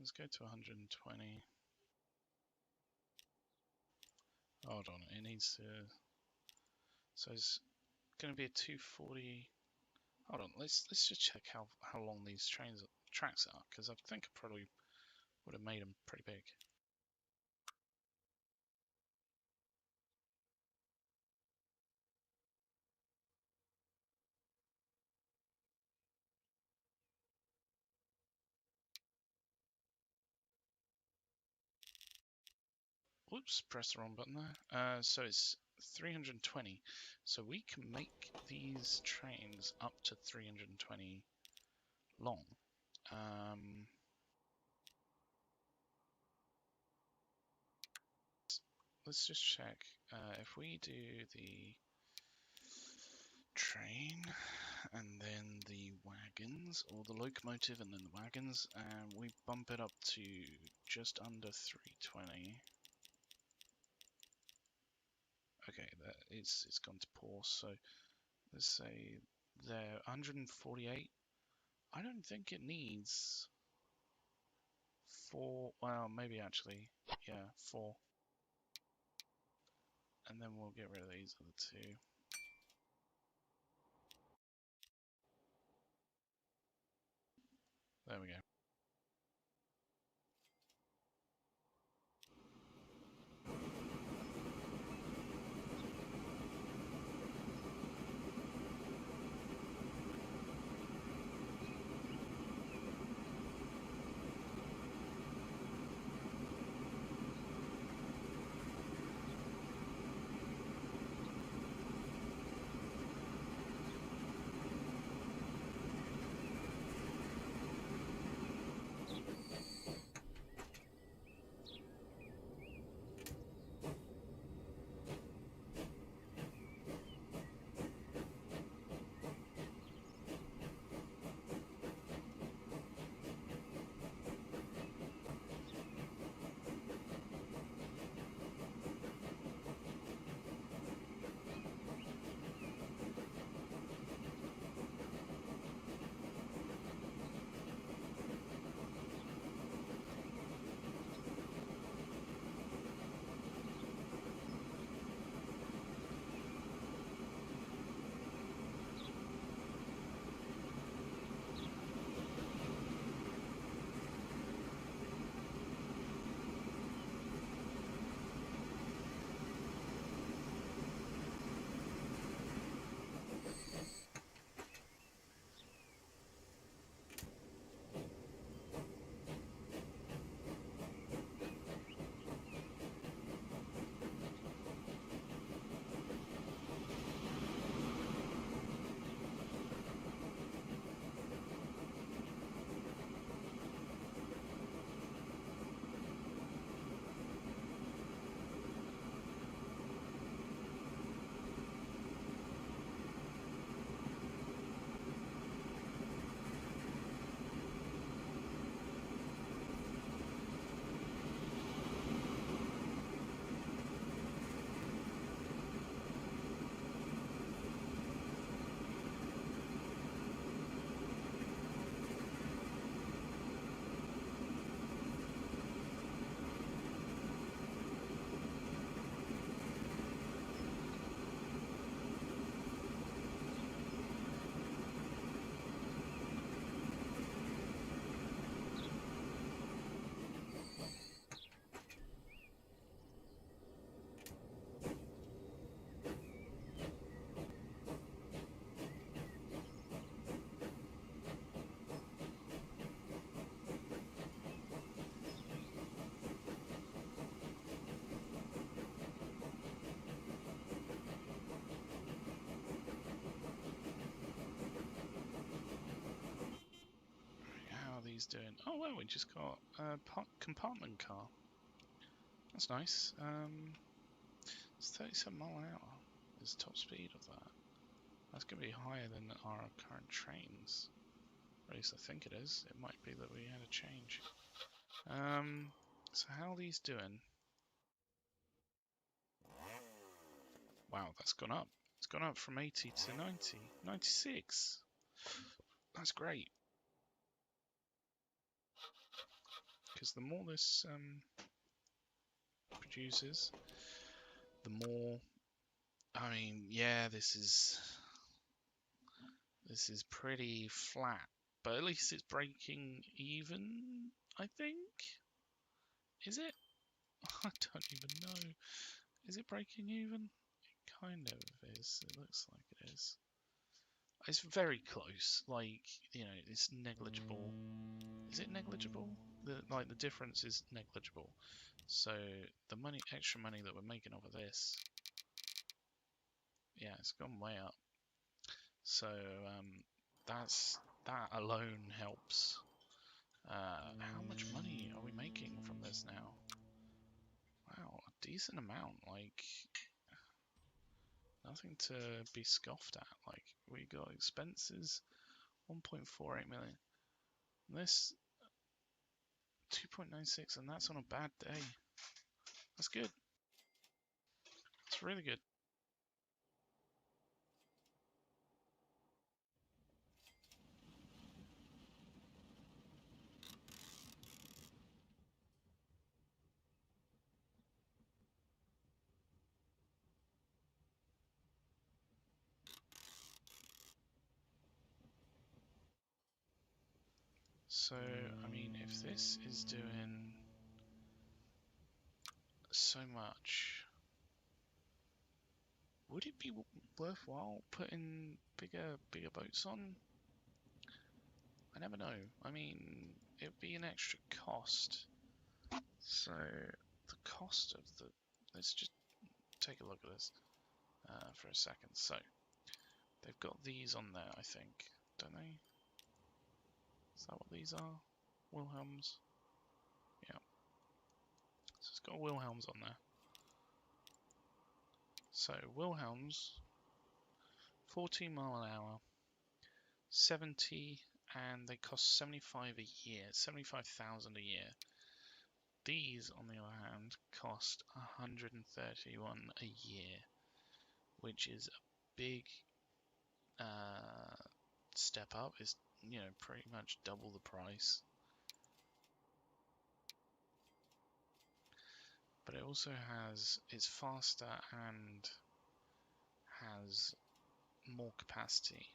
Let's go to 120. Hold on, it needs to. So it's going to be a 240. Hold on, let's just check how long these tracks are, because I think I probably would have made them pretty big. Whoops, press the wrong button there. So it's 320. So we can make these trains up to 320 long. Let's just check. If we do the train and then the wagons, or the locomotive and then the wagons, and we bump it up to just under 320. Okay, it's gone to poor, so let's say there 148. I don't think it needs 4, well, maybe actually, yeah, 4. And then we'll get rid of these other 2. There we go. these doing? Oh well, we just got a compartment car. That's nice. It's 37 mile an hour is the top speed of that. That's going to be higher than our current trains. Or at least I think it is. It might be that we had a change. So how are these doing? Wow, that's gone up. It's gone up from 80 to 90. 96. That's great. Because the more this produces, the more... I mean, yeah, this is pretty flat. But at least it's breaking even, I think? Is it? I don't even know. Is it breaking even? It kind of is. It looks like it is. It's very close. Like, you know, it's negligible. Is it negligible? The difference is negligible. So the extra money that we're making off of this, yeah, it's gone way up. So that alone helps. How much money are we making from this now? Wow, a decent amount. Like, nothing to be scoffed at. Like, we got expenses, 1.48 million. This 2.96, and that's on a bad day. That's good. It's really good. So, I mean, if this is doing so much, would it be worthwhile putting bigger boats on? I never know. I mean, it'd be an extra cost. So, the cost of the... Let's just take a look at this for a second. So, they've got these on there, I think, don't they? Is that what these are? Wilhelms? Yeah. So it's got Wilhelms on there. So, Wilhelms, 14 mile an hour, 70, and they cost 75 a year, 75,000 a year. These, on the other hand, cost 131 a year, which is a big step up. It's, you know, pretty much double the price. But it also it's faster and has more capacity.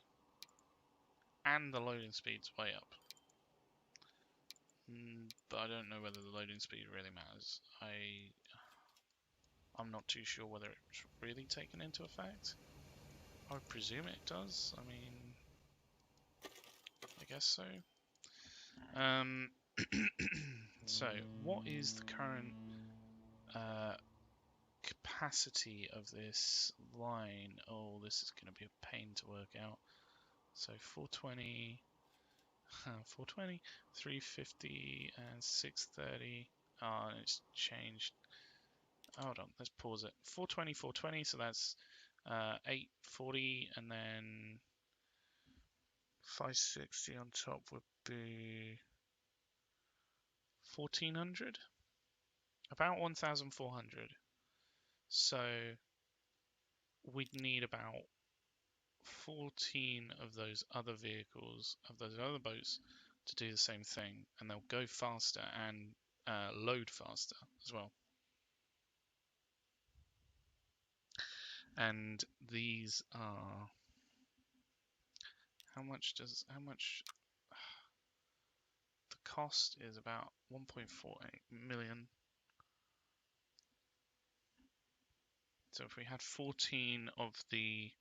And the loading speed's way up. But I don't know whether the loading speed really matters. I'm not too sure whether it's really taken into effect. I would presume it does. I mean, I guess so. So, what is the current capacity of this line? Oh, this is going to be a pain to work out. So 420, 420, 350, and 630. Oh, and it's changed. Hold on, let's pause it. 420, 420, so that's 840, and then 560 on top would be 1400, about 1400. So we'd need about 14 of those other vehicles, of those other boats, to do the same thing, and they'll go faster and load faster as well. And these are how much the cost is about 1.48 million. So if we had 14 of the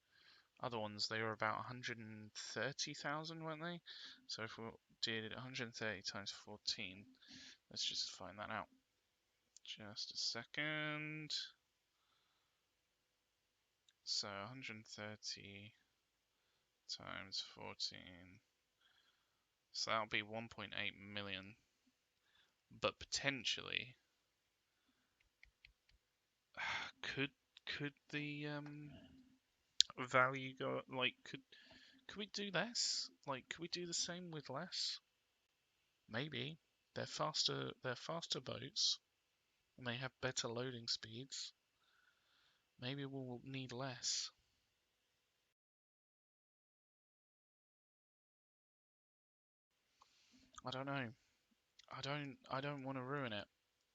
other ones, they were about 130,000, weren't they? So if we did 130 times 14, let's just find that out. Just a second. So 130 times 14. So that'll be 1.8 million. But potentially, could the value go, like, could we do less? Like, could we do the same with less? Maybe. They're faster boats, and they have better loading speeds. Maybe we'll need less. I don't know. I don't want to ruin it.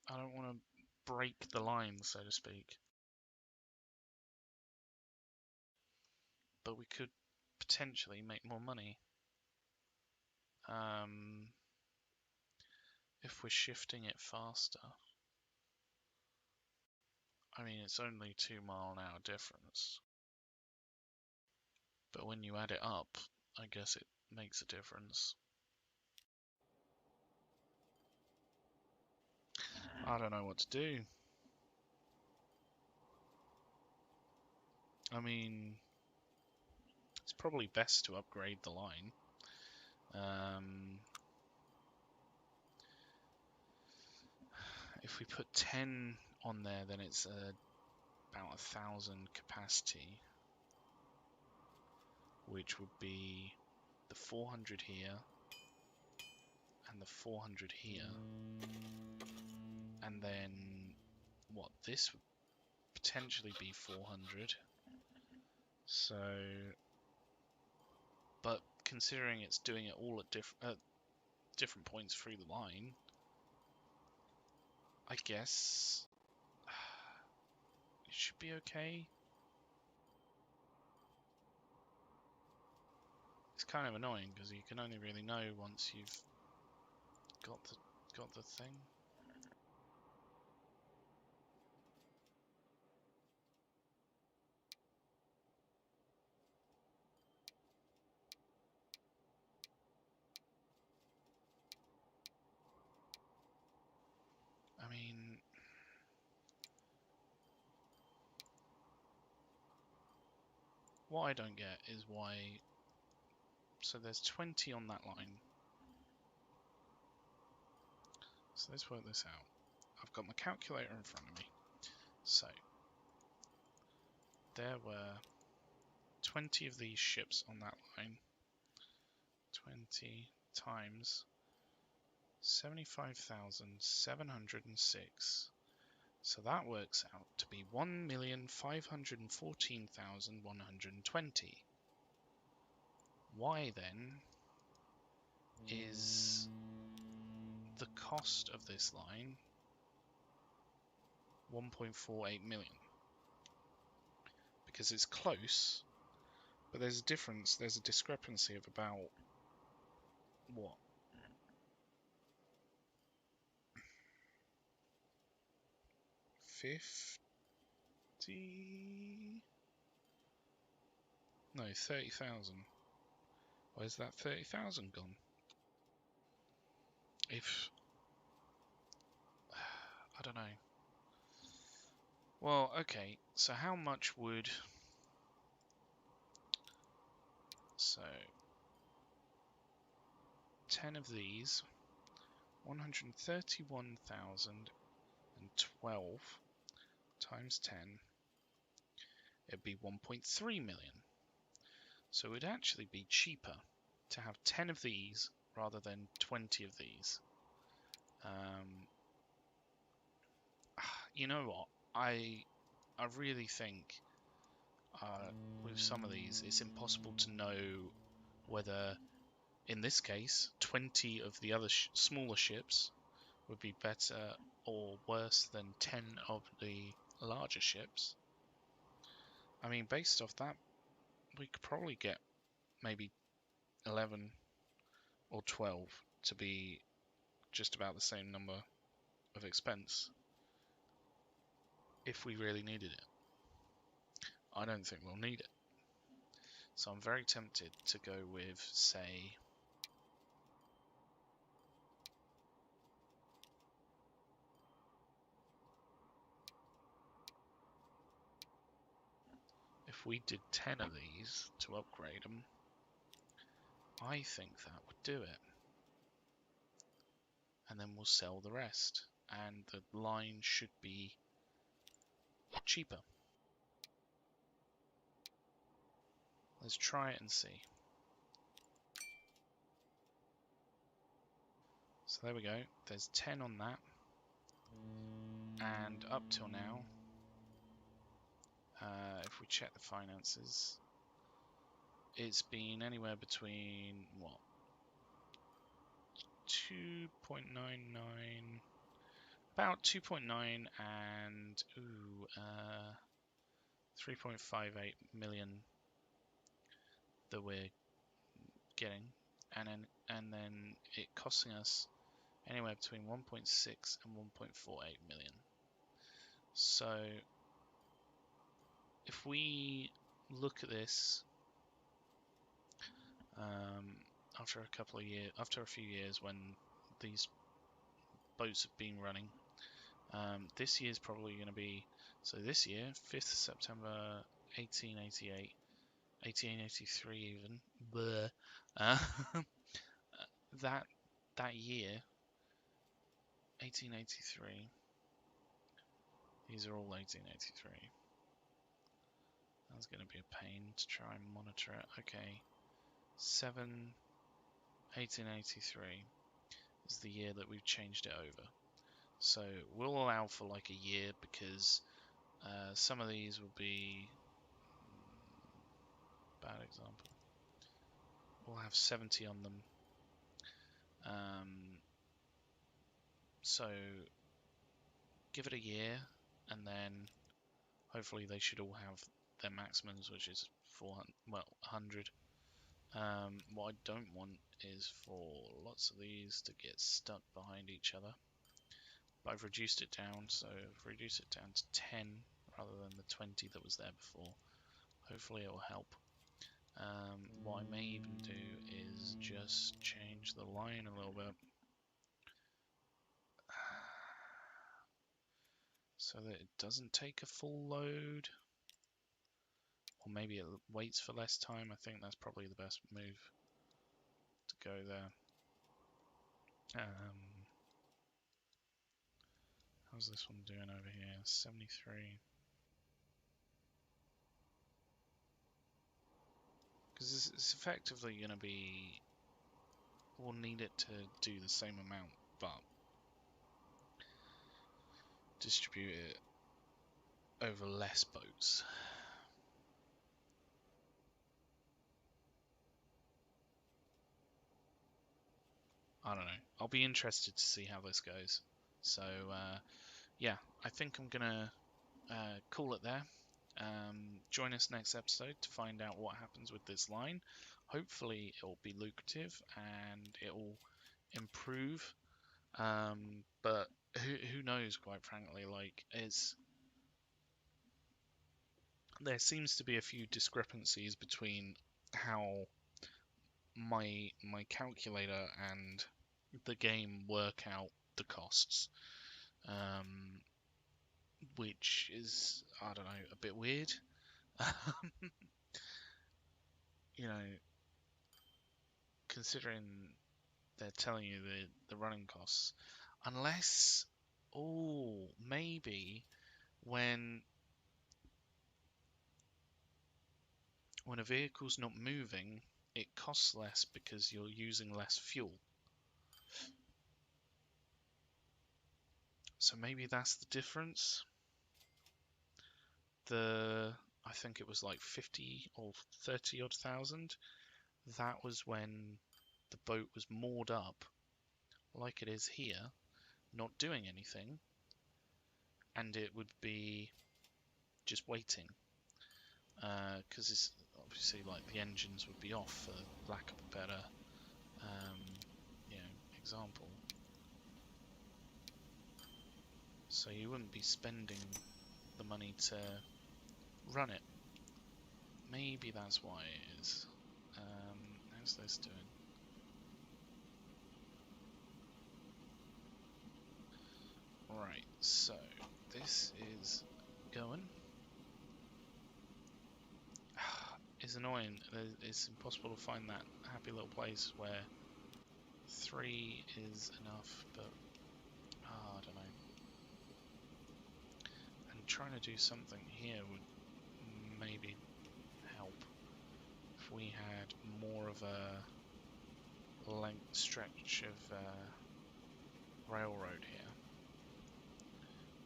I don't want to break the line, so to speak. But we could potentially make more money. If we're shifting it faster. I mean, it's only 2-mile-an-hour difference. But when you add it up, I guess it makes a difference. I don't know what to do. I mean, it's probably best to upgrade the line. If we put 10 on there, then it's about 1,000 capacity, which would be the 400 here and the 400 here. And then, what, this would potentially be 400. So, but considering it's doing it all at different points through the line, I guess it should be okay. It's kind of annoying because you can only really know once you've got the thing. I mean, what I don't get is why. So there's 20 on that line. So let's work this out. I've got my calculator in front of me. So there were 20 of these ships on that line. 20 times 75,706. So that works out to be 1,514,120. Why then is the cost of this line 1.48 million? Because it's close, but there's a difference, there's a discrepancy of about, what? No, 30,000. Where's that 30,000 gone? I don't know. Well, okay, so how much would... So, 10 of these, 131,012 times 10, it'd be 1.3 million. So it would actually be cheaper to have 10 of these rather than 20 of these. You know what? I really think with some of these, it's impossible to know whether, in this case, 20 of the other smaller ships would be better or worse than 10 of the larger ships. I mean, based off that, we could probably get maybe 11 or 12 to be just about the same number of expense if we really needed it. I don't think we'll need it. So I'm very tempted to go with, say, if we did 10 of these to upgrade them, I think that would do it. and then we'll sell the rest. And the line should be cheaper. Let's try it and see. So there we go. There's 10 on that. And up till now, if we check the finances, it's been anywhere between, what, 2.99, about 2.9 and 3.58 million that we're getting, and then it costing us anywhere between 1.6 and 1.48 million. So if we look at this after a few years when these boats have been running, this year's probably going to be, so this year, 5th September 1888, 1883 even, that year, 1883, these are all 1883. That's going to be a pain to try and monitor it. Okay, 1883 is the year that we've changed it over. So we'll allow for like a year because some of these will be, bad example, we'll have 70 on them. So give it a year, and then hopefully they should all have their maximums, which is 400, well, 100. What I don't want is for lots of these to get stuck behind each other. But I've reduced it down, so I've reduced it down to 10 rather than the 20 that was there before. Hopefully it will help. What I may even do is just change the line a little bit, so that it doesn't take a full load, or maybe it waits for less time. I think that's probably the best move to go there. How's this one doing over here? 73. Because it's effectively going to be, we'll need it to do the same amount, but distribute it over less boats. I don't know. I'll be interested to see how this goes. So, yeah, I think I'm going to call it there. Join us next episode to find out what happens with this line. Hopefully it will be lucrative and it will improve. But who knows, quite frankly. Like, there seems to be a few discrepancies between how my calculator and the game work out the costs, which is, I don't know, a bit weird. You know, considering they're telling you the running costs, unless, oh, maybe when a vehicle's not moving, it costs less because you're using less fuel. So maybe that's the difference. I think it was like 50 or 30 odd thousand. That was when the boat was moored up, like it is here, not doing anything, and it would be just waiting. Because it's obviously like the engines would be off, for lack of a better example. So you wouldn't be spending the money to run it. Maybe that's why it is. How's this doing? Right, so this is going. It's annoying. It's impossible to find that happy little place where 3 is enough, but I don't know. And trying to do something here would maybe help if we had more of a length stretch of railroad here,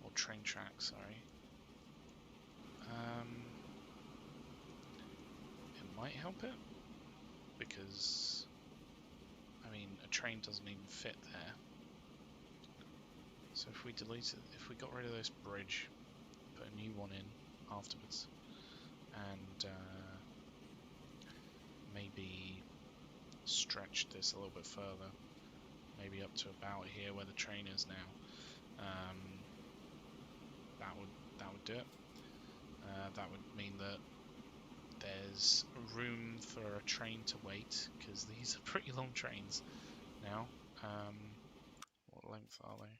or train track, sorry. It might help it, because I mean a train doesn't even fit there. So if we deleted, if we got rid of this bridge, put a new one in afterwards, and maybe stretch this a little bit further, maybe up to about here where the train is now. That would do it. That would mean that there's room for a train to wait, because these are pretty long trains now. What length are they?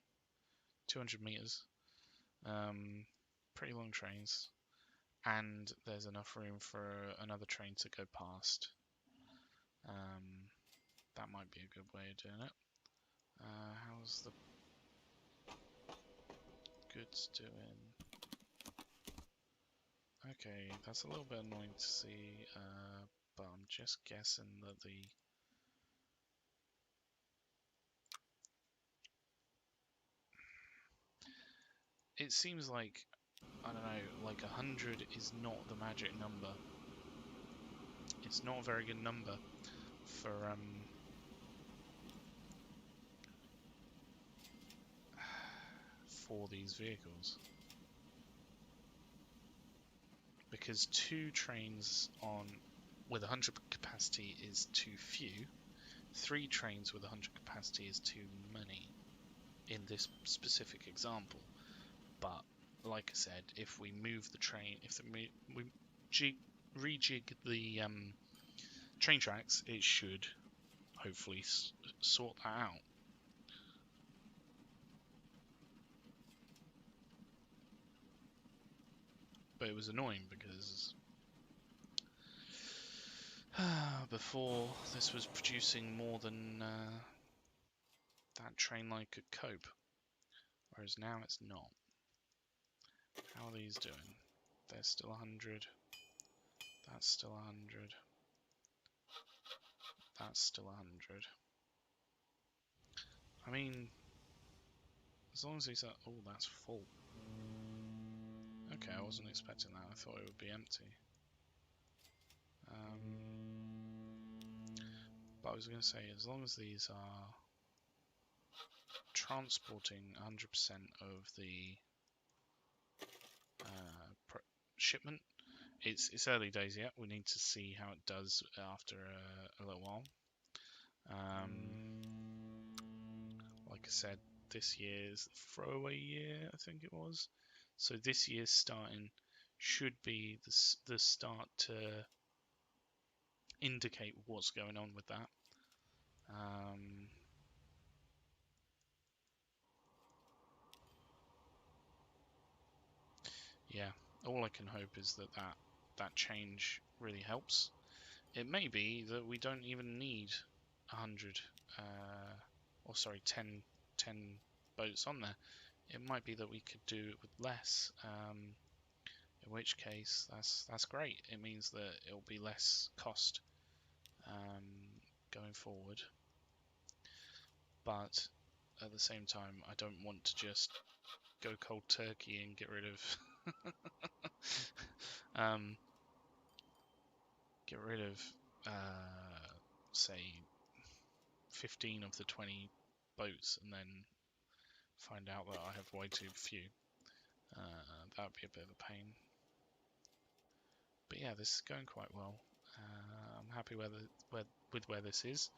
200 meters. Pretty long trains, and there's enough room for another train to go past. That might be a good way of doing it. How's the goods doing? Okay, that's a little bit annoying to see, but I'm just guessing that it seems like, I don't know, like 100 is not the magic number. It's not a very good number for these vehicles, because 2 trains with 100 capacity is too few. 3 trains with 100 capacity is too many in this specific example. But like I said, if we move the train, if we rejig the train tracks, it should hopefully sort that out. But it was annoying because before this was producing more than that train line could cope, whereas now it's not. How are these doing? They're still 100. That's still 100. That's still 100. I mean, as long as these are... Oh, that's full. Okay, I wasn't expecting that. I thought it would be empty. But I was going to say, as long as these are transporting 100% of the shipment, it's early days yet. We need to see how it does after a little while. Like I said, this year's the throwaway year, I think it was. So this year's starting should be the start to indicate what's going on with that. Yeah, all I can hope is that change really helps. It may be that we don't even need 100, or sorry, 10 boats on there. It might be that we could do it with less. In which case, that's great. It means that it'll be less cost going forward. But at the same time, I don't want to just go cold turkey and get rid of say 15 of the 20 boats and then find out that I have way too few. That would be a bit of a pain. But yeah, this is going quite well. I'm happy with where this is.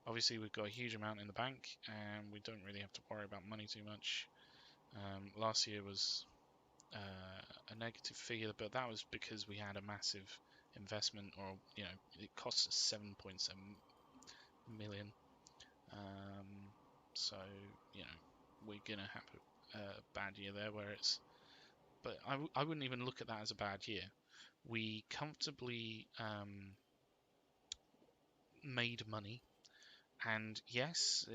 Obviously, we've got a huge amount in the bank, and we don't really have to worry about money too much. Last year was a negative figure, but that was because we had a massive investment, or it cost us 7.7 million. So we're gonna have a bad year there, where it's. But I wouldn't even look at that as a bad year. We comfortably made money, And yes,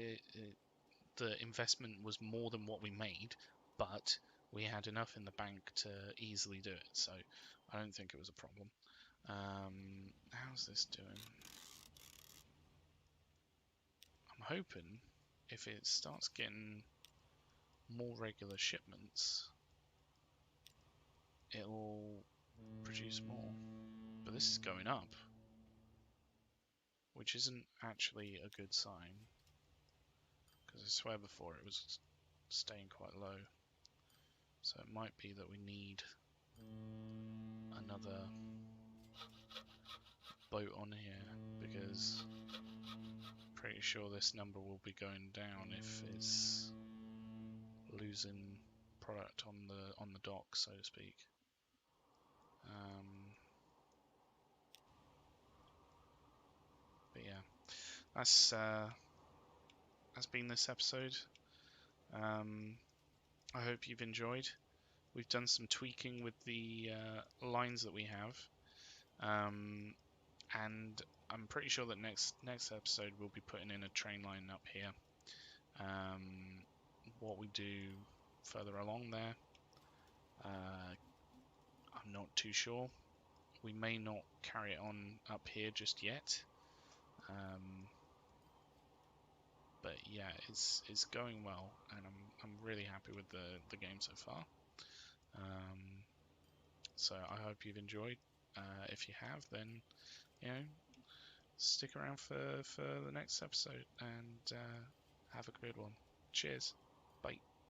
the investment was more than what we made, but we had enough in the bank to easily do it. So I don't think it was a problem. How's this doing? I'm hoping if it starts getting more regular shipments, it'll produce more. But this is going up, which isn't actually a good sign, because I swear before it was staying quite low. So it might be that we need another boat on here, because I'm pretty sure this number will be going down if it's losing product on the dock, so to speak. But yeah, that's been this episode. I hope you've enjoyed. We've done some tweaking with the lines that we have, and I'm pretty sure that next episode we'll be putting in a train line up here. What we do further along there, I'm not too sure. We may not carry it on up here just yet. But yeah, it's going well, and I'm really happy with the game so far. So I hope you've enjoyed. If you have, then stick around for the next episode, and have a good one. Cheers. Bye.